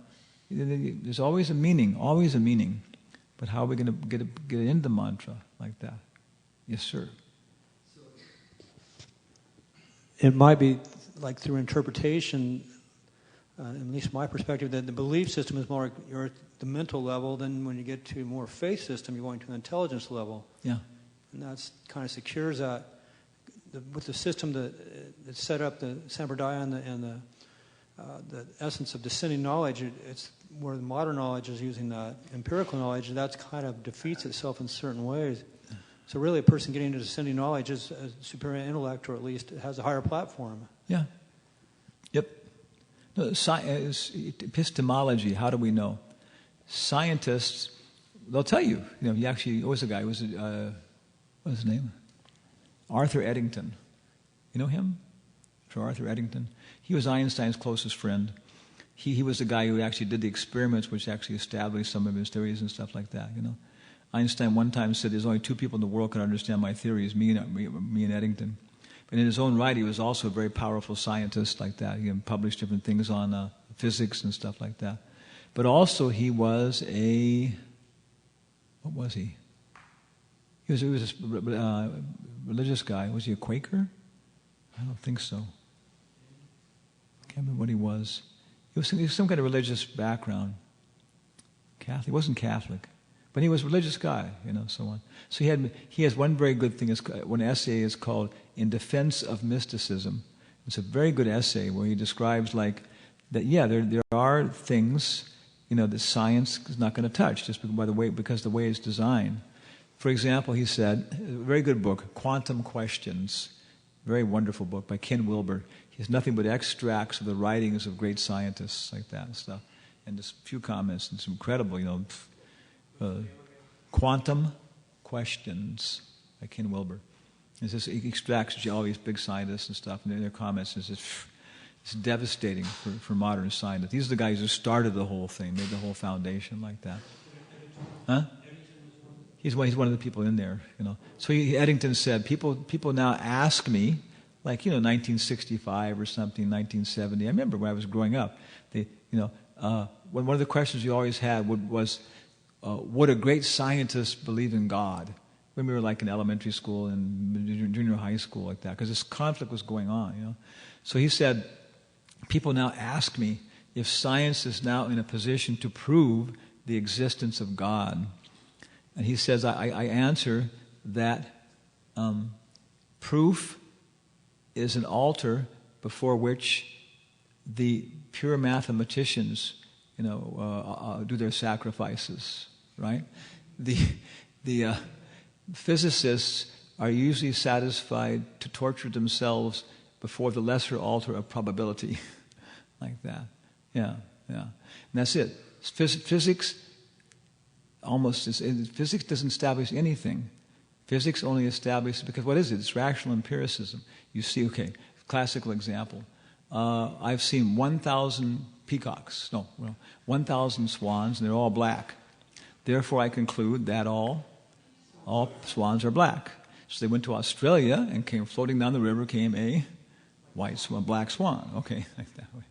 There's always a meaning. But how are we going to get into the mantra like that? Yes, sir. It might be like through interpretation, at least my perspective, that the belief system is more you're at the mental level. Then when you get to more faith system, you're going to an intelligence level. Yeah. And that's kind of secures that. With the system that set up, the sampradaya and the essence of descending knowledge, it's where the modern knowledge is using that empirical knowledge, that kind of defeats itself in certain ways. So really a person getting into descending knowledge is a superior intellect, or at least it has a higher platform. Yeah. Yep. No, epistemology, how do we know? Scientists, they'll tell you. He actually, what was the guy? What's his name? Arthur Eddington. You know him? Sir Arthur Eddington. He was Einstein's closest friend. He was the guy who actually did the experiments which actually established some of his theories and stuff like that, Einstein one time said there's only 2 people in the world can understand my theories, me and Eddington. But in his own right, he was also a very powerful scientist like that. He published different things on physics and stuff like that. But also he was what was he? He was a religious guy. Was he a Quaker? I don't think so. I can't remember what he was. He was some kind of religious background. Catholic. He wasn't Catholic, but he was a religious guy, so on. So he has one very good thing. One essay is called "In Defense of Mysticism." It's a very good essay where he describes that. Yeah, there are things that science is not going to touch just because the way it's designed. For example, he said, a very good book, Quantum Questions, very wonderful book by Ken Wilber. He has nothing but extracts of the writings of great scientists like that and stuff. And just a few comments, and it's incredible, Quantum Questions by Ken Wilber. He extracts all these big scientists and stuff, and their comments, and it's devastating for modern scientists. These are the guys who started the whole thing, made the whole foundation like that. Huh? He's one of the people in there, So Eddington said, people now ask me, 1965 or something, 1970. I remember when I was growing up. One of the questions you always had was, would a great scientist believe in God? When we were in elementary school and junior high school like that, because this conflict was going on, So he said, people now ask me if science is now in a position to prove the existence of God. And he says, I answer that proof is an altar before which the pure mathematicians, do their sacrifices, right? The physicists are usually satisfied to torture themselves before the lesser altar of probability, like that. Yeah. And that's it. Physics doesn't establish anything. Physics only establishes, because what is it? It's rational empiricism. You see, classical example. I've seen 1,000 peacocks, 1,000 swans, and they're all black. Therefore, I conclude that all swans are black. So they went to Australia and came floating down the river, came a white swan, black swan. Okay, like that way.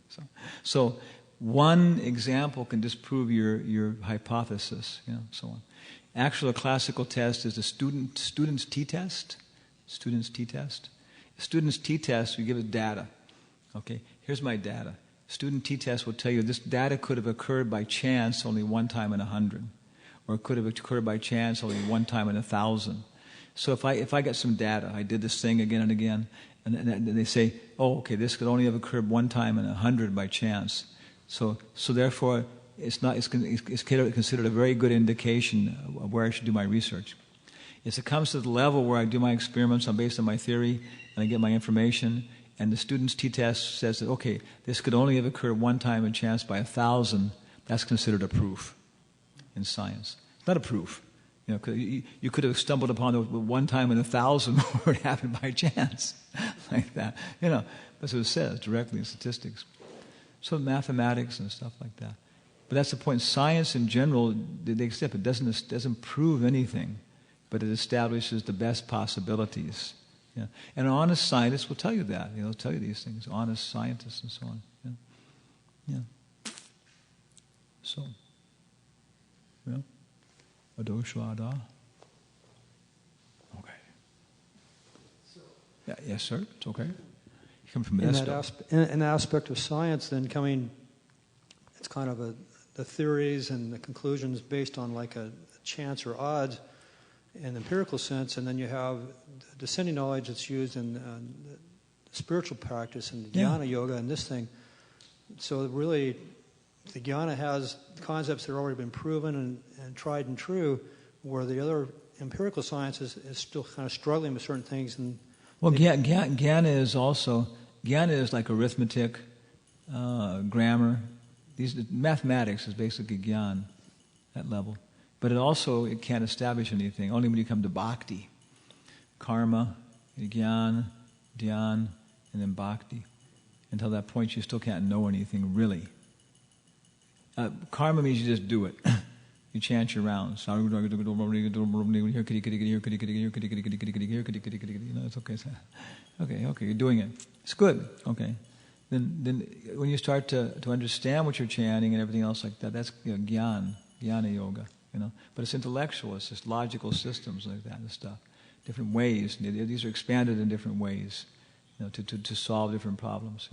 So one example can disprove your hypothesis, so on. Actually, a classical test is a student's t-test. Student's t-test. A student's t-test, you give it data. Okay, here's my data. Student t-test will tell you this data could have occurred by chance only one time in 100, or it could have occurred by chance only one time in 1,000. So if I get some data, I did this thing again and again, and they say, this could only have occurred one time in 100 by chance. So therefore, it's considered a very good indication of where I should do my research. As it comes to the level where I do my experiments based on my theory, and I get my information, and the student's t-test says that, this could only have occurred one time in chance by 1,000, that's considered a proof in science. It's not a proof. You could have stumbled upon it one time in 1,000 where it happened by chance, like that. That's what it says directly in statistics. So mathematics and stuff like that. But that's the point. Science in general, they accept it doesn't prove anything, but it establishes the best possibilities. Yeah. And an honest scientist will tell you that. They'll tell you these things. Honest scientists and so on. Yeah. So. Yeah. Adoshwada. Okay. Yeah, yes, sir. It's okay. You come from in that aspect of science, then it's kind of the theories and the conclusions based on a chance or odds in the empirical sense, and then you have the descending knowledge that's used in the spiritual practice and the jnana yoga and this thing. So really, the jnana has concepts that have already been proven and tried and true, where the other empirical science is still kind of struggling with certain things. Jnana is like arithmetic, grammar. Mathematics is basically jnana, that level. But it can't establish anything. Only when you come to bhakti. Karma, jnana, dhyan, and then bhakti. Until that point, you still can't know anything, really. Karma means you just do it. You chant your rounds. It's okay. Okay, you're doing it. It's good. Okay. Then when you start to understand what you're chanting and everything else like that, that's jnana yoga. But it's intellectual. It's just logical systems like that and stuff. Different ways. These are expanded in different ways, to solve different problems.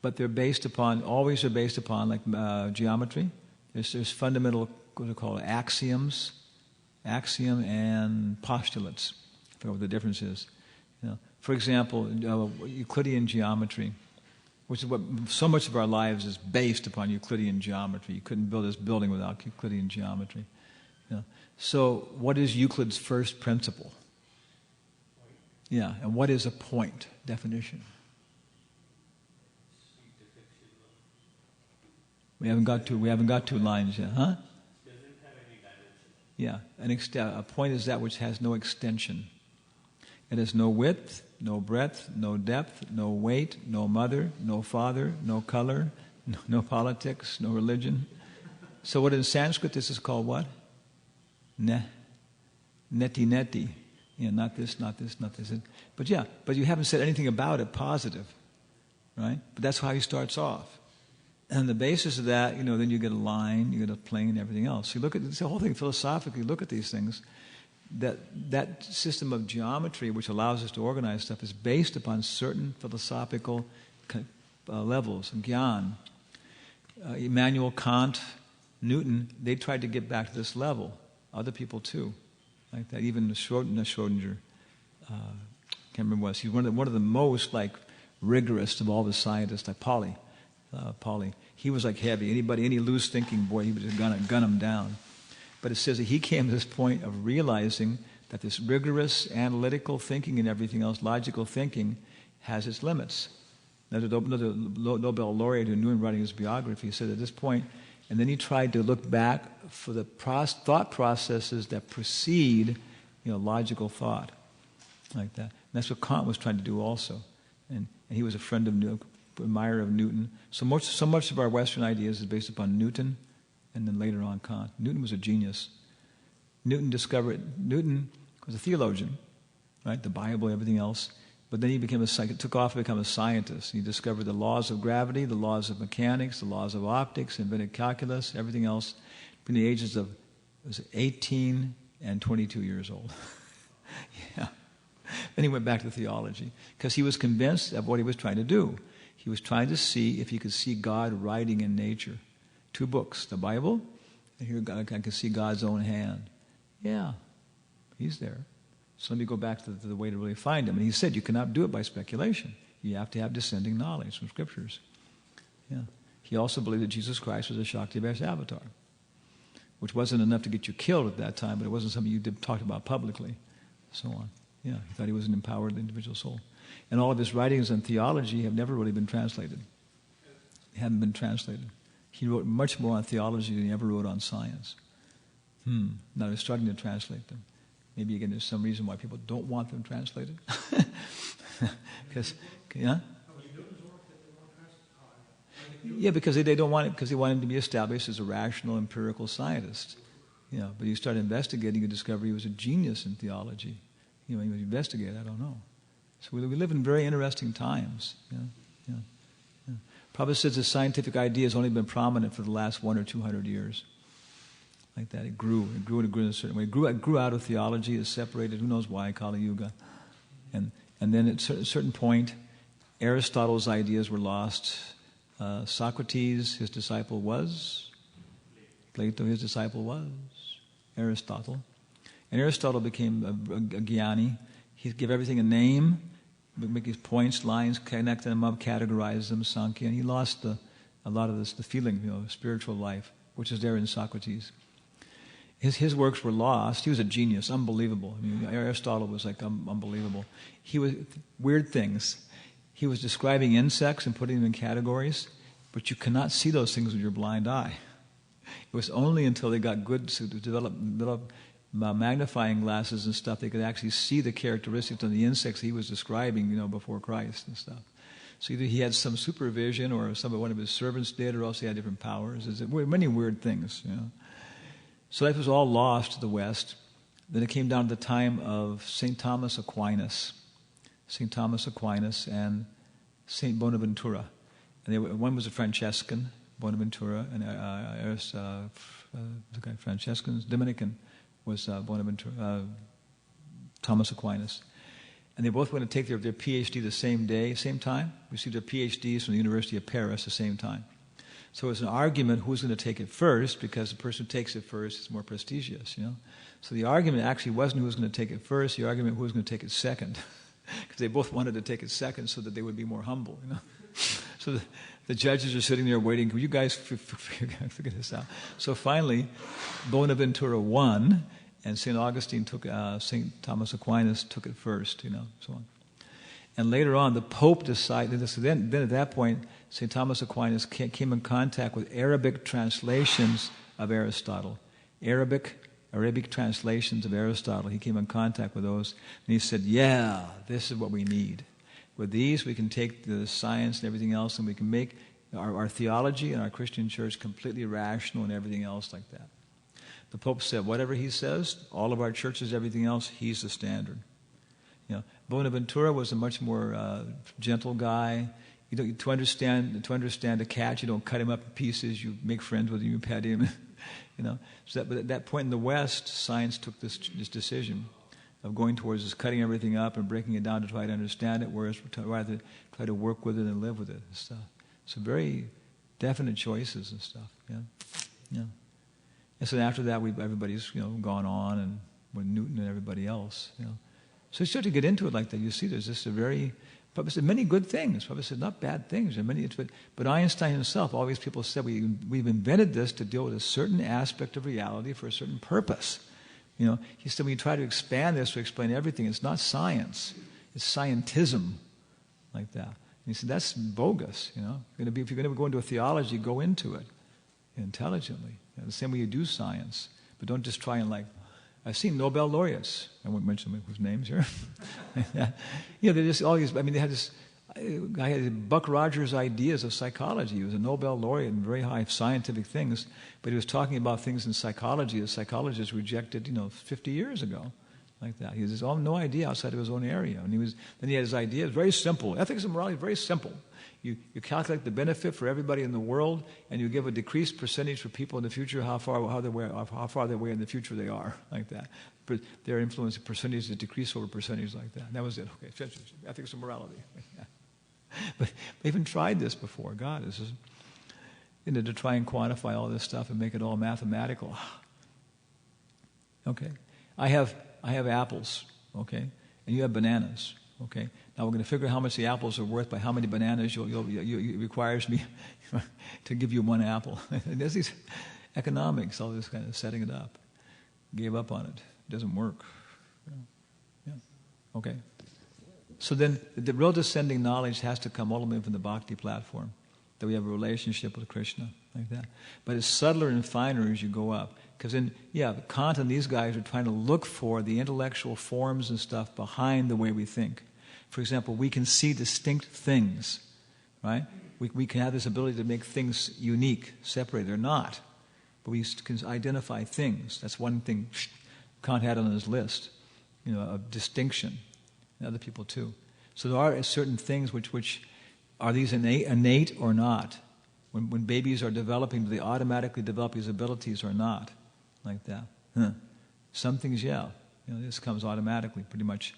but they're based upon, always are based upon, like geometry. There's fundamental, what do you call it, axioms, axiom and postulates. I forget what the difference is. For example, Euclidean geometry, which is what so much of our lives is based upon Euclidean geometry. You couldn't build this building without Euclidean geometry. So what is Euclid's first principle? Yeah, and what is a point? Definition. We haven't got two lines yet, huh? Yeah, a point is that which has no extension. It has no width, no breadth, no depth, no weight, no mother, no father, no color, no politics, no religion. So what in Sanskrit this is called what? Neti. Yeah, not this. But you haven't said anything about it positive, right? But that's how he starts off. And the basis of that, then you get a line, you get a plane, and everything else. You look at the whole thing philosophically, look at these things. That system of geometry, which allows us to organize stuff, is based upon certain philosophical levels, gyan. Immanuel Kant, Newton, they tried to get back to this level. Other people too, like that. Even Schrodinger, can't remember what. He's one of the most rigorous of all the scientists. Like Pauli, he was heavy. Any loose thinking boy, he would just gun him down. But it says that he came to this point of realizing that this rigorous analytical thinking and everything else, logical thinking, has its limits. Another Nobel laureate who knew him writing his biography said at this point, and then he tried to look back for the thought processes that precede, logical thought, like that. And that's what Kant was trying to do also. And he was a friend of Newton, admirer of Newton. So much of our Western ideas is based upon Newton, and then later on Kant. Newton was a genius. Newton was a theologian, right? The Bible, everything else. But then he took off to become a scientist. He discovered the laws of gravity, the laws of mechanics, the laws of optics, invented calculus, everything else, between the ages of 18 and 22 years old. Yeah. Then he went back to theology because he was convinced of what he was trying to do. He was trying to see if he could see God writing in nature. 2 books, the Bible, and here I can see God's own hand. Yeah, he's there. So let me go back to the way to really find him. And he said you cannot do it by speculation. You have to have descending knowledge from scriptures. Yeah. He also believed that Jesus Christ was a Shakti-based avatar, which wasn't enough to get you killed at that time, but it wasn't something you talked about publicly, so on. Yeah, he thought he was an empowered individual soul. And all of his writings on theology have never really been translated. They haven't been translated. He wrote much more on theology than he ever wrote on science. Now they're starting to translate them. Maybe again there's some reason why people don't want them translated. Because because they don't want it, because they want him to be established as a rational empirical scientist. But you start investigating, you discover he was a genius in theology. He was investigated, I don't know. So we live in very interesting times. Prabhupada says the scientific idea has only been prominent for the last 100 or 200 years. Like that, it grew in a certain way. It grew out of theology, it separated, who knows why, Kali Yuga. And then at a certain point, Aristotle's ideas were lost. Socrates, his disciple was. Plato, his disciple was. Aristotle. And Aristotle became a jnani. He'd give everything a name, make his points, lines, connect them up, categorize them, Sankhya, and he lost a lot of the feeling, spiritual life, which is there in Socrates. His works were lost. He was a genius, unbelievable. Aristotle was unbelievable. He was weird things. He was describing insects and putting them in categories, but you cannot see those things with your blind eye. It was only until they got good to develop magnifying glasses and stuff, they could actually see the characteristics of the insects he was describing, before Christ and stuff. So either he had some supervision, or one of his servants did, or else he had different powers. There's many weird things, So that was all lost to the West. Then it came down to the time of St. Thomas Aquinas. St. Thomas Aquinas and St. Bonaventura. And one was a Franciscan, Bonaventura, and Franciscans, Dominican was Bonaventura, Thomas Aquinas. and they both went to take their PhD the same day, same time, received their PhDs from the University of Paris the same time. So it was an argument who's going to take it first, because the person who takes it first is more prestigious, you know. So the argument actually wasn't who was going to take it first, the argument who was going to take it second. Because they both wanted to take it second so that they would be more humble, you know. So the judges are sitting there waiting, you guys figure this out. So finally, Bonaventura won, and St. Augustine took, St. Thomas Aquinas took it first, you know, so on. And later on, the Pope decided this. Then at that point, St. Thomas Aquinas came in contact with Arabic translations of Aristotle. Arabic translations of Aristotle. He came in contact with those, and he said, yeah, this is what we need. With these, we can take the science and everything else, and we can make our theology and our Christian church completely rational and everything else like that. The Pope said, whatever he says, all of our churches, everything else, he's the standard. You know, Bonaventura was a much more gentle guy. You don't, to understand a cat, you don't cut him up in pieces. You make friends with him, you pet him. You know, so but at that point in the West, science took this decision of going towards this cutting everything up and breaking it down to try to understand it, whereas rather try to work with it and live with it and stuff. So very definite choices and stuff. Yeah, yeah. And so after that, everybody's gone on, and with Newton and everybody else. You know, so you start to get into it like that. You see, there's just a very Prabhupada said many good things. Prabhupada said not bad things. But Einstein himself, all these people said, we've invented this to deal with a certain aspect of reality for a certain purpose. You know, he said when you try to expand this to explain everything, it's not science, it's scientism, like that. And he said that's bogus. You know, if you're going to go into a theology, go into it intelligently. You know, the same way you do science, but don't just try and I've seen Nobel laureates. I won't mention whose names here. They're just all these. I mean, they had this. I had Buck Rogers' ideas of psychology. He was a Nobel laureate in very high scientific things, but he was talking about things in psychology that psychologists rejected, 50 years ago, like that. He has no idea outside of his own area, and then he had his ideas. Very simple. Ethics and morality is very simple. You calculate the benefit for everybody in the world, and you give a decreased percentage for people in the future, how far away in the future they are, like that. But their influence percentage is decreased over percentage like that. And that was it. Okay, ethics and morality. But they even tried this before. God, this is to try and quantify all this stuff and make it all mathematical. Okay, I have apples. Okay, and you have bananas. Okay. Now we're going to figure out how much the apples are worth by how many bananas it requires me to give you one apple. And there's these economics, all this kind of setting it up. Gave up on it. It doesn't work. Yeah. Okay. So then the real descending knowledge has to come all the way from the bhakti platform, that we have a relationship with Krishna, like that. But it's subtler and finer as you go up. Because Kant and these guys are trying to look for the intellectual forms and stuff behind the way we think. For example, we can see distinct things, right? We can have this ability to make things unique, separate. They're not. But we can identify things. That's one thing Kant had on his list, of distinction. And other people too. So there are certain things which are these innate or not? When babies are developing, do they automatically develop these abilities or not? Like that. Some things, this comes automatically, pretty much.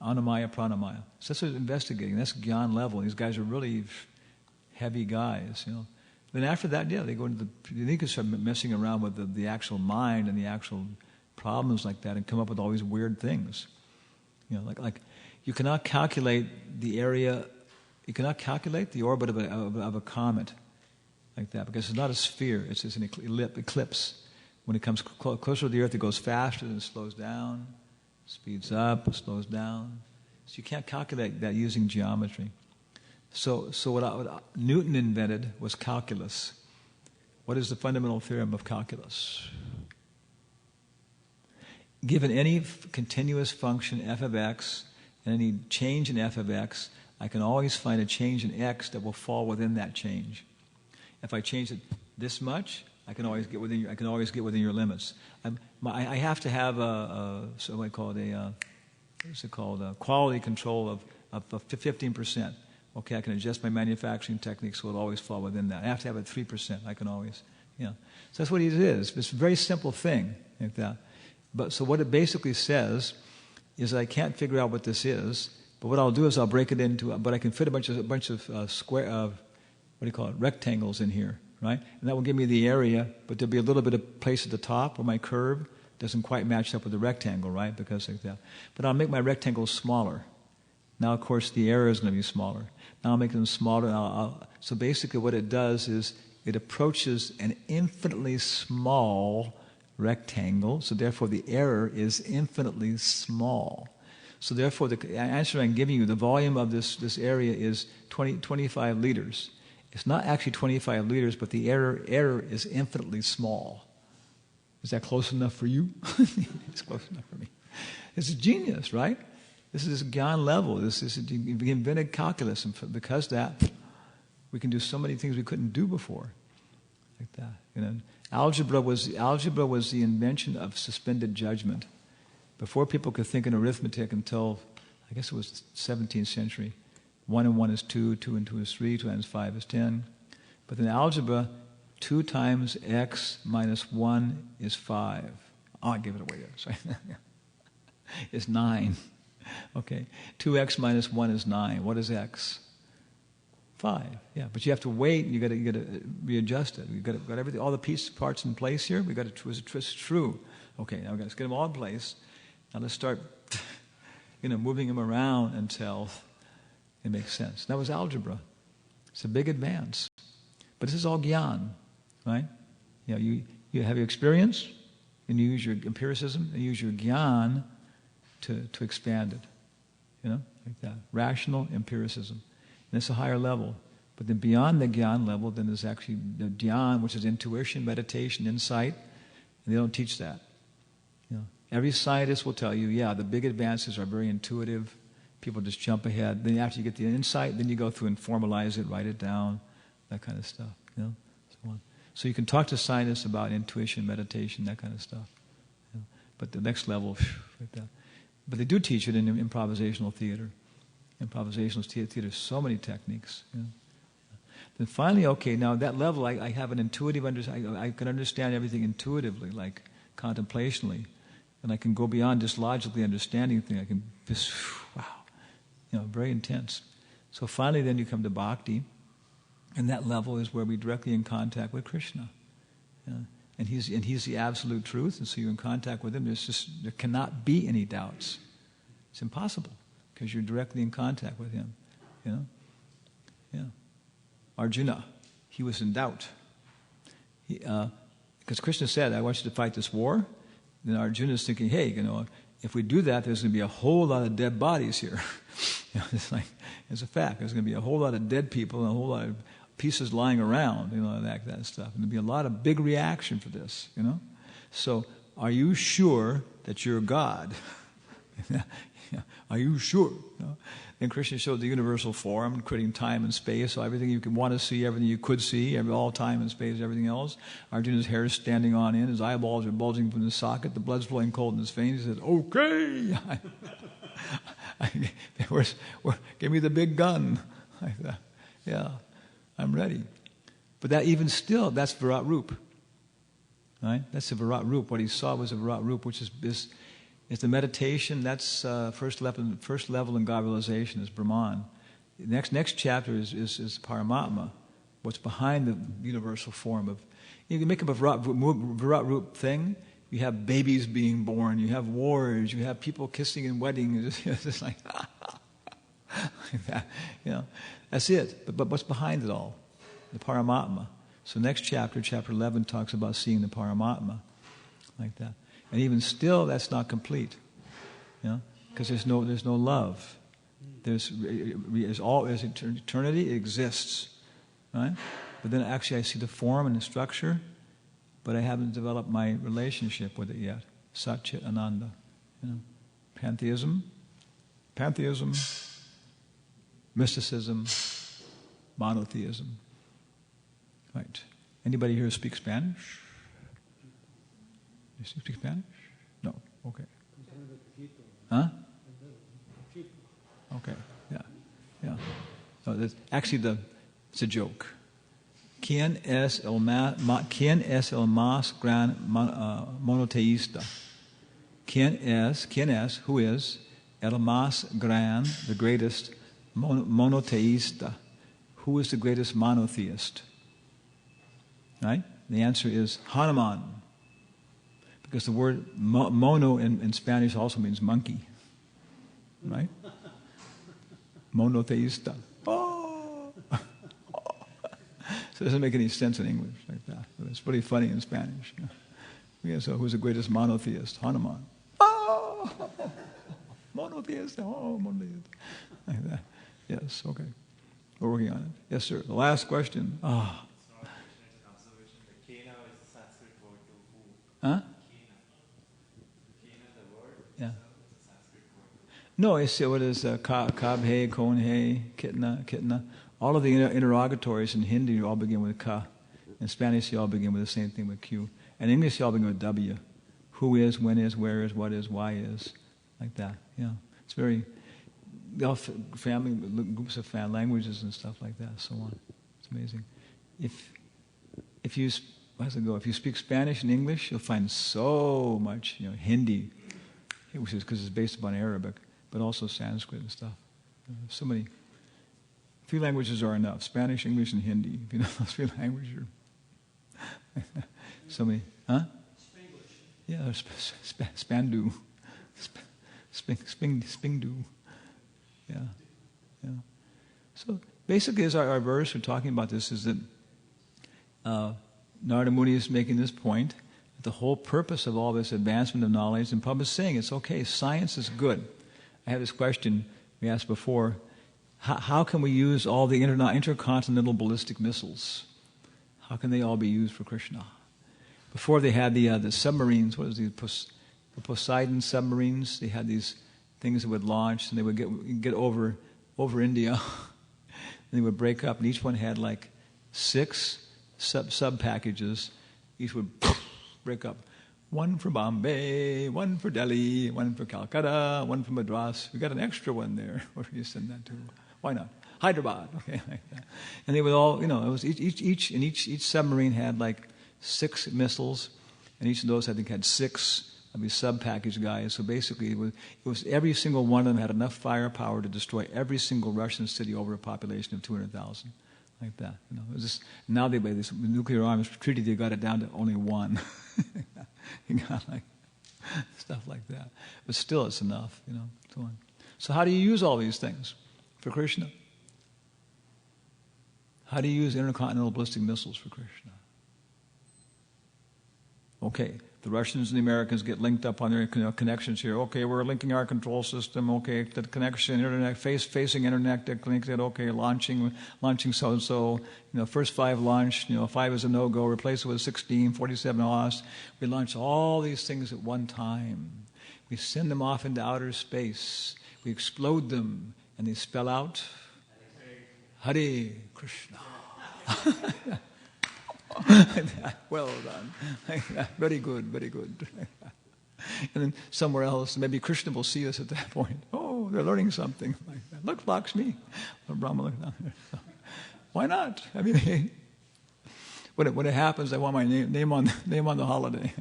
Anamaya, pranamaya. So that's what investigating. That's Gyan level. These guys are really heavy guys, Then after that, they go into they can start messing around with the actual mind and the actual problems like that, and come up with all these weird things. Like you cannot calculate the area. You cannot calculate the orbit of a comet, like that, because it's not a sphere. It's just an ellipse. When it comes closer to the Earth, it goes faster, then it slows down. Speeds up, slows down. So you can't calculate that using geometry. So what Newton invented was calculus. What is the fundamental theorem of calculus? Given any continuous function f of x and any change in f of x, I can always find a change in x that will fall within that change. If I change it this much, I can always get within your limits. I have to have a quality control of 15%. Okay, I can adjust my manufacturing technique so it'll always fall within that. I have to have it 3%. I can always, So that's what it is. It's a very simple thing like that. But so what it basically says, is that I can't figure out what this is. But what I'll do is I'll break it into. But I can fit a bunch of square what do you call it, rectangles in here, right? And that will give me the area. But there'll be a little bit of place at the top where my curve doesn't quite match up with the rectangle, right? Because like that. But I'll make my rectangles smaller. Now, of course, the area is going to be smaller. Now I'll make them smaller. So basically what it does is it approaches an infinitely small rectangle, so therefore the error is infinitely small. So therefore the answer I'm giving you, the volume of this area is 25 liters. It's not actually 25 liters, but the error is infinitely small. Is that close enough for you? It's close enough for me. It's a genius, right? This is Gyan level. This is we invented calculus, and because that, we can do so many things we couldn't do before, like that. You know, algebra was the invention of suspended judgment. Before people could think in arithmetic until, I guess it was the 17th century. 1 and 1 is 2, 2 and 2 is 3, 2 times 5 is 10. But in algebra, 2 times x minus 1 is 5. Oh, I gave it away there. Sorry. It's 9. Okay. 2x minus 1 is 9. What is x? 5. Yeah, but you have to wait. You got to readjust it. We got everything, all the parts in place here. We got to twist true. Okay, now let's get them all in place. Now let's start, moving them around until it makes sense. That was algebra. It's a big advance, but this is all Gyan, right? You have your experience, and you use your empiricism, and you use your Gyan to expand it, like that. Rational empiricism. And it's a higher level. But then beyond the Gyan level, then there's actually the Dhyan, which is intuition, meditation, insight, and they don't teach that. Every scientist will tell you, the big advances are very intuitive. People just jump ahead. Then after you get the insight, then you go through and formalize it, write it down, that kind of stuff, so on. So you can talk to scientists about intuition, meditation, that kind of stuff. But the next level, like that. But they do teach it in improvisational theater. Improvisational theater, so many techniques. Then finally, okay, now at that level, I have an intuitive understanding. I can understand everything intuitively, like contemplationally. And I can go beyond just logically understanding things. I can just, very intense. So finally then you come to bhakti, and that level is where we're directly in contact with Krishna. And he's the absolute truth, and so you're in contact with him. There cannot be any doubts. It's impossible, because you're directly in contact with him. Arjuna, he was in doubt. Because Krishna said, I want you to fight this war. Then Arjuna is thinking, hey, if we do that, there's going to be a whole lot of dead bodies here. It's a fact. There's going to be a whole lot of dead people and a whole lot of pieces lying around, that stuff. And there'll be a lot of big reaction for this, So, are you sure that you're God? Are you sure? Then Krishna showed the universal form, creating time and space, so everything you could want to see, everything you could see, all time and space, everything else. Arjuna's hair is standing on end, his eyeballs are bulging from the socket, the blood's flowing cold in his veins. He says, okay! Give me the big gun. I'm ready. But that even still, that's Virat Rup. Right? That's the Virat Rup. What he saw was a Virat Rup, which is the meditation. That's first level in God realization is Brahman. The next chapter is Paramatma, what's behind the universal form of. You can make up a Virat Rup thing. You have babies being born. You have wars. You have people kissing and wedding. It's just like that. That's it. But what's behind it all? The Paramatma. So next chapter 11, talks about seeing the Paramatma, like that. And even still, that's not complete, because there's no love. There's eternity. It exists, right? But then actually, I see the form and the structure, but I haven't developed my relationship with it yet. Sat Chit Ananda, pantheism, mysticism, monotheism. Right? Anybody here speak Spanish? You speak Spanish? No. Okay. Huh? Okay. Yeah. No, actually, it's a joke. ¿Quién es el más gran monoteísta? ¿Quién es? Who is el más gran, the greatest monotheista. Who is the greatest monotheist? Right? The answer is Hanuman. Because the word mono in Spanish also means monkey. Right? Monotheista. Oh! So it doesn't make any sense in English like that. But it's pretty funny in Spanish. Yeah, so who's the greatest monotheist? Hanuman. Oh! Monotheist. Oh, monotheist. Like that. Yes, okay. We're working on it. Yes, sir. The last question. Ah. Huh? Yeah. No, it's what is kabhe, konhe, kitna. All of the interrogatories in Hindi all begin with ka. In Spanish, they all begin with the same thing with Q. In English, they all begin with W. Who is, when is, where is, what is, why is, like that. Yeah, it's very family groups of languages and stuff like that. So on. It's amazing. If you how's it go? If you speak Spanish and English, you'll find so much, Hindi, which is because it's based upon Arabic, but also Sanskrit and stuff. So many. 3 languages are enough: Spanish, English, and Hindi. If you know those 3 languages, so many. Huh? Spanglish. Yeah, Spandu, Spingdu. Yeah. So basically, as our verse, we're talking about this, is that Narada Muni is making this point. The whole purpose of all this advancement of knowledge, and Prabhupada is saying it's okay, science is good. I had this question we asked before: how can we use all the intercontinental ballistic missiles? How can they all be used for Krishna? Before they had the submarines, the Poseidon submarines. They had these things that would launch, and they would get over India, and they would break up, and each one had like 6 sub packages. Each would break up. One for Bombay, one for Delhi, one for Calcutta, one for Madras. We got an extra one there. Where do you send that to? Why not? Hyderabad. Okay, like that. And they would all, it was each submarine had like 6 missiles, and each of those I think had 6 of these sub-package guys. So basically, it was every single one of them had enough firepower to destroy every single Russian city over a population of 200,000. Like that. It was just, now by this nuclear arms treaty, they got it down to only 1. You got like stuff like that. But still, it's enough, So on. So how do you use all these things for Krishna? How do you use intercontinental ballistic missiles for Krishna? Okay, the Russians and the Americans get linked up on their connections here. Okay, we're linking our control system. Okay, the connection, internet, facing internet, connected. Okay, launching so-and-so. First 5 launched. 5 is a no-go. Replace it with 16, 47 lost. We launch all these things at one time. We send them off into outer space. We explode them, and they spell out Hare Krishna. Well done. Very good, very good. And then somewhere else, maybe Krishna will see us at that point. Oh, they're learning something like that. Look, Lakshmi. Brahma, look down there. So, why not? I mean, when it happens, I want my name on the holiday.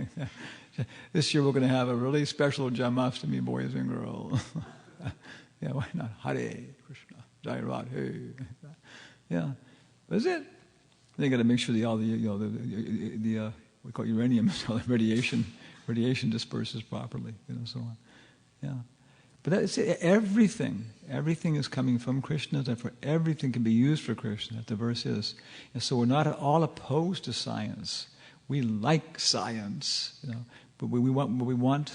This year we're going to have a really special Janmashtami, boys and girls. Yeah, why not? Hare Krishna, Jai Radhe. Yeah, that's it. They got to make sure all the we call it uranium, so the radiation disperses properly, so on. Yeah, but that's it. Everything is coming from Krishna. Therefore, everything can be used for Krishna. That the verse is, and so we're not at all opposed to science. We like science, but we want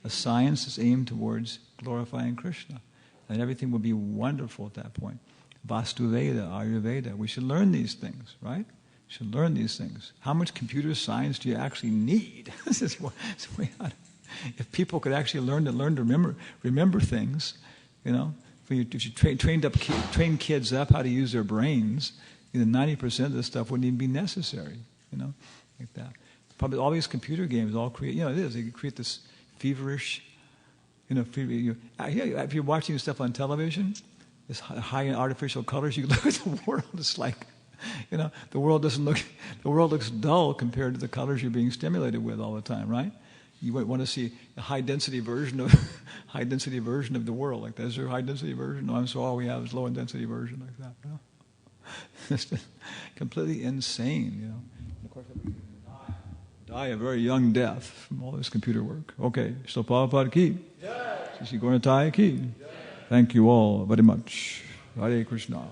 a science that's aimed towards glorifying Krishna, and everything will be wonderful at that point. Vastu Veda, Ayurveda. We should learn these things, right? We should learn these things. How much computer science do you actually need? This is if people could actually learn to remember things, if you train kids up how to use their brains, 90% of this stuff wouldn't even be necessary, like that. Probably all these computer games all create, it is. They create this feverish, if you're watching stuff on television, this high in artificial colors, you look at the world, it's like, the world looks dull compared to the colors you're being stimulated with all the time, right? You might want to see a high density version of the world. Like, is there a high density version? No, so all we have is low density version like that. You know? It's just completely insane, you know. And of course, die a very young death from all this computer work. Okay, so Prabhupada ki. Sri Gauratai ki. Thank you all very much. Hare Krishna.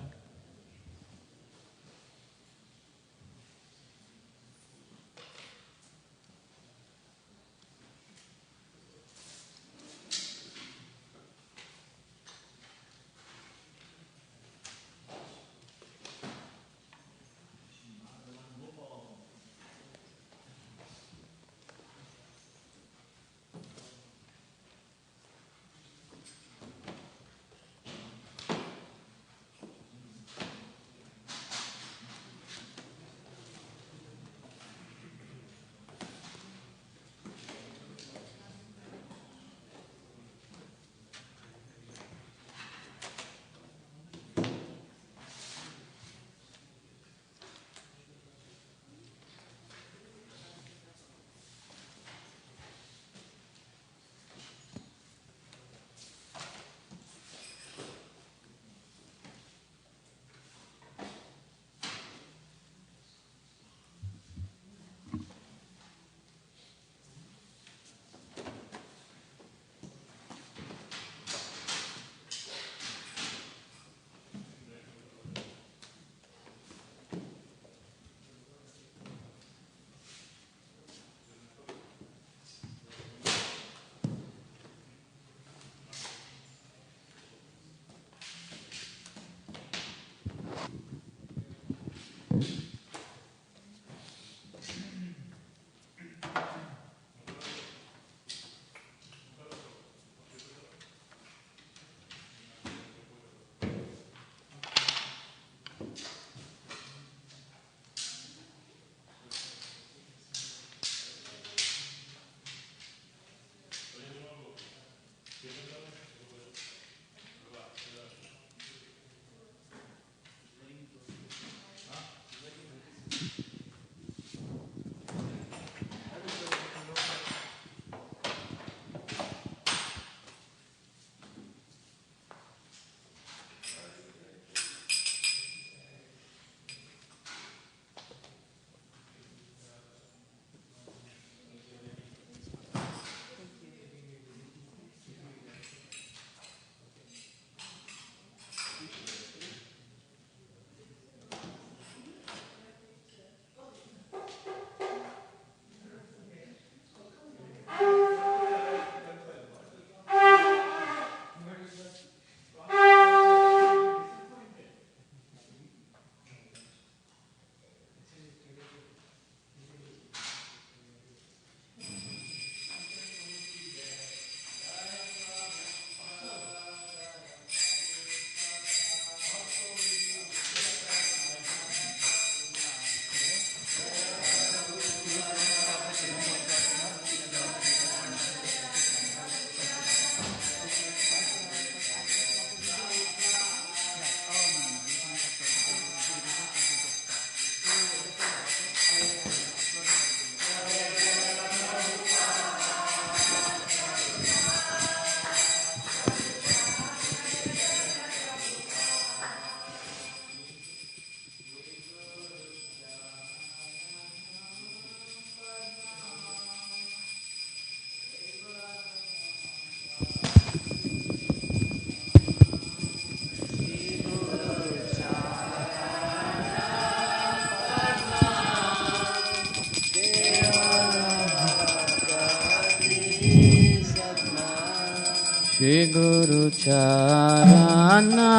Shri Guru Charana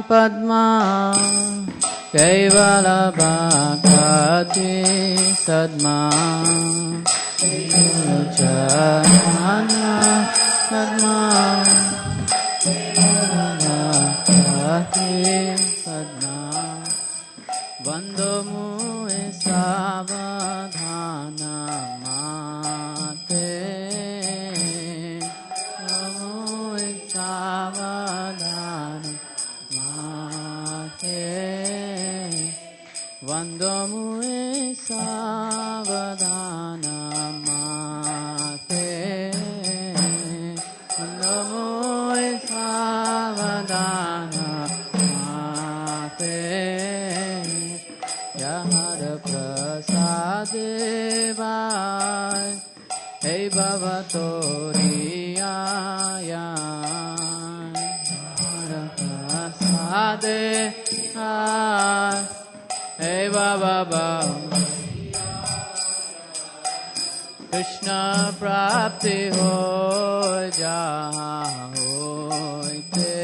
Padma Kevala Bhakati Sadma Shri Guru Charana Padma Kevala Bhakati Sadma Vando Mue Savadhana Mate Vando mue savadana mate Yahar prasadevai Hey Baba Toriyai Yahar prasadevai Hey Baba Krishna prapti ho jaha hoite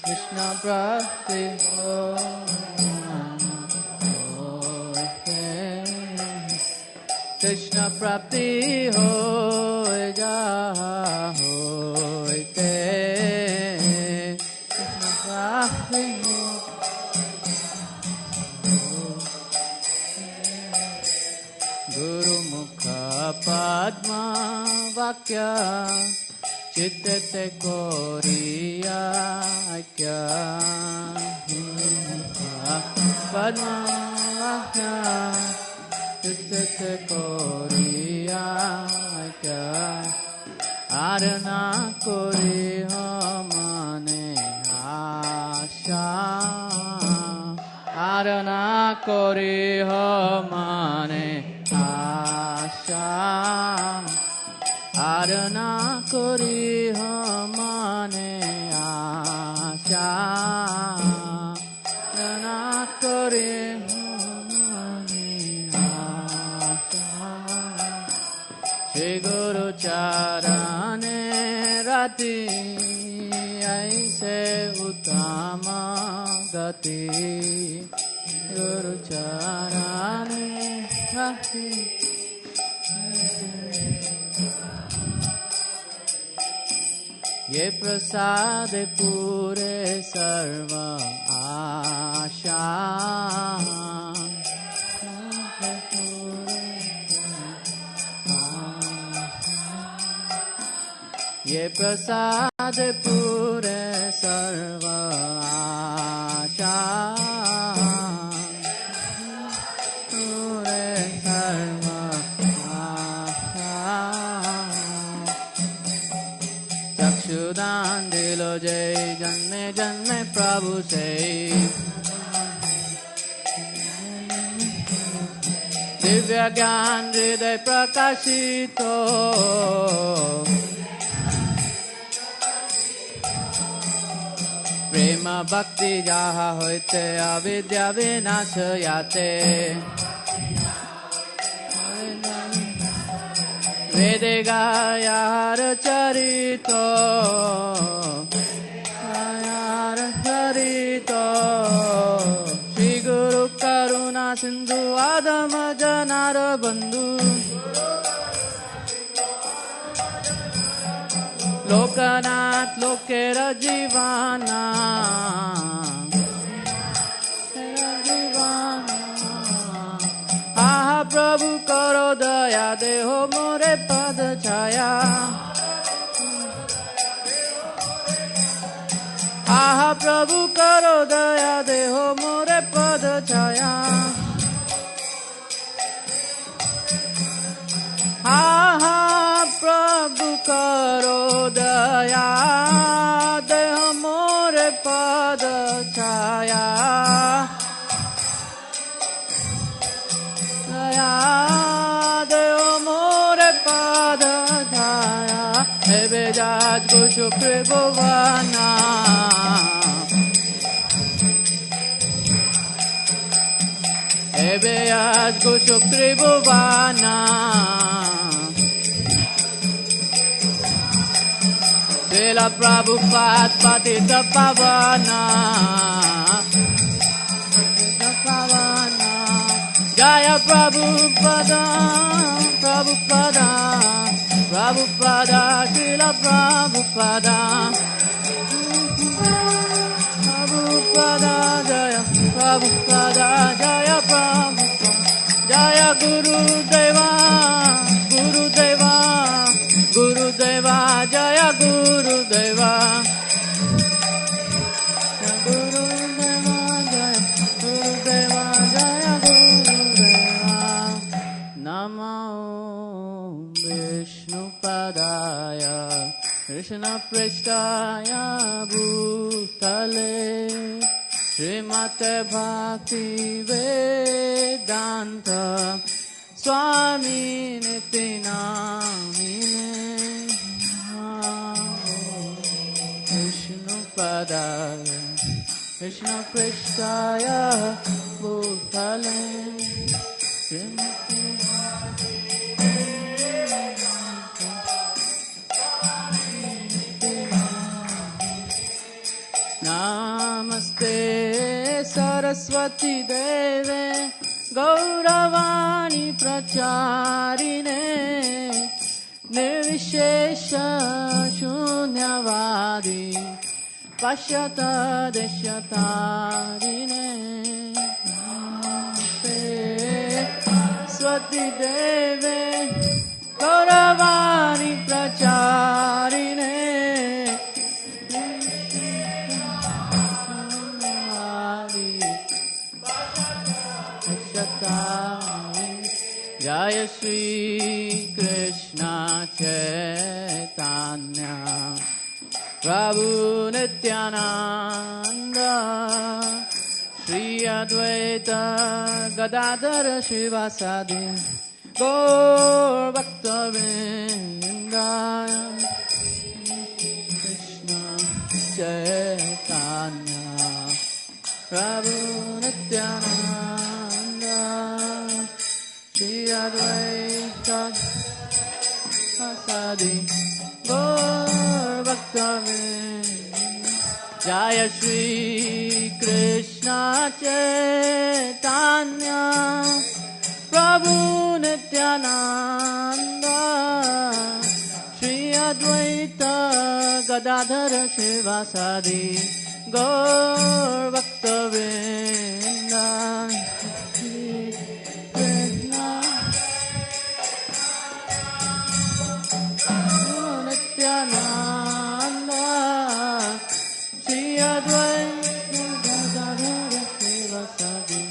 Krishna prapti ho hoite Krishna prapti ho jaha hoite Krishna prapti ho Guru Mukha Padma Vakya Chitte Koriya Aikya Guru Mukha Padma Vakya Chitte Koriya Aikya Arana Kori Hamane Asha Arana Kori Hamane Asha Arana Kori Hamane Asha Arana Kori Hamane Asha Shri Guru Charane Rati Aise Uttama Gati Guru Charane Rati Ye prasad pure sarva asha Ye prasad pure sarva asha pure sarva Chakshudan dilo jai janme janme Prabhu say Divya Gyan Hriday Prakashito Prema Bhakti Jaha Hoite Avidya Vinashayate Vede Gayar Charito Gayar Charito Shri Guru Karuna Sindhu Adama Janara Bandhu Lokanath Lokera Jivana Aha Prabhu Karo Daya Deho More Pad Chaya Aha Prabhu Karo Daya Deho More Pad Chaya Aha Prabhu Karo Daya Deho More Pad Chaya Deo more pada dhaya Hebe jaj go shukre bhavana Hebe jaj go shukre bhavana Srila Prabhupada Patita Pavana Jaya Prabhupada, Prabhupada, Prabhupada, Srila Prabhupada, Prabhupada, Jaya Prabhupada, Jaya Prabhupada, Jaya Guru Deva, Guru Deva, Guru Deva, Jaya Guru Deva. Krishna Prestaya Bhutale Srimate Bhakti Vedanta Swami Niti Namine Vishnu Padaya Krishna Prestaya Bhutale Srimate Namaste Saraswati Deve Gauravani Pracharine Nirvishesha Shunyavadi Pashyata Deshatarine Namaste Saraswati Deve Gauravani Pracharine Jaya Shri Krishna Chaitanya Prabhu Nityananda Shri Advaita Gadadhara Shivasadi Gaur Bhakta-vrinda Krishna Chaitanya Prabhu Nityananda Shri Advaita Asadi Gaur Bhakta-vrinda Jaya Shri Krishna Chaitanya Prabhu Nityananda Shri Advaita Gadadhara Shivasadi Gaur Bhakta-vrinda Nityananda Shri Advaita Gadadhara Shivasadi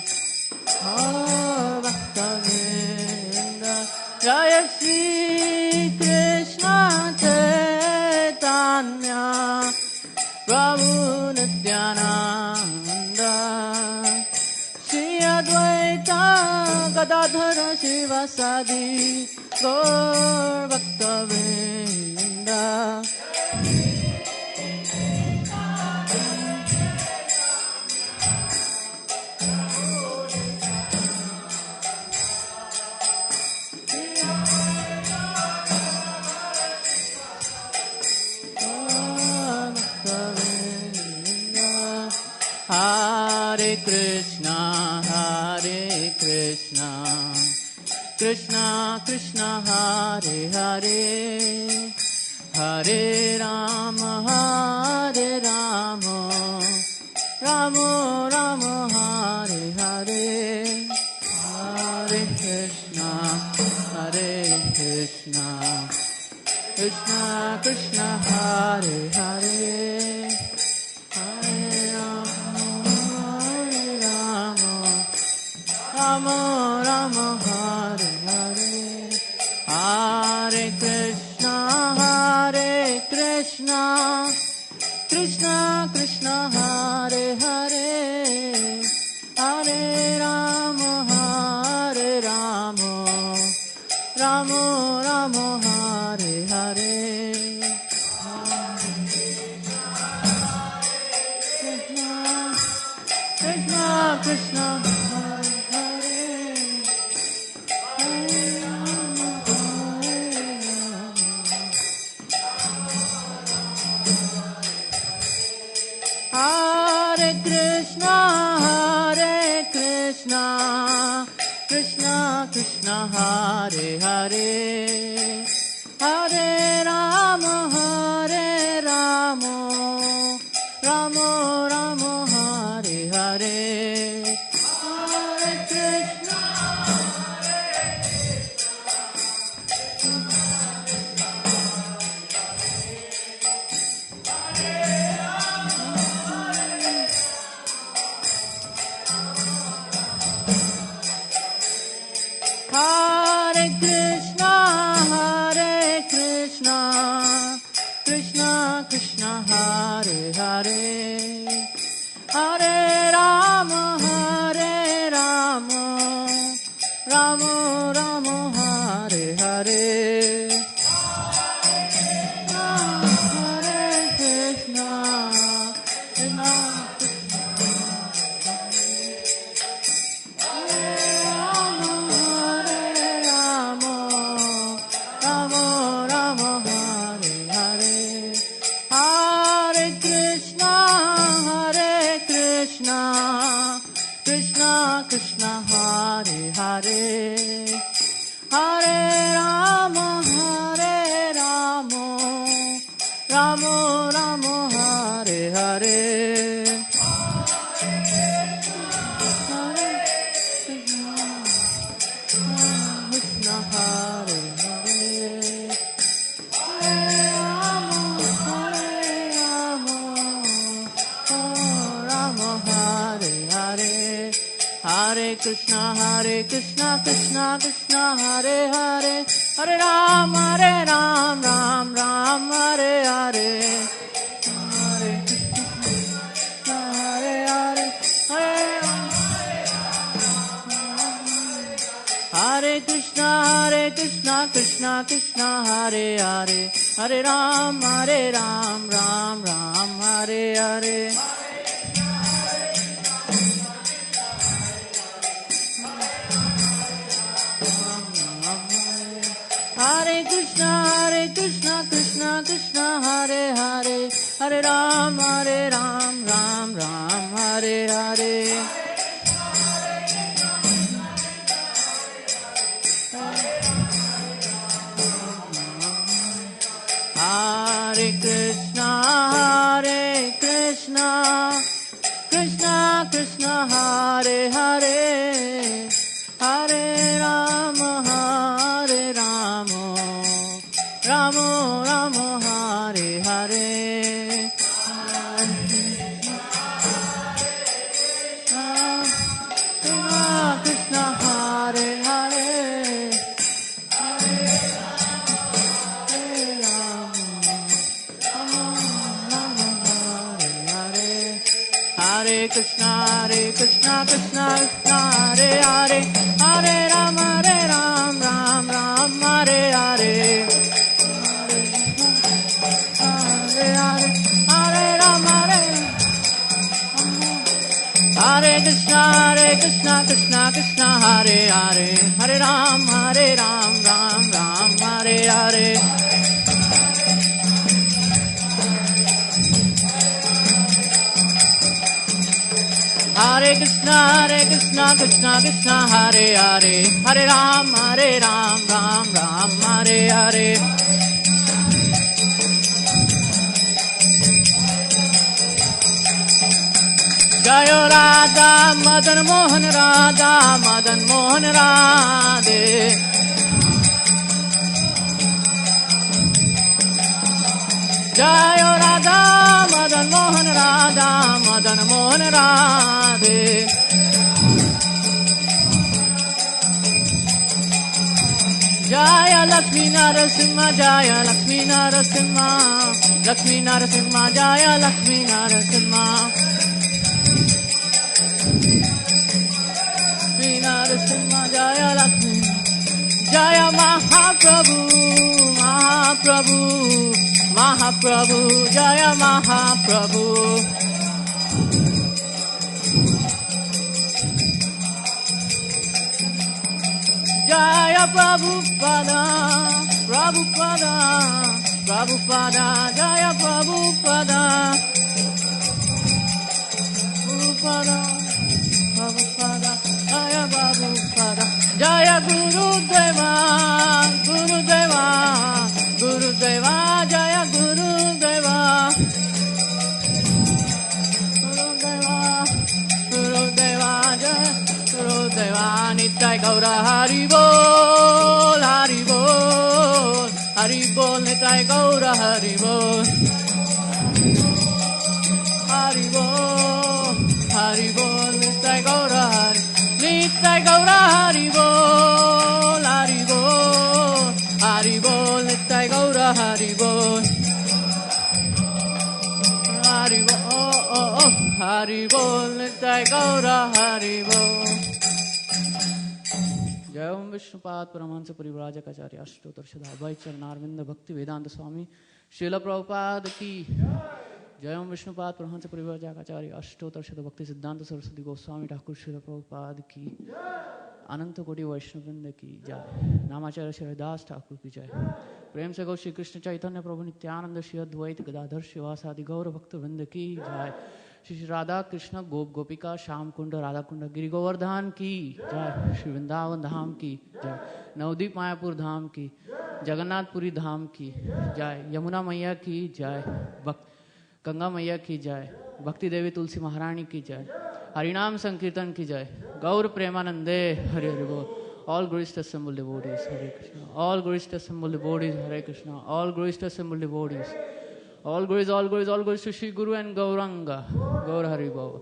Gaur Bhakta-vrinda Jaya Shri Krishna Chaitanya Prabhu Nityananda Shri Advaita Gadadhara Shivasadi Gaur Bhakta-vrinda Hare Krishna, Krishna Krishna, Hare Hare, Hare Rama, Rama Rama, Hare Hare, Hare Krishna, Krishna Krishna, Hare Hare, Hare Rama, Rama, Hare Hare, Hare Krishna, Krishna Krishna, Hare Hare, Hare Rama, Rama Rama, Hare Hare, Krishna Krishna, Hare Krishna, Krishna Krishna, Hare Hare, Hare Rama, Rama Rama, Hare Hare, Hare Krishna, Hare Krishna, Krishna Krishna, Hare Hare, Hare Rama, Ramo Ramo Hare Hare Hare Krishna Krishna Krishna Hare Hare Hare Rama Rama Rama Hare Hare Hare Krishna Hare Hare Hare Rama Hare Hare Hare Krishna Krishna Krishna Hare Hare Hare Ram Ram Ram Hare Hare Hare Krishna Krishna Krishna Hare Hare Hare Ram Ram Hare Hare Hare Krishna Krishna Krishna Hare Hare Hare Ram Ram Hare Hare Hare Krishna Krishna Krishna Hare Hare Hare Ram Ramo Ramo Hare Hare Krishna Hare Hare Hare Krishna Krishna Krishna Hare Hare Hare Ram Ram Hare Hare Hare Krishna Krishna Krishna Hare Hare Hare Ram Ram Hare Hare Hare Krishna Krishna Krishna Hare Hare Hare Ram Ram Hare Hare Jayo Radha Madan Mohan Radha Madan Mohan Radhe Jayo Radha Madan Mohan Radha Madan Mohan Radhe Jaya Lakshmi Narasimha Jaya Lakshmi Narasimha Lakshmi Narasimha Jaya Lakshmi Narasimha Narasimha Jaya Lakshmi Jaya Mahaprabhu Mahaprabhu Mahaprabhu Jaya Mahaprabhu Jaya Prabhupada Prabhupada Prabhupada Jaya Prabhupada Prabhupada Prabhupada Jaya Prabhupada Jaya Gurudeva Gurudeva Gurudeva Jaya Gurudeva Gurudeva Gurudeva Jaya Gurudeva Nitai Gaura Hari Bol Hari Bol Hari Bol Nitai Gaura Hari Bol Hari Bol Hari Bol Nitai Gaura Hari Nitai Gaura Hari Bol Hari Bol Hari Bol Nitai Gaura Hari Bol Hari Bol Hari Bol Nitai Gaura Hari Bol जय ओम विष्णुपाद परमहंस परिव्राजकाचार्य अष्टोत्तर शताब्दी चरणारविंद भक्ति वेदांत स्वामी श्रील प्रभुपाद की जय ओम विष्णुपाद परमहंस परिव्राजकाचार्य अष्टोत्तर शतभक्ति सिद्धांत सरस्वती गोस्वामी ठाकुर श्रील प्रभुपाद की अनंत कोटि वैष्णववृंद की जय। नामाचार्य श्रीदास ठाकुर की जय। प्रेम से गौ श्री कृष्ण चैतन्य प्रभु नित्यानंद श्री अद्वैत गदाधर श्रीवासादि गौर भक्त वृंद की जय। श्री राधा कृष्ण गोप गोपिका श्याम कुंड राधा कुंड गिरि गोवर्धन की जय। श्री वृंदावन धाम की जय। नवदीप मायापुर धाम की, जगन्नाथपुरी धाम की जय। यमुना मैया की जय। गंगा मैया की जय। भक्ति देवी तुलसी महारानी की जय। हरिनाम संकीर्तन की जय। गौर प्रेमानंदे हरि हरि बोल। All glories to assembled devotees, Hare Krishna. All glories to assembled devotees, Hare Krishna. All glories to assembled devotees. All glories, all glories, all glories to Shri Guru and Gauranga. Gaur Hari Bhava.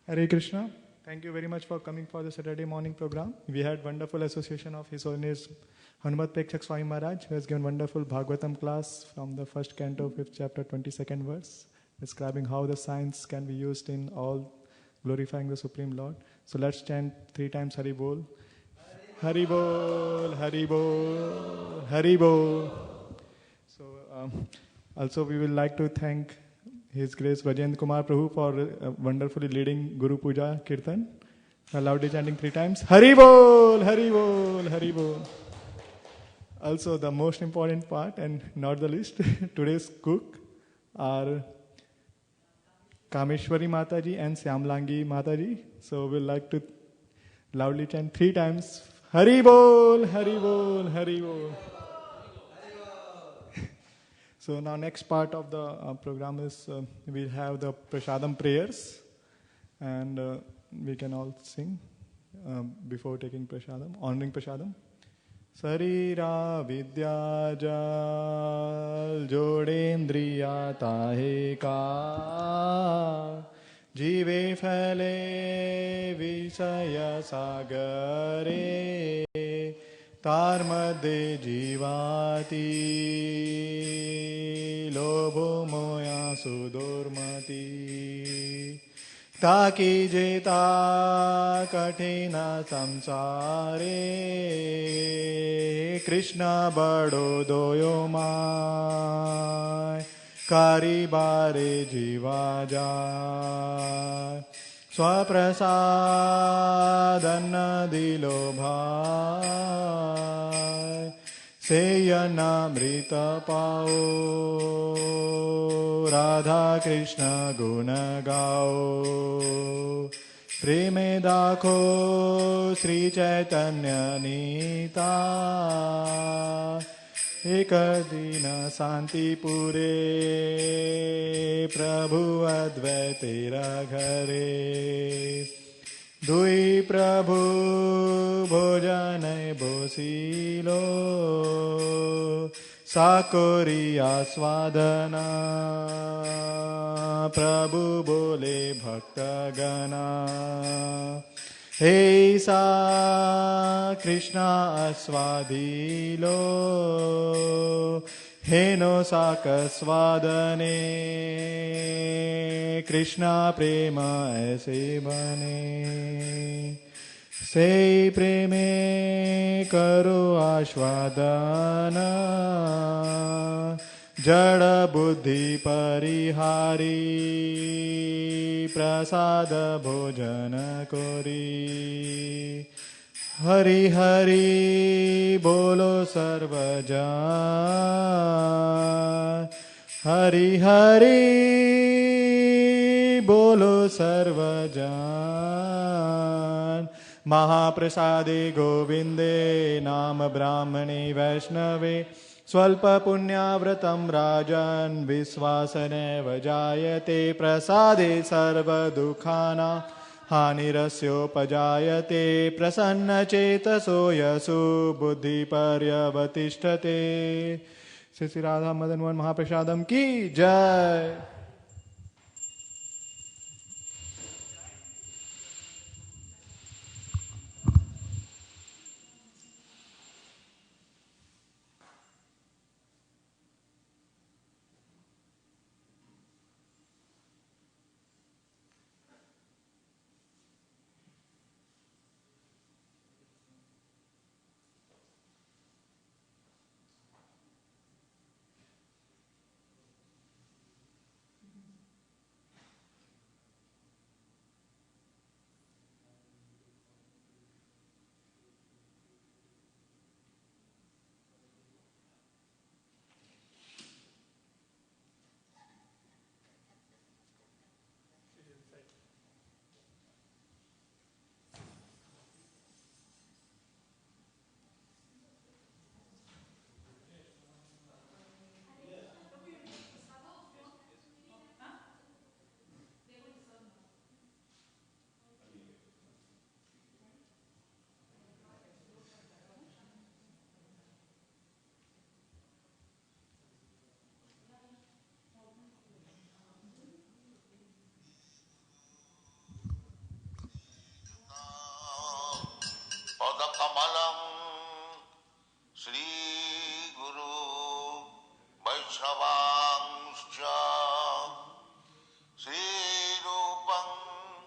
Hare Krishna. Thank you very much for coming for the Saturday morning program. We had wonderful association of His Holiness Hanumat Preshak Swami Maharaj, who has given wonderful Bhagavatam class from the first canto, 5th chapter, 22nd verse, describing how the science can be used in all glorifying the Supreme Lord. So let's chant 3 times Hari Bol. Hari Bol, Hari Bol, Hari Bol. So also we will like to thank His Grace Vajendra Kumar Prabhu for wonderfully leading Guru Puja Kirtan. Loudly chanting 3 times. Hari Bol, Hari Bol, Hari Bol. Also the most important part and not the least, today's cook are Kameshwari Mataji and Syamlangi Mataji. So we'll like to loudly chant 3 times. Hari Bol, Hari Bol, Hari Bol. So now next part of the program is we'll have the Prashadam prayers, and we can all sing before taking Prashadam, honoring Prashadam. Sarira Vidya Jal Jodendriya Tahe Ka Jive Phale Visaya Sagare तार मध्ये जीवाती लोभो मोया सुदुर्मती ताकी जेता कठिन संसारे कृष्ण बड़ो दोयो my कारी बारे जीवा जाय स्वप्रसादन दिलो भाई सेयनामृत पाओ राधा कृष्ण गुण गाओ प्रेमे दाखो श्री चैतन्य नीता एक दिन शांतिपुरे प्रभु अद्वैतेर घरे दुई प्रभु भोजन बोसिलो साकोरिया स्वादना प्रभु बोले भक्तगणा हे सा कृष्ण अस्वादिलो हेनो साक स्वादने कृष्ण प्रेम ऐसे बने से प्रेमे करो आस्वादन जड़ बुद्धि परिहारी प्रसाद भोजन कोरी हरि हरि बोलो सर्वजन हरि हरि बोलो सर्वजन महाप्रसादे गोविंदे नाम ब्राह्मणे वैष्णवे स्वल्प पुण्याव्रतं राजन् विश्वासनैव जायते प्रसादे सर्वदुःखानां हानिरस्योपजायते प्रसन्नचेतसो यशो बुद्धिपर्यवतिष्ठते। श्री राधा मदन मोहन महाप्रसादम की जय।